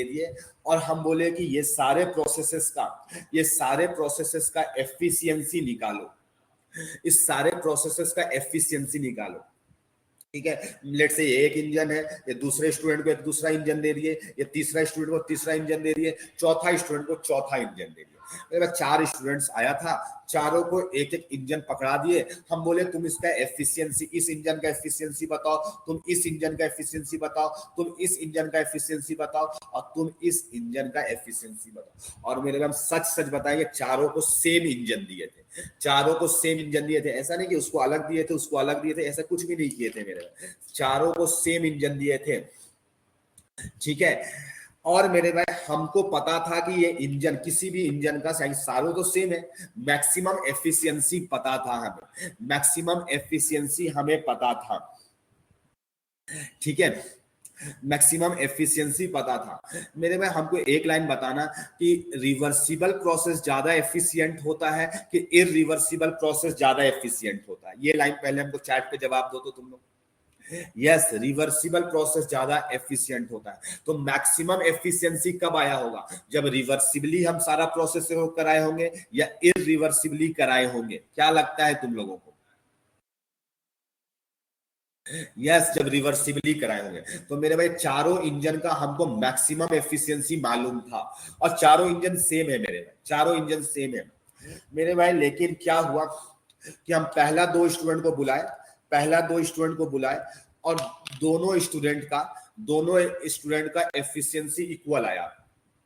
दिए, और हम बोले कि ये सारे प्रोसेसेस का एफिशिएंसी निकालो, इस सारे प्रोसेसेस का एफिशिएंसी निकालो, ठीक है। लेट से एक इंजन है, ये दूसरे स्टूडेंट को एक दूसरा इंजन दे दिए, ये तीसरा स्टूडेंट को तीसरा इंजन दे दिए, चौथा स्टूडेंट को चौथा इंजन दे दिए। मेरे पास 4 स्टूडेंट्स आया था, चारों को एक एक इंजन पकड़ा दिए। हम बोले तुम इसका एफिशिएंसी, इस इंजन का एफिशिएंसी बताओ, तुम इस इंजन का एफिशिएंसी बताओ, तुम इस इंजन का एफिशिएंसी बताओ, और तुम इस इंजन का एफिशिएंसी बताओ। और मेरे हम सच बताएंगे, चारों को सेम इंजन दिए थे, ऐसा नहीं कि उसको अलग दिए थे, ऐसा कुछ भी नहीं किए थे मेरे, चारों को सेम इंजन दिए थे, ठीक है। और मेरे भाई हमको पता था कि ये इंजन, किसी भी इंजन का साइज, सारों तो सेम है, मैक्सिमम एफिशिएंसी पता था, ठीक है, मैक्सिमम एफिशिएंसी पता था। मेरे भाई हमको एक लाइन बताना कि रिवर्सिबल प्रोसेस ज्यादा एफिशिएंट होता है कि इरिवर्सिबल प्रोसेस ज्यादा एफिशिएंट होता है। ये लाइन पहले हमको चैट पे जवाब दो तो तुम लोग। यस, रिवर्सिबल प्रोसेस ज्यादा एफिशिएंट होता है। तो मैक्सिमम एफिशिएंसी कब आया होगा? जब रिवर्सिबली हम सारा प्रोसेस कराए होंगे या इरिवर्सिबली कराए होंगे। क्या लगता है तुम लोगों को? यस, जब रिवर्सिबली कराए होंगे। तो मेरे भाई चारों इंजन का हमको मैक्सिमम एफिशिएंसी मालूम था, और चारों इंजन सेम है मेरे भाई, चारों इंजन सेम है मेरे भाई। लेकिन क्या हुआ कि हम पहला दो स्टूडेंट को बुलाए और दोनों स्टूडेंट का एफिशिएंसी इक्वल आया।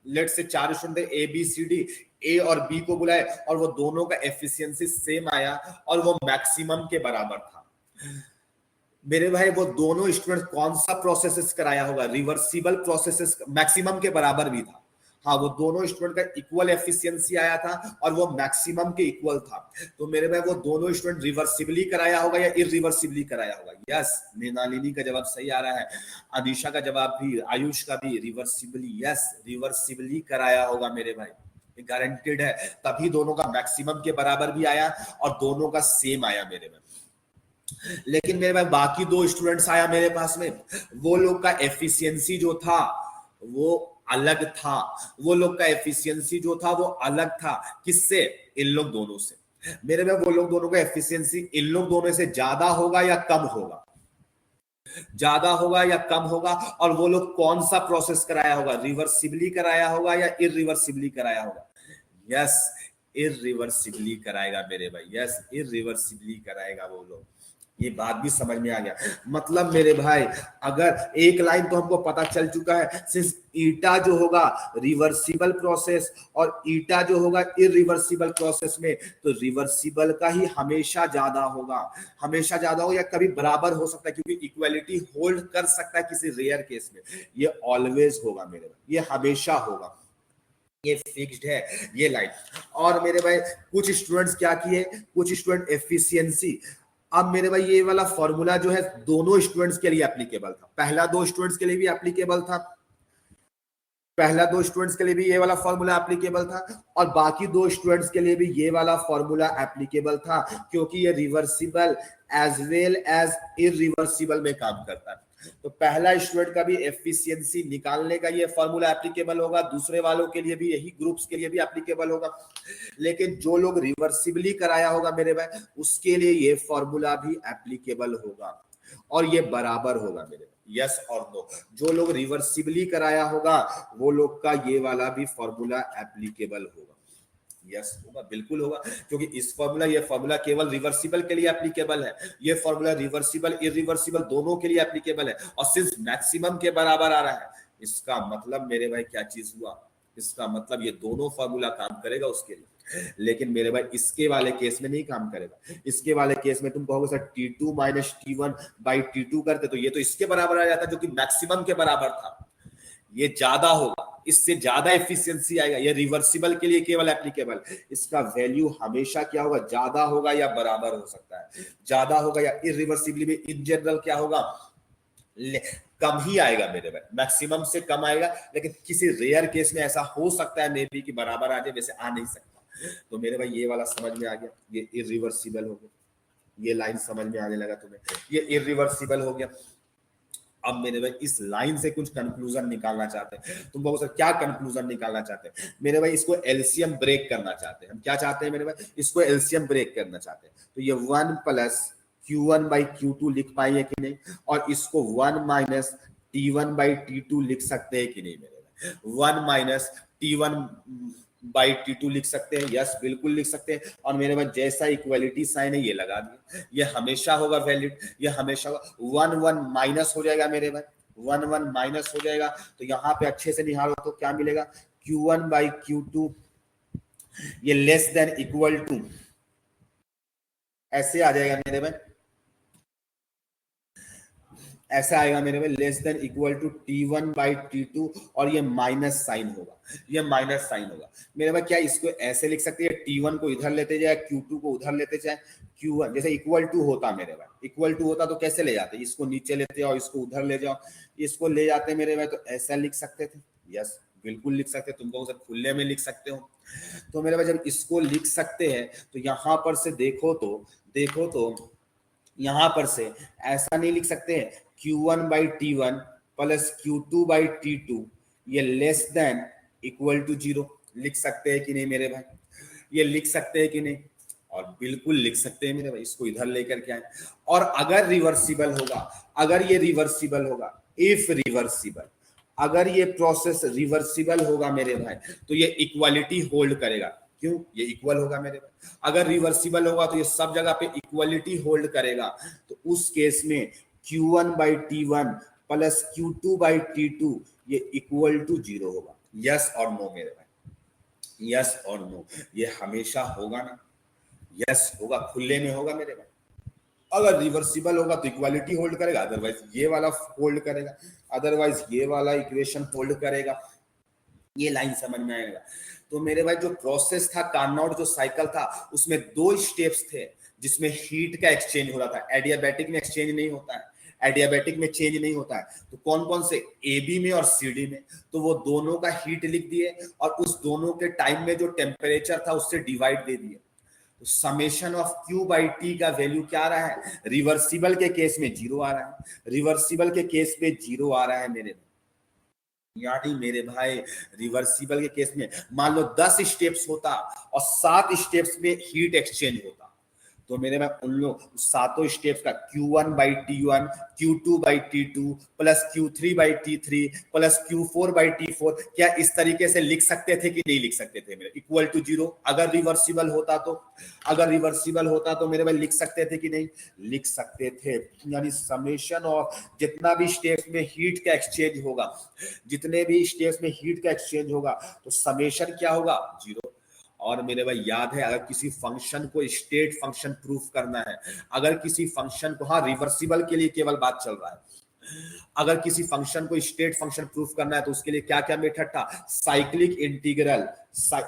Let say 4 student A B C D, A और बी को बुलाए और वो दोनों का एफिशिएंसी सेम आया और वो मैक्सिमम के बराबर था। मेरे भाई वो दोनों स्टूडेंट कौन सा प्रोसेसेस कराया होगा? रिवर्सिबल प्रोसेसेस, मैक्सिमम के बराबर भी था। हाँ, वो दोनों स्टूडेंट का इक्वल एफिशिएंसी आया था और वो मैक्सिमम के इक्वल था। तो मेरे भाई वो दोनों स्टूडेंट रिवर्सिबली कराया होगा या इरिवर्सिबली कराया होगा? यस, मृणालिनी का जवाब सही आ रहा है, अनीशा का जवाब भी, आयुष का भी, रिवर्सिबली। यस, रिवर्सिबली कराया होगा मेरे भाई, गारंटेड है। तभी दोनों का मैक्सिमम के बराबर भी आया और दोनों का सेम आया मेरे भाई। लेकिन मेरे पास बाकी दो स्टूडेंट्स आया मेरे पास में, वो लोग का एफिशिएंसी जो था वो अलग था, किससे? इन लोग दोनों से। मेरे में वो लोग दोनों का एफिशिएंसी इन लोग दोनों से ज्यादा होगा या कम होगा? ज्यादा होगा या कम होगा, और वो लोग कौन सा प्रोसेस कराया होगा, रिवर्सिबली कराया होगा या इरिवर्सिबली कराया होगा। यस, इरिवर्सिबली कराएगा मेरे भाई, यस इरिवर्सिबली कराएगा वो लोग। ये बात भी समझ में आ गया। मतलब मेरे भाई अगर एक लाइन तो हमको पता चल चुका है, सिंस ईटा जो होगा रिवर्सिबल प्रोसेस और ईटा जो होगा इरिवर्सिबल प्रोसेस में, तो रिवर्सिबल का ही हमेशा ज्यादा होगा, हमेशा ज्यादा हो या कभी बराबर हो सकता है, क्योंकि इक्वालिटी होल्ड कर सकता है किसी रेयर केस में। ये ऑलवेज होगा मेरे भाई, ये हमेशा होगा, ये फिक्स्ड है ये लाइन। और मेरे भाई कुछ स्टूडेंट्स क्या किए, कुछ स्टूडेंट एफिशिएंसी। अब मेरे भाई ये वाला फॉर्मूला जो है दोनों स्टूडेंट्स के लिए एप्लीकेबल था, पहला दो स्टूडेंट्स के लिए भी एप्लीकेबल था, पहला दो स्टूडेंट्स के लिए भी ये वाला फॉर्मूला एप्लीकेबल था, और बाकी दो स्टूडेंट्स के लिए भी ये वाला फॉर्मूला एप्लीकेबल था, क्योंकि ये reversible as well as irreversible में काम करता है। तो पहला स्टूडेंट का भी एफिशिएंसी निकालने का ये फॉर्मूला एप्लीकेबल होगा, दूसरे वालों के लिए भी, यही ग्रुप्स के लिए भी एप्लीकेबल होगा। लेकिन जो लोग रिवर्सिबली कराया होगा मेरे भाई, उसके लिए ये फॉर्मूला भी एप्लीकेबल होगा, और ये बराबर होगा मेरे। यस और नो, जो लोग रिवर्सिबली कराया होगा वो लोग का ये वाला भी फॉर्मूला एप्लीकेबल होगा। यस होगा, बिल्कुल होगा, क्योंकि इस फॉर्मूला, ये फॉर्मूला केवल रिवर्सिबल के लिए एप्लीकेबल है, ये फॉर्मूला रिवर्सिबल इरिवर्सिबल दोनों के लिए एप्लीकेबल है, और सिंस मैक्सिमम के बराबर आ रहा है, इसका मतलब मेरे भाई क्या चीज हुआ, इसका मतलब ये दोनों फॉर्मूला काम करेगा उसके लिए। लेकिन मेरे भाई इसके वाले केस में नहीं काम करेगा, इसके वाले केस में तुम कहोगे sir T2 minus T1 by T2 करते, तो ये तो इसके बराबर आ जाता जो कि मैक्सिमम के बराबर था, ये ज्यादा होगा, इससे ज्यादा एफिशिएंसी आएगा, ये रिवर्सिबल के लिए केवल एप्लीकेबल, इसका वैल्यू हमेशा क्या होगा, ज्यादा होगा या बराबर हो सकता है, ज्यादा होगा, या इरिवर्सिबली में इन जनरल क्या होगा, कम ही आएगा मेरे भाई, मैक्सिमम से कम आएगा, लेकिन किसी रेयर केस में ऐसा हो सकता है मे बी कि बराबर आ जाए, वैसे आ नहीं सकता। तो मेरे भाई ये वाला समझ में आ गया, ये इरिवर्सिबल हो गया, ये लाइन समझ में आने लगा तुम्हें, ये इरिवर्सिबल हो गया। अब मेरे भाई इस लाइन से कुछ कंक्लूजन निकालना चाहते हैं, तुम बहुत क्या कंक्लूजन निकालना चाहते हैं मेरे भाई, इसको एलसीएम ब्रेक करना चाहते हैं हम, क्या चाहते हैं मेरे भाई, इसको एलसीएम ब्रेक करना चाहते हैं। तो ये 1 प्लस Q1 बाई Q2 लिख पाएंगे कि नहीं, और इसको 1 माइनस T1 बाई T2 लिख सकते हैं कि नहीं मेरे भाई, 1 माइनस T1 बाई T2 लिख सकते हैं, यस बिल्कुल लिख सकते हैं। और मेरे पास जैसा इक्वलिटी साइन है ये लगा दिया, ये हमेशा होगा वैलिड, ये हमेशा होगा। 1 1 माइनस हो जाएगा मेरे भाई, 1 1 माइनस हो जाएगा, तो यहाँ पे अच्छे से निहारो तो क्या मिलेगा, Q1 बाई Q2 ये लेस देन इक्वल टू, ऐसे आ जाएगा मेरे भाई, ऐसा आएगा मेरे में, less than equal to T1 by T2, और ये माइनस साइन होगा, ये माइनस साइन होगा मेरे भाई। क्या इसको ऐसे लिख सकते हैं, T1 को इधर लेते जाए, Q2 को उधर लेते जाए, Q1 जैसे इक्वल टू होता मेरे भाई, इक्वल टू होता तो कैसे ले जाते, इसको नीचे लेते जाओ, इसको उधर ले जाओ, इसको ले जाते मेरे भाई, तो ऐसा लिख सकते थे, यस बिल्कुल लिख सकते, तुमको उसे खुले में लिख सकते हो। तो मेरे भाई जब इसको लिख सकते हैं, तो यहाँ पर से देखो तो यहां पर से ऐसा नहीं लिख सकते हैं, Q1 by T1 plus Q2 by T2 ये लेस देन इक्वल टू 0 लिख सकते हैं कि नहीं मेरे भाई, ये लिख सकते हैं कि नहीं, और बिल्कुल लिख सकते हैं मेरे भाई, इसको इधर लेकर के आए। और अगर रिवर्सिबल होगा, अगर ये रिवर्सिबल होगा, इफ रिवर्सिबल, अगर ये प्रोसेस रिवर्सिबल होगा मेरे भाई, तो ये इक्वालिटी होल्ड करेगा, क्यों, ये इक्वल होगा मेरे भाई। अगर रिवर्सिबल होगा तो ये सब जगह पे इक्वलिटी होल्ड करेगा, तो उस केस में Q1 by T1 plus Q2 by T2 ये इक्वल टू 0 होगा। यस और नो मेरे भाई, यस और नो, ये हमेशा होगा ना, यस होगा, खुले में होगा मेरे भाई। अगर रिवर्सिबल होगा तो इक्वालिटी होल्ड करेगा, अदरवाइज ये वाला होल्ड करेगा, अदरवाइज ये वाला इक्वेशन होल्ड करेगा। ये लाइन समझ में आएगा। तो मेरे भाई जो प्रोसेस था, कार्नोट जो साइकिल था, उसमें 2 स्टेप्स थे जिसमें हीट का एक्सचेंज हो रहा था। एडियाबैटिक में एक्सचेंज नहीं होता है, एडियाबैटिक में चेंज नहीं होता है। तो कौन कौन से, AB में और CD में, तो वो दोनों का हीट लिख दिए, और उस दोनों के टाइम में जो टेम्परेचर था उससे डिवाइड दे दिए। तो summation of Q by T का वैल्यू क्या आ रहा है, रिवर्सिबल के केस में 0 आ रहा है, रिवर्सिबल के केस में 0 आ रहा है मेरे, यानी मेरे भाई रिवर्सिबल के केस में मान लो 10 स्टेप्स होता और 7 स्टेप्स में हीट एक्सचेंज होता, तो मेरे में उन लोग सातों स्टेप्स का Q1 by T1, Q2 by T2 plus Q3 by T3 plus Q4 by T4, क्या इस तरीके से लिख सकते थे कि नहीं लिख सकते थे मेरे इक्वल टू 0? अगर रिवर्सिबल होता तो मेरे में लिख सकते थे कि नहीं लिख सकते थे। यानी समेशन ऑफ जितना भी स्टेप्स में हीट का एक्सचेंज होगा, जितने भी स्टेप्स में हीट का एक्सचेंज होगा तो समेशन क्या होगा 0। और मेरे भाई याद है, अगर किसी फंक्शन को स्टेट फंक्शन प्रूफ करना है, अगर किसी फंक्शन को, हाँ रिवर्सिबल के लिए केवल बात चल रहा है, अगर किसी फंक्शन को स्टेट फंक्शन प्रूफ करना है तो उसके लिए क्या क्या मेथड था? साइक्लिक इंटीग्रल,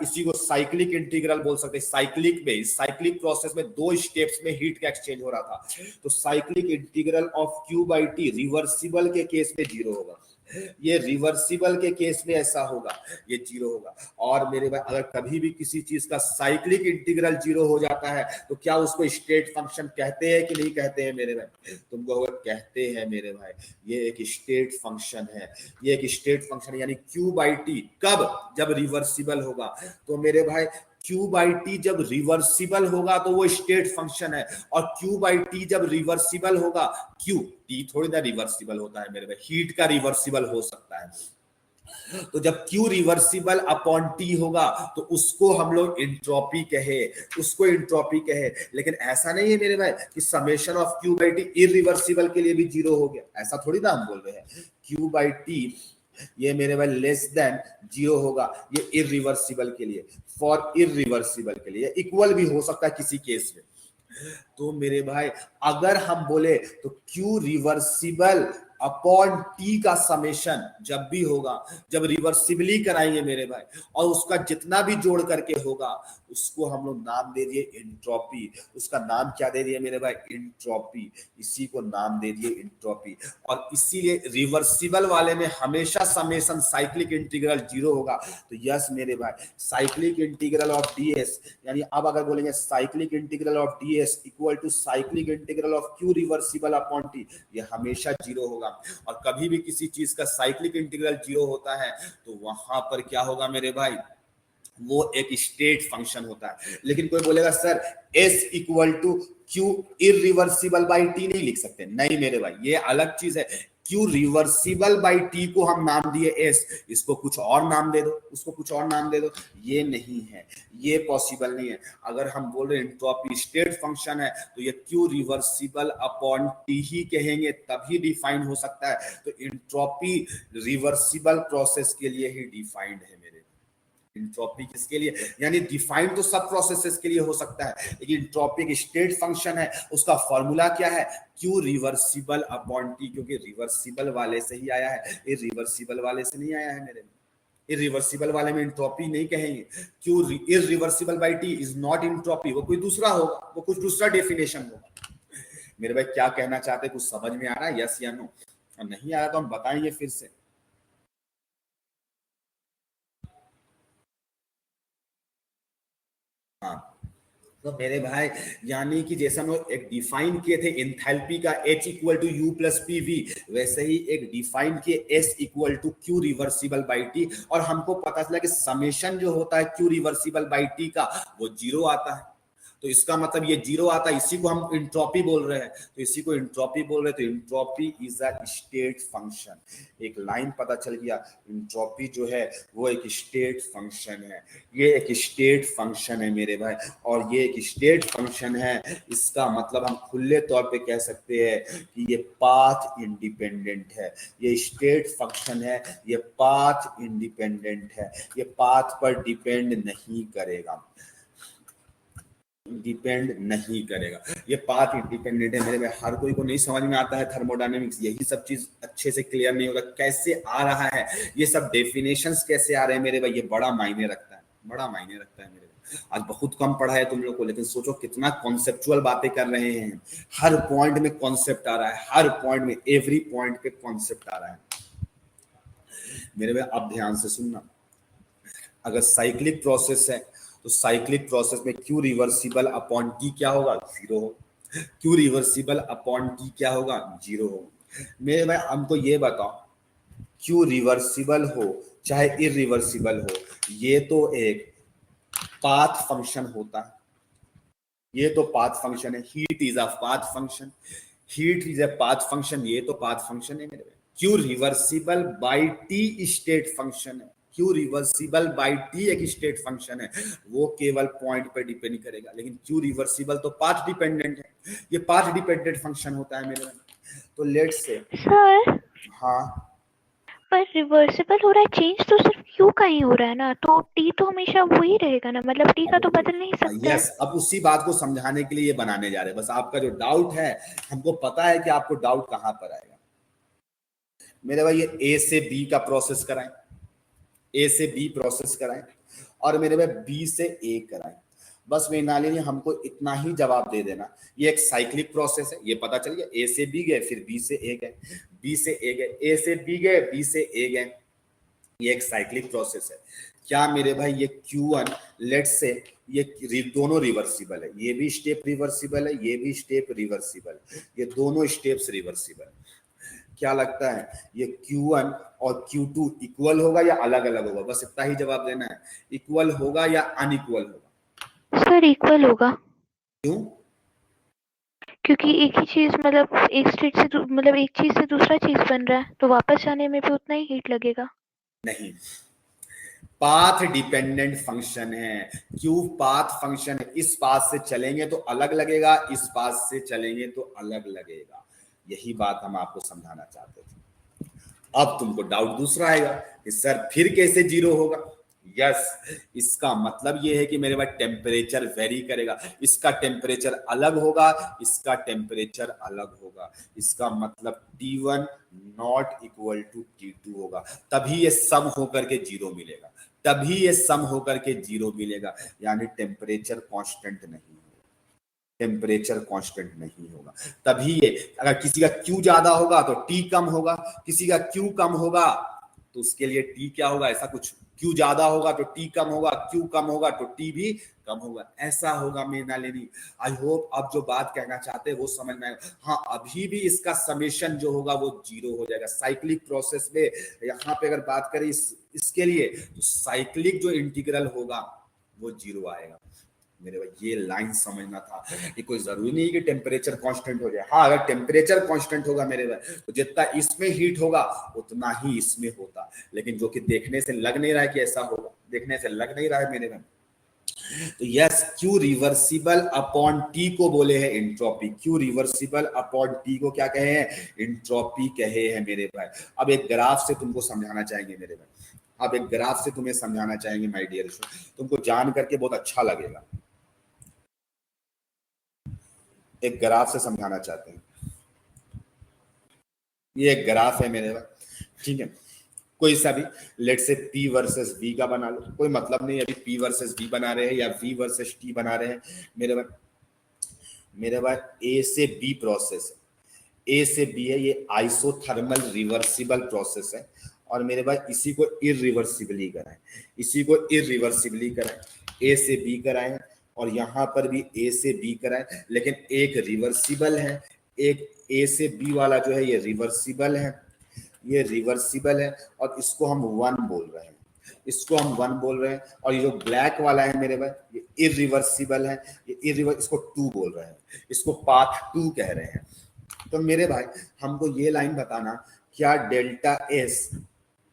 इसी को साइक्लिक इंटीग्रल बोल सकते हैं। साइक्लिक में, साइक्लिक प्रोसेस में दो स्टेप्स में हीट का एक्सचेंज हो रहा था, तो cyclic integral of Q by T reversible के केस में 0 होगा, ये रिवर्सिबल के केस में ऐसा होगा, ये 0 होगा। और मेरे भाई अगर कभी भी किसी चीज का साइक्लिक इंटीग्रल 0 हो जाता है तो क्या उसको स्टेट फंक्शन कहते हैं कि नहीं कहते हैं मेरे भाई? तुमको अगर कहते हैं मेरे भाई, ये एक स्टेट फंक्शन है, ये एक स्टेट फंक्शन है। यानी Q by T कब? जब रिवर्सिबल होगा। तो मेरे भाई Q by T जब रिवर्सिबल होगा तो वो स्टेट फंक्शन है, और Q by T जब रिवर्सिबल होगा, Q T थोड़ी ना रिवर्सिबल होता है मेरे भाई, हीट का रिवर्सिबल हो सकता है। तो जब Q रिवर्सिबल अपॉन T होगा तो उसको हम लोग इंट्रोपी कहे, उसको इंट्रोपी कहे। लेकिन ऐसा नहीं है मेरे भाई कि summation of Q by T irreversible के लिए भी 0 हो गया, ऐसा थोड़ी ना हम बोल रहे हैं। Q by T ये मेरे भाई लेस देन 0 होगा, ये इरिवर्सिबल के लिए, फॉर इरिवर्सिबल के लिए इक्वल भी हो सकता है किसी केस में। तो मेरे भाई अगर हम बोले तो Q रिवर्सिबल अपॉन T का समेशन जब भी होगा, जब रिवर्सिबली कराएंगे मेरे भाई, और उसका जितना भी जोड़ करके होगा उसको हम लोग नाम दे दिए इंट्रोपी। उसका नाम क्या दे दिए मेरे भाई? इंट्रोपी। इसी को नाम दे दिए इंट्रोपी। और इसीलिए रिवर्सिबल वाले में हमेशा समेशन साइक्लिक इंटीग्रल 0 होगा। तो यस मेरे भाई, साइक्लिक इंटीग्रल ऑफ ds, यानी अब अगर बोलेंगे cyclic integral of ds equal to cyclic integral of Q reversible upon T, ये हमेशा 0 होगा। और कभी भी किसी चीज का साइक्लिक इंटीग्रल 0 होता है तो वहां पर क्या होगा मेरे भाई? वो एक स्टेट फंक्शन होता है। लेकिन कोई बोलेगा sir S equal to Q irreversible by T नहीं लिख सकते, नहीं मेरे भाई, ये अलग चीज है। Q रिवर्सिबल बाई T को हम नाम दिए S, इसको कुछ और नाम दे दो, उसको कुछ और नाम दे दो, ये नहीं है, ये पॉसिबल नहीं है। अगर हम बोल रहे एंट्रोपी स्टेट फंक्शन है तो ये Q रिवर्सिबल अपॉन T ही कहेंगे तभी डिफाइन हो सकता है। तो एंट्रोपी रिवर्सिबल प्रोसेस के लिए ही डिफाइंड है मेरे। इंट्रोपी किसके लिए? यानी डिफाइन तो सब प्रोसेसेस के लिए हो सकता है, लेकिन इंट्रोपी एक स्टेट फंक्शन है, उसका फॉर्मूला क्या है? Q रिवर्सिबल अपॉन T, क्योंकि रिवर्सिबल वाले से ही आया है, ये रिवर्सिबल वाले से नहीं आया है मेरे। इरिवर्सिबल वाले में इंट्रोपी नहीं कहेंगे। Q irreversible by T is not entropy, वो कोई दूसरा होगा, वो कुछ दूसरा डेफिनेशन होगा। मेरे भाई क्या कहना चाहते हैं, कुछ समझ में आ रहा है? यस या नो? और नहीं आ रहा तो हम बताएंगे फिर से। हाँ, तो मेरे भाई यानी कि जैसा हम एक डिफाइन किए थे एंथैल्पी का H equal to U plus PV, वैसे ही एक डिफाइन किए S equal to Q reversible by T, और हमको पता चला कि समेशन जो होता है Q रिवर्सिबल बाई T का वो 0 आता है। तो इसका मतलब ये 0 आता है, इसी को हम इंट्रोपी बोल रहे हैं। तो इसी को इंट्रोपी बोल रहे हैं। तो entropy is a state function. एक लाइन पता चल गया, इंट्रोपी जो है वो एक स्टेट फंक्शन है। ये एक स्टेट फंक्शन है मेरे भाई, और ये एक स्टेट फंक्शन है। इसका मतलब हम खुले तौर पे कह सकते हैं कि ये पाथ इंडिपेंडेंट है। ये स्टेट फंक्शन है, ये पाथ इंडिपेंडेंट है, ये पाथ पर डिपेंड नहीं करेगा, डिपेंड नहीं करेगा। ये पाथ इंडिपेंडेंट है मेरे में। हर कोई को नहीं समझ में आता है थर्मोडायनेमिक्स, यही सब चीज अच्छे से क्लियर नहीं होगा, कैसे आ रहा है ये सब डेफिनेशंस, कैसे आ रहे हैं मेरे भाई, ये बड़ा मायने रखता है, बड़ा मायने रखता है मेरे भाई। आज बहुत कम पढ़ा है तुम लोग को, लेकिन सोचो कितना कॉन्सेप्चुअल बातें कर रहे हैं। हर पॉइंट में कॉन्सेप्ट आ रहा है, हर पॉइंट में, एवरी पॉइंट पे कॉन्सेप्ट आ रहा है मेरे भाई। अब ध्यान से सुनना, अगर साइक्लिक प्रोसेस है तो साइक्लिक प्रोसेस में Q रिवर्सिबल अपॉन T क्या होगा? 0 हो। Q रिवर्सिबल अपॉन T क्या होगा? 0 हो। मेरे भाई हमको ये बताओ, Q रिवर्सिबल हो चाहे इरिवर्सिबल हो, ये तो एक पाथ फंक्शन होता है, ये तो पाथ फंक्शन है, heat is a path function, heat is a path function, ये तो पाथ फंक्शन है मेरे भाई। Q reversible by T state function है, क्यू रिवर्सिबल बाय टी एक स्टेट फंक्शन है, वो केवल पॉइंट पे डिपेंड करेगा, लेकिन क्यू रिवर्सिबल तो पाथ डिपेंडेंट है, ये पाथ डिपेंडेंट फंक्शन होता है मेरे भाई। तो लेट्स से सर हाँ पर रिवर्सिबल हो रहा है, चेंज तो सिर्फ क्यू का ही हो रहा है ना, तो टी तो हमेशा वही रहेगा ना, मतलब टी का तो बदल नहीं सकता है। यस, अब उसी बात को समझाने के लिए ये बनाने जा रहे हैं, बस आपका जो डाउट है हमको पता है कि आपको डाउट कहां पर आएगा मेरे भाई। ये ए से बी का प्रोसेस कराएं, ए से बी प्रोसेस कराएं, और मेरे भाई बी से ए कराएं, बस मेनाली हमको इतना ही जवाब दे देना। ये एक साइक्लिक प्रोसेस है, ये पता चल गया, ए से बी गए, फिर बी से ए गए, बी से ए गए, ए से बी गए, बी से ए गए, ये एक साइक्लिक प्रोसेस है। क्या मेरे भाई ये Q1 लेट्स से ये दोनों रिवर्सिबल है, ये भी स्टेप रिवर्सिबल है, ये भी स्टेप रिवर्सिबल, ये दोनों स्टेप्स रिवर्सिबल। क्या लगता है ये Q1 और Q2 इक्वल होगा या अलग अलग होगा? बस इतना ही जवाब देना है, इक्वल होगा या अनइक्वल होगा? सर इक्वल होगा। क्यों? क्योंकि एक ही चीज मतलब एक स्टेट से मतलब एक चीज से दूसरा चीज बन रहा है, तो वापस जाने में भी उतना ही हीट लगेगा। नहीं, पाथ डिपेंडेंट फंक्शन है, क्यू पाथ फंक्शन है, इस पाथ से चलेंगे तो अलग लगेगा, इस पाथ से चलेंगे तो अलग लगेगा, यही बात हम आपको समझाना चाहते थे। अब तुमको डाउट दूसरा आएगा कि सर फिर कैसे जीरो होगा? यस, इसका मतलब ये है कि मेरे पास टेम्परेचर वेरी करेगा, इसका टेम्परेचर अलग होगा, इसका टेम्परेचर अलग होगा, इसका मतलब T1 not equal to T2 होगा, तभी ये सम होकर के जीरो मिलेगा, तभी ये सम होकर के जीरो मिलेगा, यानी टेम्परेचर कांस्टेंट नहीं होगा, टेम्परेचर कांस्टेंट नहीं होगा, तभी ये, अगर किसी का Q ज्यादा होगा तो T कम होगा, किसी का Q कम होगा तो उसके लिए T क्या होगा, ऐसा कुछ, Q ज्यादा होगा तो T कम होगा, Q कम होगा तो T भी कम होगा, ऐसा होगा मेना लेनी। आई होप अब जो बात कहना चाहते हैं वो समझ में आएगा। हाँ, अभी भी इसका समेशन जो होगा वो जीरो हो जाएगा साइक्लिक प्रोसेस में। यहाँ पे अगर बात करें इसके लिए तो साइक्लिक जो इंटीग्रल होगा वो जीरो आएगा मेरे भाई, ये लाइन समझना था। ये कोई जरूरी नहीं है कि टेम्परेचर कांस्टेंट हो जाए, हाँ अगर टेम्परेचर कांस्टेंट होगा मेरे भाई तो जितना इसमें हीट होगा उतना ही इसमें होता, लेकिन जो कि देखने से लग नहीं रहा है कि ऐसा होगा, देखने से लग नहीं रहा है मेरे भाई। तो yes, Q reversible upon T को बोले हैं entropy, Q reversible upon T को क्या कहे हैं? एंट्रोपी कहे हैं मेरे भाई। अब एक ग्राफ से तुमको समझाना चाहेंगे मेरे भाई, अब एक ग्राफ से तुम्हें समझाना चाहेंगे माय डियर, तुमको जान करके बहुत अच्छा लगेगा, एक ग्राफ से समझाना चाहते हैं। ये एक ग्राफ है मेरे भाई, ठीक है, कोई सा भी लेट से P वर्सेस V का बना लो, कोई मतलब नहीं अभी P वर्सेस V बना रहे हैं या V वर्सेस T बना रहे हैं मेरे भाई A से B प्रोसेस है, A से B है, ये आइसोथर्मल रिवर्सिबल प्रोसेस है, और मेरे भाई इसी को इरिवर्सिबली कराएं, इसी को इरिवर्सिबली कराएं, A से B कराएं और यहाँ पर भी A से B कराएं, लेकिन एक रिवर्सिबल है, एक A से B वाला जो है ये रिवर्सिबल है, ये रिवर्सिबल है, और इसको हम 1 बोल रहे हैं, इसको हम 1 बोल रहे हैं, और ये जो ब्लैक वाला है मेरे भाई ये इरिवर्सिबल है, ये इसको 2 बोल रहे हैं, इसको पाथ 2 कह रहे हैं। तो मेरे भाई हमको ये लाइन बताना, क्या डेल्टा एस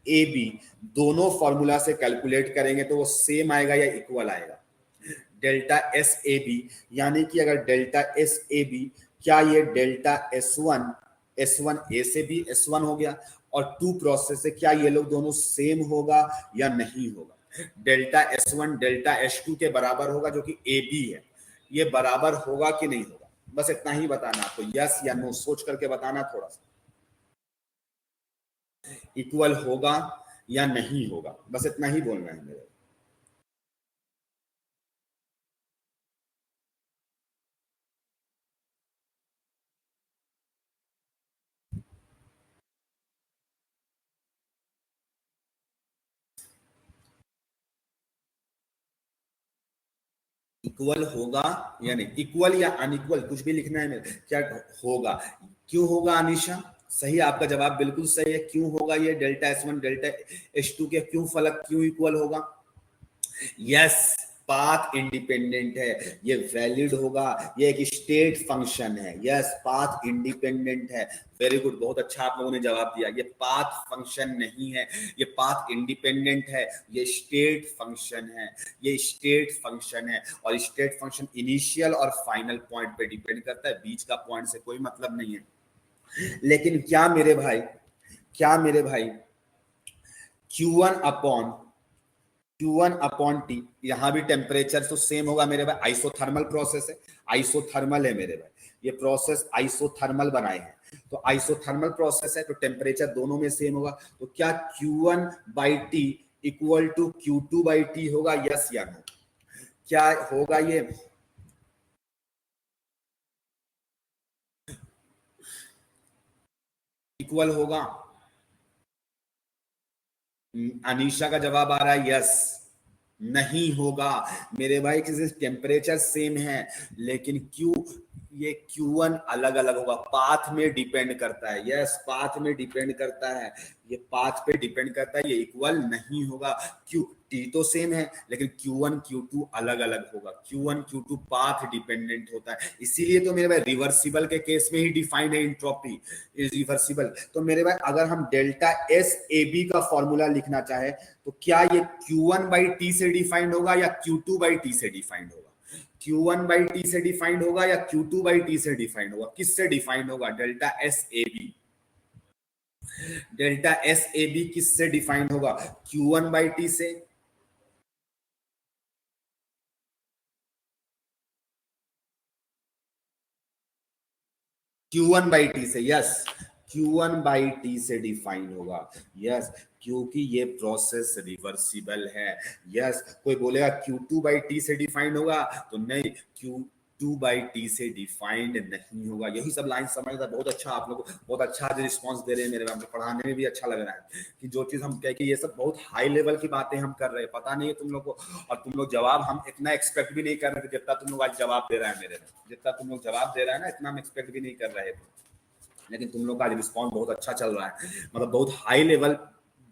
ए बी दोनों फॉर्मूला से कैलकुलेट करेंगे तो वो सेम आएगा या इक्वल आएगा? डेल्टा एस ए बी यानी कि अगर डेल्टा एस ए बी, क्या ये डेल्टा S1 ए से बी S1 हो गया और 2 प्रोसेस है, क्या ये लोग दोनों सेम होगा या नहीं होगा? डेल्टा S1 डेल्टा S2 के बराबर होगा जो कि ए बी है, ये बराबर होगा कि नहीं होगा? बस इतना ही बताना आपको, यस या नो सोच करके बताना, थोड़ा सा इक्वल होगा या नहीं होगा, बस इतना ही बोलना है मेरे। इक्वल होगा या नहीं, इक्वल या अनइक्वल कुछ भी लिखना है मेरे, क्या होगा, क्यों होगा अनिशा? सही, आपका जवाब बिल्कुल सही है, क्यों होगा ये डेल्टा S1 डेल्टा S2 के क्यों फलक क्यों इक्वल होगा? यस, पाथ इंडिपेंडेंट है, ये वैलिड होगा, ये एक स्टेट फंक्शन है। यस, पाथ इंडिपेंडेंट है। वेरी गुड, बहुत अच्छा आप लोगों ने जवाब दिया। ये पाथ फंक्शन नहीं है, ये पाथ इंडिपेंडेंट है, ये स्टेट फंक्शन है, ये स्टेट फंक्शन है। और स्टेट फंक्शन इनिशियल और फाइनल पॉइंट पे डिपेंड करता है, बीच का पॉइंट से कोई मतलब नहीं है। लेकिन क्या मेरे भाई Q1 अपॉन टी, यहां भी टेम्परेचर तो सेम होगा मेरे भाई, आइसोथर्मल प्रोसेस है, आइसोथर्मल है मेरे भाई, ये प्रोसेस आइसोथर्मल बनाए हैं, तो आइसोथर्मल प्रोसेस है तो टेम्परेचर दोनों में सेम होगा। तो क्या Q1/T इक्वल टू Q2/T होगा? यस या नो? क्या होगा? ये इक्वल होगा? अनीशा का जवाब आ रहा है यस। नहीं होगा मेरे भाई, किसी टेम्परेचर सेम है लेकिन ये Q1 अलग अलग होगा, पाथ में डिपेंड करता है। यस, पाथ में डिपेंड करता है, ये पाथ पे डिपेंड करता है, ये इक्वल नहीं होगा। T तो सेम है लेकिन Q1 Q2 अलग अलग होगा। Q1 Q2 पाथ डिपेंडेंट होता है, इसीलिए तो मेरे भाई रिवर्सिबल के केस में ही डिफाइंड है एंट्रोपी इज रिवर्सिबल। तो मेरे भाई अगर हम डेल्टा एस ए बी का फॉर्मूला लिखना चाहे तो क्या ये Q1/T से डिफाइंड होगा या Q2/T से डिफाइंड होगा? Q1/T से डिफाइंड होगा या Q2/T से डिफाइंड होगा? किससे डिफाइंड होगा? Delta S A B. Delta S A B किससे डिफाइंड होगा? Q1/T से। Q1/T से। यस, Q1/T से डिफाइंड होगा। यस, क्योंकि ये प्रोसेस रिवर्सिबल है। यस, कोई बोलेगा Q2/T से डिफाइंड होगा तो नहीं, Q2/T से डिफाइंड नहीं होगा। यही सब लाइन समझना। बहुत अच्छा, आप लोग बहुत अच्छा रिस्पांस दे रहे हैं मेरे, पढ़ाने में भी अच्छा लग रहा है कि जो चीज हम कह के ये सब बहुत हाई लेवल की बातें हम कर रहे हैं, पता नहीं है तुम लोग को। और तुम लोग जवाब हम इतना एक्सपेक्ट भी नहीं कर रहे थे जितना तुम लोग आज जवाब दे रहा है मेरे में, जितना तुम लोग जवाब दे रहा है ना, इतना हम एक्सपेक्ट भी नहीं कर रहे थे। लेकिन तुम लोग का आज रिस्पॉन्स बहुत अच्छा चल रहा है, मतलब बहुत हाई लेवल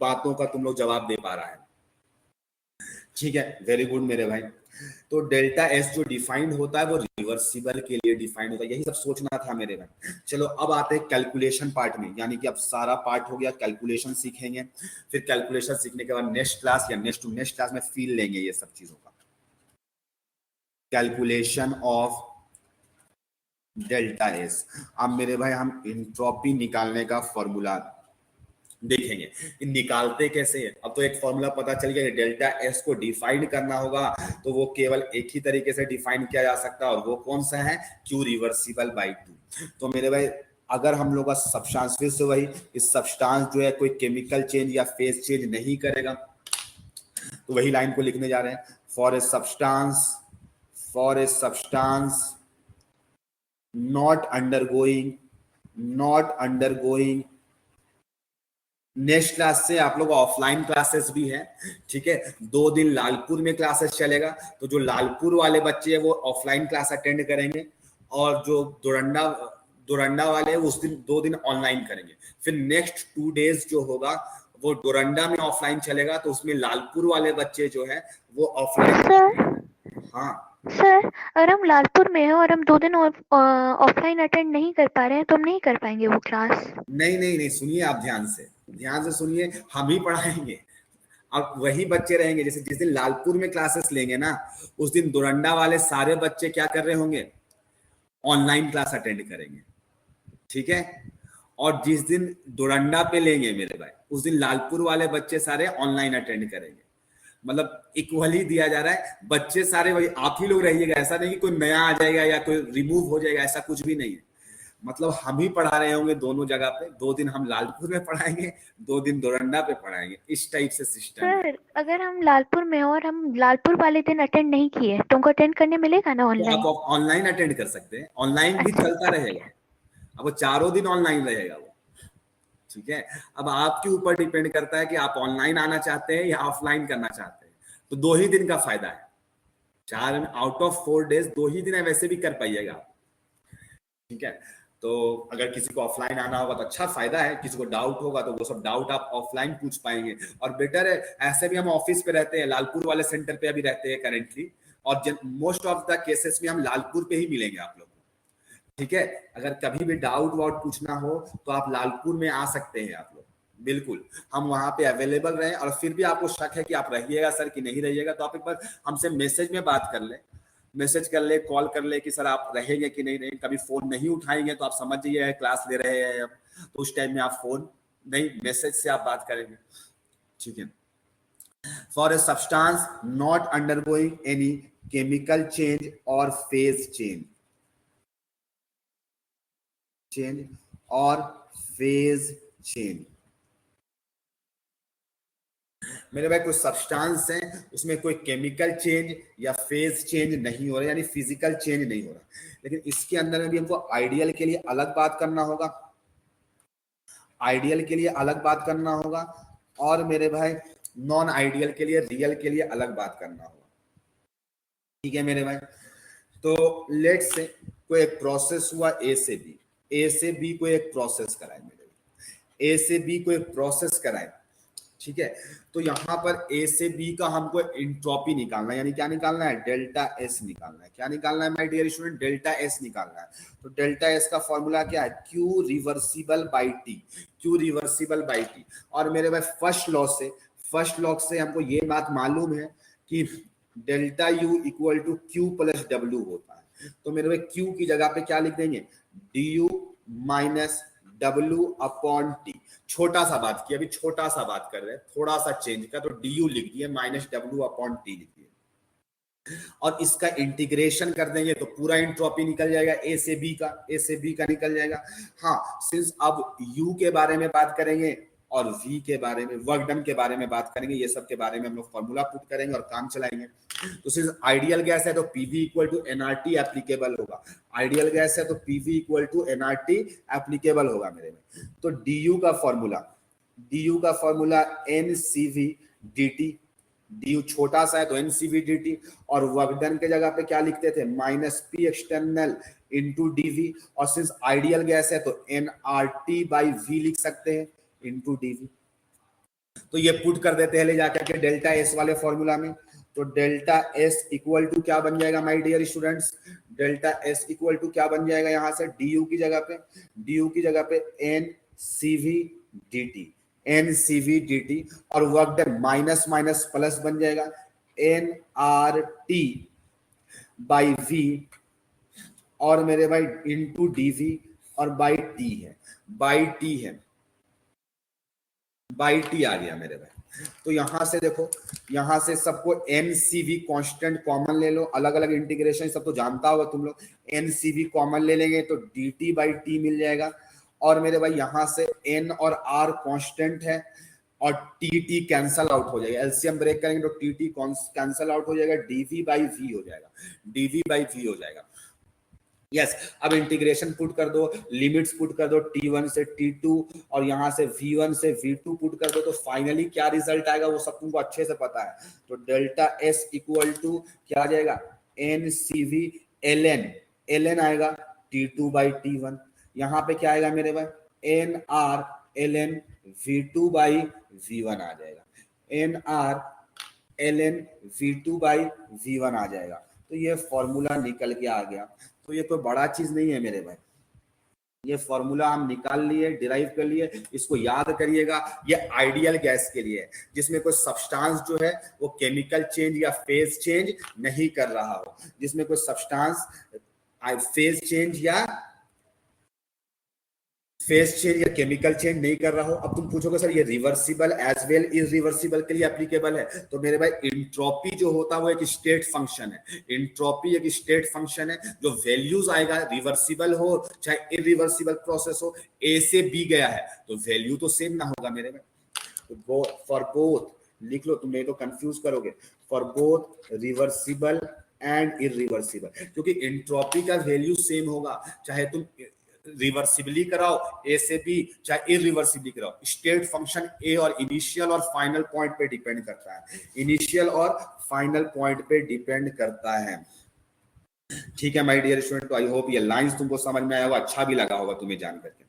बातों का तुम लोग जवाब दे पा रहा है। ठीक है, वेरी गुड मेरे भाई। तो डेल्टा एस जो डिफाइंड होता है वो रिवर्सिबल के लिए डिफाइंड होता है, यही सब सोचना था मेरे भाई। चलो अब आते हैं कैलकुलेशन पार्ट में, यानी कि अब सारा पार्ट हो गया, कैलकुलेशन सीखेंगे। फिर कैलकुलेशन सीखने के बाद नेक्स्ट क्लास या नेक्स्ट टू नेक्स्ट क्लास में फील लेंगे ये सब चीजों का। Calculation of delta S. अब मेरे भाई हम एंट्रोपी निकालने का फॉर्मूला देखेंगे, निकालते कैसे है। अब तो एक फॉर्मूला पता चल गया, डेल्टा एस को डिफाइन करना होगा तो वो केवल एक ही तरीके से डिफाइन किया जा सकता है, और वो कौन सा है? Q रिवर्सिबल/2। तो मेरे भाई अगर हम लोग का सब्सटेंस, फिर से वही, इस सब्सटेंस जो है कोई केमिकल चेंज या फेज चेंज नहीं करेगा, तो वही लाइन को लिखने जा रहे हैं। For a substance not undergoing। Next class से आप लोग ऑफलाइन क्लासेस भी है, ठीक है। 2 दिन लालपुर में क्लासेस चलेगा, तो जो लालपुर वाले बच्चे हैं वो ऑफलाइन क्लास अटेंड करेंगे, और जो डोरंडा वाले उस दिन 2 दिन ऑनलाइन करेंगे। फिर नेक्स्ट 2 डेज जो होगा वो डोरंडा में ऑफलाइन चलेगा, तो उसमें लालपुर वाले बच्चे जो है वो ऑफलाइन। हाँ सर, अगर हम लालपुर में हैं और हम 2 दिन ऑफलाइन अटेंड नहीं कर पा रहे हैं तो हम नहीं कर पाएंगे वो क्लास? नहीं, सुनिए, आप ध्यान से सुनिए, हम ही पढ़ाएंगे। अब वही बच्चे रहेंगे, जैसे जिस दिन लालपुर में क्लासेस लेंगे ना, उस दिन डोरंडा वाले सारे बच्चे क्या कर रहे होंगे? ऑनलाइन क्लास अटेंड करेंगे, ठीक है। और जिस दिन डोरंडा पे लेंगे मेरे भाई, उस दिन लालपुर वाले बच्चे सारे ऑनलाइन अटेंड करेंगे। मतलब इक्वली दिया जा रहा है, बच्चे सारे वही, आप ही लोग रहिएगा। ऐसा नहीं कि कोई नया आ जाएगा या कोई रिमूव हो जाएगा, ऐसा कुछ भी नहीं है। मतलब हम ही पढ़ा रहे होंगे दोनों जगह पे। 2 दिन हम लालपुर में पढ़ाएंगे, 2 दिन डोरंडा पे पढ़ाएंगे, इस टाइप से सिस्टम है। सर, अगर हम लालपुर में हैं और हम लालपुर वाले दिन अटेंड नहीं किए तो हमको अटेंड करने मिलेगा ना तो ऑनलाइन? आप ऑनलाइन अटेंड कर सकते हैं, ऑनलाइन भी चलता रहेगा। अब वो 4 दिन ऑनलाइन रहेगा वो, ठीक है। अब आपके ऊपर डिपेंड करता है कि आप ऑनलाइन आना चाहते हैं या ऑफलाइन करना चाहते हैं। तो 2 ही दिन का फायदा है, 4 आउट ऑफ 4 डेज 2 ही दिन है, वैसे भी कर पाइएगा, ठीक है। तो अगर किसी को ऑफलाइन आना होगा तो अच्छा फायदा है, किसी को डाउट होगा तो वो सब डाउट आप ऑफलाइन पूछ पाएंगे। और बेटर है, ऐसे भी हम ऑफिस पे रहते हैं, लालपुर वाले सेंटर पे अभी रहते हैं करेंटली, और मोस्ट ऑफ द केसेस में हम लालपुर पे ही मिलेंगे आप लोग को, ठीक है। अगर कभी भी डाउट वाउट पूछना हो तो आप लालपुर में आ सकते हैं आप लोग, बिल्कुल हम वहां पे अवेलेबल रहे। और फिर भी आपको शक है कि आप रहिएगा सर कि नहीं रहिएगा, तो आप एक बार हमसे मैसेज में बात कर ले, मैसेज कर ले, कॉल कर ले कि सर आप रहेंगे कि नहीं रहेंगे। कभी फोन नहीं उठाएंगे तो आप समझ जाइए क्लास ले रहे हैं, तो उस टाइम में आप फोन नहीं, मैसेज से आप बात करेंगे, ठीक है। For a substance not undergoing any chemical change और फेज चेंज और फेज चेंज। मेरे भाई कुछ सब्सटेंस हैं उसमें कोई केमिकल चेंज या फेज चेंज नहीं हो रहा, यानी फिजिकल चेंज नहीं हो रहा, लेकिन इसके अंदर में भी हमको आइडियल के लिए अलग बात करना होगा, आइडियल के लिए अलग बात करना होगा, और मेरे भाई नॉन आइडियल के लिए, रियल के लिए अलग बात करना होगा, ठीक है मेरे भाई। तो लेट्स से कोई एक प्रोसेस हुआ ए से बी, ए से बी को एक प्रोसेस कराए मेरे भाई, ए से बी को एक प्रोसेस कराए, ठीक है। तो यहाँ पर ए से बी का हमको एंट्रोपी निकालना है, यानी क्या निकालना है, डेल्टा एस निकालना है। क्या निकालना है my dear student, delta S निकालना है। तो डेल्टा एस का फॉर्मूला क्या है, Q reversible by T, Q reversible by T. और मेरे भाई फर्स्ट लॉ से हमको ये बात मालूम है कि delta U equal to Q plus W होता है। तो मेरे भाई क्यू की जगह पे क्या लिख देंगे, D you minus W upon T. छोटा सा बात किया, अभी छोटा सा बात कर रहे हैं, थोड़ा सा चेंज का, तो du लिख दिए माइनस W अपॉन टी लिख दिए, और इसका इंटीग्रेशन कर देंगे तो पूरा एंट्रोपी निकल जाएगा ए से बी का निकल जाएगा। हाँ, सिंस अब U के बारे में बात करेंगे और V के बारे में, वर्क डन के बारे में बात करेंगे, ये सब के बारे में हम लोग फॉर्मूला पुट करेंगे और काम चलाएंगे। तो सिंस आइडियल गैस है तो PV equal to NRT applicable होगा, आइडियल गैस है तो PV equal to NRT applicable होगा मेरे में। तो डीयू का फॉर्मूला एनसीवी डीटी, डीयू छोटा सा है तो एनसीवी डीटी, और वर्क डन के जगह पे क्या लिखते थे, minus P external into DV, और सिंस आइडियल गैस है तो एनआरटी बाई वी लिख सकते हैं इंटू डीवी। तो ये पुट कर देते हैं ले जाकर के डेल्टा एस वाले फॉर्मूला में। तो डेल्टा एस इक्वल टू क्या बन जाएगा my dear students, delta S equal to क्या बन जाएगा, यहां से डी की जगह पे एन सीवी डी टी, और work done minus minus plus बन जाएगा N R T by V, और मेरे भाई इंटू डीवी, और बाई टी आ गया मेरे भाई। तो यहां से देखो, यहां से सबको एनसीवी कांस्टेंट कॉमन ले लो, अलग अलग इंटीग्रेशन सब तो जानता होगा तुम लोग, एनसीवी कॉमन ले लेंगे तो dt बाई टी मिल जाएगा। और मेरे भाई यहां से n और r कांस्टेंट है, और टी कैंसल आउट हो जाएगा, एलसीएम ब्रेक करेंगे तो टी कैंसल आउट हो जाएगा, dv बाई वी हो जाएगा। यस, अब इंटीग्रेशन पुट कर दो, लिमिट्स पुट कर दो t1 से t2, और यहां से v1 से v2 पुट कर दो, तो फाइनली क्या रिजल्ट आएगा वो सब तुमको अच्छे से पता है। तो डेल्टा एस इक्वल टू क्या आ जाएगा, एन सीवी ln आएगा t2 बाई t1, यहाँ पे क्या आएगा मेरे भाई, N R ln v2 by v1 आ जाएगा, N R ln v2 by v1 आ जाएगा। तो ये फॉर्मूला निकल के आ गया। तो ये कोई बड़ा चीज नहीं है मेरे भाई, ये फॉर्मूला हम निकाल लिए, डिराइव कर लिए, इसको याद करिएगा। ये आइडियल गैस के लिए है जिसमें कोई सब्सटेंस जो है वो केमिकल चेंज या फेज चेंज नहीं कर रहा हो, जिसमें कोई सब्सटेंस फेज चेंज या केमिकल चेंज नहीं कर रहा हो। अब तुम पूछोगे सर ये रिवर्सिबल एज वेल इरिवर्सिबल के लिए एप्लीकेबल है, तो मेरे भाई एंट्रोपी जो होता है वो एक स्टेट फंक्शन है, एंट्रोपी एक स्टेट फंक्शन है, जो वैल्यूज आएगा रिवर्सिबल हो चाहे इरिवर्सिबल प्रोसेस हो, ए से बी गया है तो वैल्यू तो सेम ना होगा मेरे भाई। तो फॉर बोथ लिख लो, तुम नहीं तो कंफ्यूज करोगे, for both reversible and irreversible, क्योंकि एंट्रोपी का वैल्यू सेम होगा, चाहे तुम रिवर्सिबली कराओ ए से बी चाहे इरिवर्सिबली कराओ। स्टेट फंक्शन ए और इनिशियल और फाइनल पॉइंट पे डिपेंड करता है, इनिशियल और फाइनल पॉइंट पे डिपेंड करता है। ठीक है माय डियर स्टूडेंट, तो आई होप ये लाइंस तुमको समझ में आया होगा, अच्छा भी लगा होगा तुम्हें जान करके।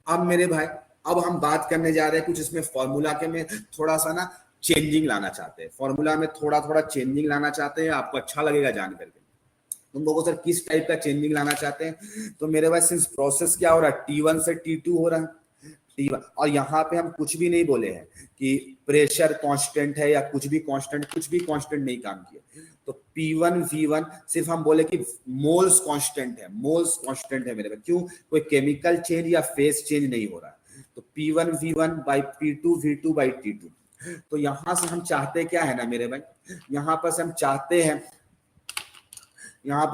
अब मेरे भाई, अब हम बात करने जा रहे हैं कुछ इसमें फॉर्मूला के में थोड़ा सा ना चेंजिंग लाना चाहते हैं, फॉर्मूला में थोड़ा थोड़ा चेंजिंग लाना चाहते हैं, आपको अच्छा लगेगा जान करके। तुम लोगों सर किस टाइप का चेंजिंग लाना चाहते हैं? तो मेरे पास सिंस प्रोसेस क्या हो रहा है, T1 से T2 हो रहा है, T1, और यहाँ पे हम कुछ भी नहीं बोले हैं कि प्रेशर कांस्टेंट है या कुछ भी कांस्टेंट नहीं काम किया। तो P1 V1 सिर्फ हम बोले कि मोल्स कांस्टेंट है मेरे पास। क्यों? कोई केमिकल चेंज या फेस चेंज नहीं हो रहा है। तो P1 V1 by P2 V2 by T2। तो यहां से हम चाहते क्या है ना मेरे भाई, यहाँ पर से हम चाहते हैं यहाँ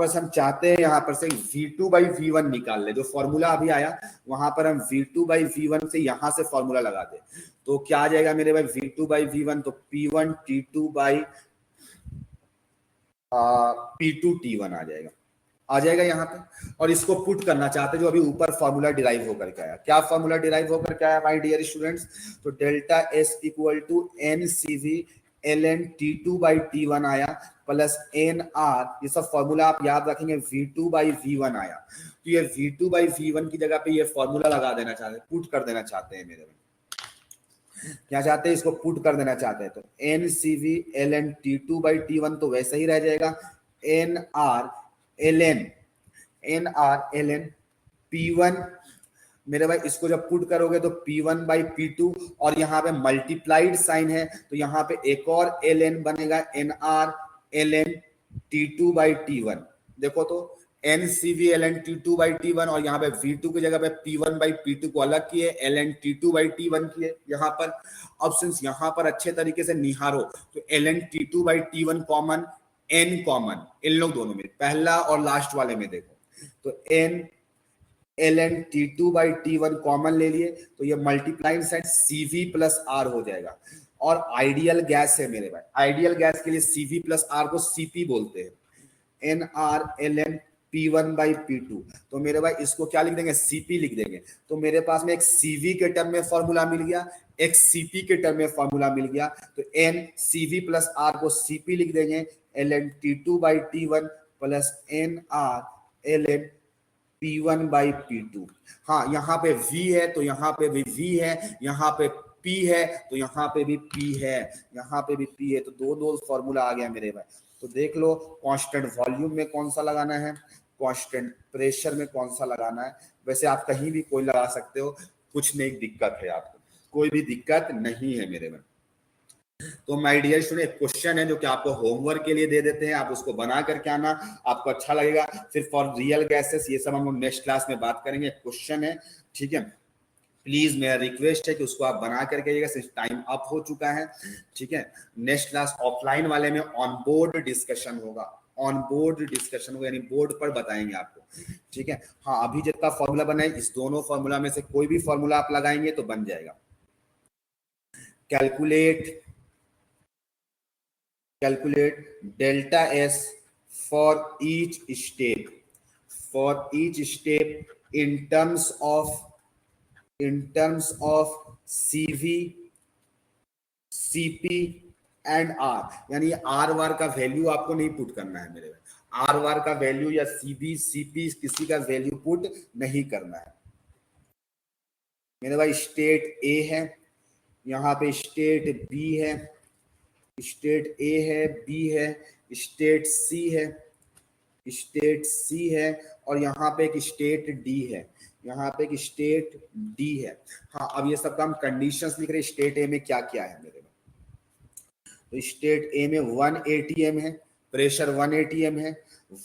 पर से V2 बाई V1 निकाल ले। जो फॉर्मूला अभी आया वहां पर हम V2 बाई V1 से यहां से फॉर्मूला लगा दे, तो क्या आ जाएगा मेरे भाई V2 बाई V1, तो P1 T2 by P2 T1 आ जाएगा यहाँ पे। और इसको पुट करना चाहते जो अभी ऊपर फॉर्मूला डिराइव होकर के आया। क्या फॉर्मूला डिराइव होकर के आया माय डियर स्टूडेंट्स? तो delta S equal to NCV ln T2 by T1 आया प्लस NR, ये सब फॉर्मूला आप याद रखेंगे, V2 बाई V1 आया। तो ये V2 बाई V1 की जगह पे ये फॉर्मूला लगा देना चाहते हैं, पुट कर देना चाहते हैं मेरे में। क्या चाहते हैं? इसको पुट कर देना चाहते हैं। तो NCV ln T2 by T1 तो वैसे ही रह जाएगा, NR ln P1 मेरे भाई, इसको जब पुट करोगे तो P1 बाई P2, और यहाँ पे मल्टीप्लाइड साइन है तो यहाँ पे एक और ln बनेगा, NR ln T2 by T1। देखो तो NCV ln T2 by T1, और यहाँ पे V2 की जगह पे P1 बाई P2 को अलग किए, ln T2 बाई T1 किए यहाँ पर। अब सिंस यहाँ पर अच्छे तरीके से निहारो तो ln T2 by T1 common, N common, इन लोग दोनों में, पहला और लास्ट वाले में देखो तो N ln T2 by T1 common ले लिए, तो ये multiplying side CV plus R हो जाएगा। और आइडियल गैस है मेरे भाई, आइडियल गैस के लिए CV प्लस R को CP बोलते हैं, NR ln P1 by P2। तो मेरे भाई इसको क्या लिख देंगे? CP लिख देंगे। तो मेरे पास में एक CV के टर्म में फॉर्मूला मिल गया, एक CP के टर्म में फॉर्मूला मिल गया। तो NCV प्लस R को CP लिख देंगे, ln T2 by T1 plus NR ln P1 by P2। हाँ, यहाँ पे V है तो यहाँ पे भी V है, यहाँ पे P है तो यहाँ पे भी P है, यहाँ पे भी P है। तो दो फॉर्मूला आ गया मेरे भाई। तो देख लो कांस्टेंट वॉल्यूम में कौन सा लगाना है, कांस्टेंट प्रेशर में कौन सा लगाना है। वैसे आप कहीं भी कोई लगा सकते हो, कुछ नहीं दिक्कत है, आपको कोई भी दिक्कत नहीं है मेरे में। तो माय डियर स्टूडेंट, एक क्वेश्चन है जो कि आपको होमवर्क के लिए दे देते हैं, आप उसको बना करके आना, आपको अच्छा लगेगा। फिर फॉर रियल गैसेस ये सब हम लोग नेक्स्ट क्लास में बात करेंगे। क्वेश्चन है, ठीक है, प्लीज मेरा रिक्वेस्ट है कि उसको आप बना करके आइएगा, सिर्फ टाइम अप हो चुका है, ठीक है। नेक्स्ट क्लास ऑफलाइन वाले में ऑन बोर्ड डिस्कशन होगा, यानी बोर्ड पर बताएंगे आपको, ठीक है। हाँ, अभी जितना फॉर्मूला बनाए, इस दोनों फॉर्मूला में से कोई भी फॉर्मूला आप लगाएंगे तो बन जाएगा। Calculate delta S for each step in terms of CV, CP and R। यानी R वार का वैल्यू आपको नहीं पुट करना है मेरे भाई, R वार का वैल्यू या CV, CP किसी का वैल्यू पुट नहीं करना है मेरे भाई। स्टेट A है, यहाँ पे स्टेट B है, स्टेट A है, B है, स्टेट C है, और यहाँ पे एक स्टेट D है, हाँ, अब ये सब हम कंडीशंस लिख रहे हैं। स्टेट A में क्या क्या है मेरे में? तो स्टेट A में 1 ATM है, प्रेशर 1 ATM है,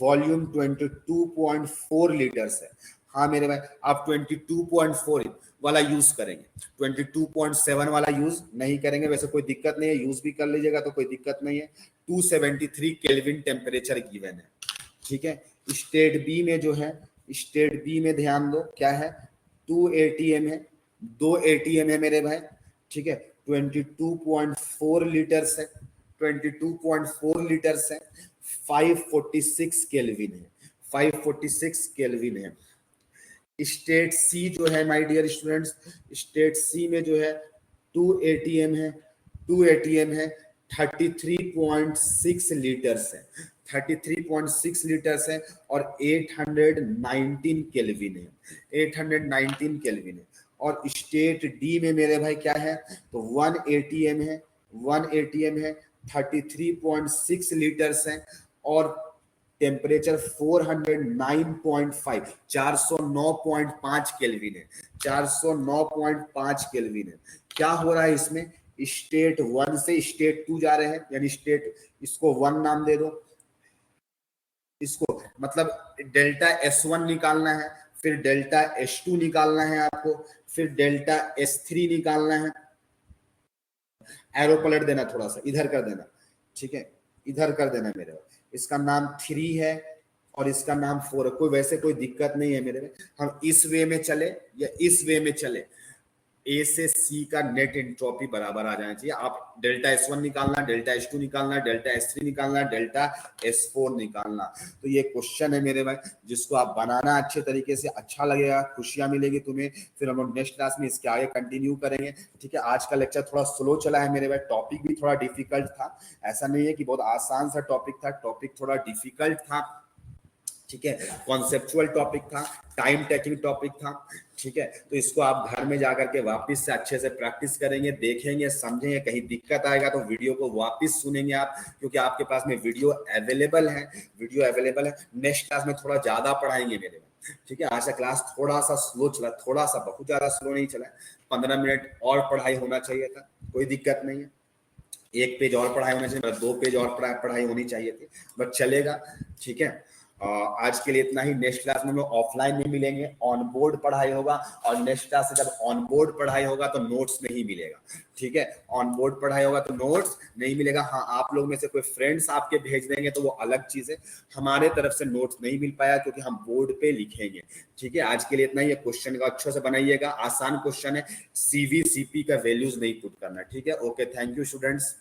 वॉल्यूम 22.4 लीटर्स है। हाँ मेरे भाई, आप 22.4 वाला यूज करेंगे, 22.7 वाला यूज नहीं करेंगे। वैसे कोई दिक्कत नहीं है, यूज भी कर लीजिएगा तो कोई दिक्कत नहीं है। 273 केल्विन टेम्परेचर गिवन है, ठीक है। स्टेट बी में जो है, स्टेट बी में ध्यान दो क्या है, 2 ATM है, 2 ATM है मेरे भाई, ठीक है। 22.4 लीटर्स है, 546 केल्विन है, 546 केल्विन है। स्टेट सी जो है माय डियर स्टूडेंट्स, स्टेट सी में जो है 2 ATM है, 33.6 लीटर्स है, 33.6 लीटर्स है, और 819 केल्विन है, 819 केल्विन है। और स्टेट डी में मेरे भाई क्या है, तो 1 ATM है, 1 atm है, 33.6 लीटर्स है और टेम्परेचर 409.5 409.5 केल्विन है, 409.5 केल्विन है। क्या हो रहा है इसमें, स्टेट 1 से स्टेट 2 जा रहे हैं, यानी स्टेट, इसको 1 नाम दे दो, इसको मतलब डेल्टा S1 निकालना है, फिर डेल्टा S2 निकालना है आपको, फिर डेल्टा S3 निकालना है। एरो पलट देना, थोड़ा सा इधर कर देना, ठीक है, इधर कर देना मेरे। इसका नाम 3 है और इसका नाम 4 है, कोई वैसे कोई दिक्कत नहीं है मेरे में। हम इस वे में चले या इस वे में चले, ए से सी का नेट एंट्रोपी बराबर आ जाना चाहिए। आप डेल्टा S1 निकालना, डेल्टा S2 निकालना, डेल्टा S3 निकालना, डेल्टा S4 निकालना। तो ये क्वेश्चन है मेरे भाई, जिसको आप बनाना अच्छे तरीके से, अच्छा लगेगा, खुशियां मिलेगी तुम्हें। फिर हम लोग नेक्स्ट क्लास में इसके आगे कंटिन्यू करेंगे, ठीक है। आज का लेक्चर थोड़ा स्लो चला है मेरे भाई, टॉपिक भी थोड़ा डिफिकल्ट था, ऐसा नहीं है कि बहुत आसान सा टॉपिक था, टॉपिक थोड़ा डिफिकल्ट था, ठीक है, कॉन्सेप्चुअल टॉपिक था, टाइम टेकिंग टॉपिक था, ठीक है। तो इसको आप घर में जाकर के वापस से अच्छे से प्रैक्टिस करेंगे, देखेंगे, समझेंगे, कहीं दिक्कत आएगा तो वीडियो को वापस सुनेंगे आप, क्योंकि आपके पास में वीडियो अवेलेबल है, नेक्स्ट क्लास में थोड़ा ज्यादा पढ़ाएंगे मेरे में, ठीक है। आज का क्लास थोड़ा सा स्लो चला, थोड़ा सा, बहुत ज्यादा स्लो नहीं चला, 15 मिनट और पढ़ाई होना चाहिए था, कोई दिक्कत नहीं है, 1 पेज और पढ़ाई होना चाहिए, 2 पेज और पढ़ाई होनी चाहिए थी, बट चलेगा, ठीक है। आज के लिए इतना ही। नेक्स्ट क्लास में हम लोग ऑफलाइन में मिलेंगे, ऑन बोर्ड पढ़ाई होगा, और नेक्स्ट क्लास से जब ऑन बोर्ड पढ़ाई होगा तो नोट्स नहीं मिलेगा, ठीक है। ऑन बोर्ड पढ़ाई होगा तो नोट्स नहीं मिलेगा। हाँ, आप लोग में से कोई फ्रेंड्स आपके भेज देंगे तो वो अलग चीज है, हमारे तरफ से नोट्स नहीं मिल पाया क्योंकि हम बोर्ड पे लिखेंगे, ठीक है। आज के लिए इतना ही है। क्वेश्चन का अच्छे से बनाइएगा, आसान क्वेश्चन है, CV CP का वैल्यूज नहीं पुट करना, ठीक है। Okay, thank you students.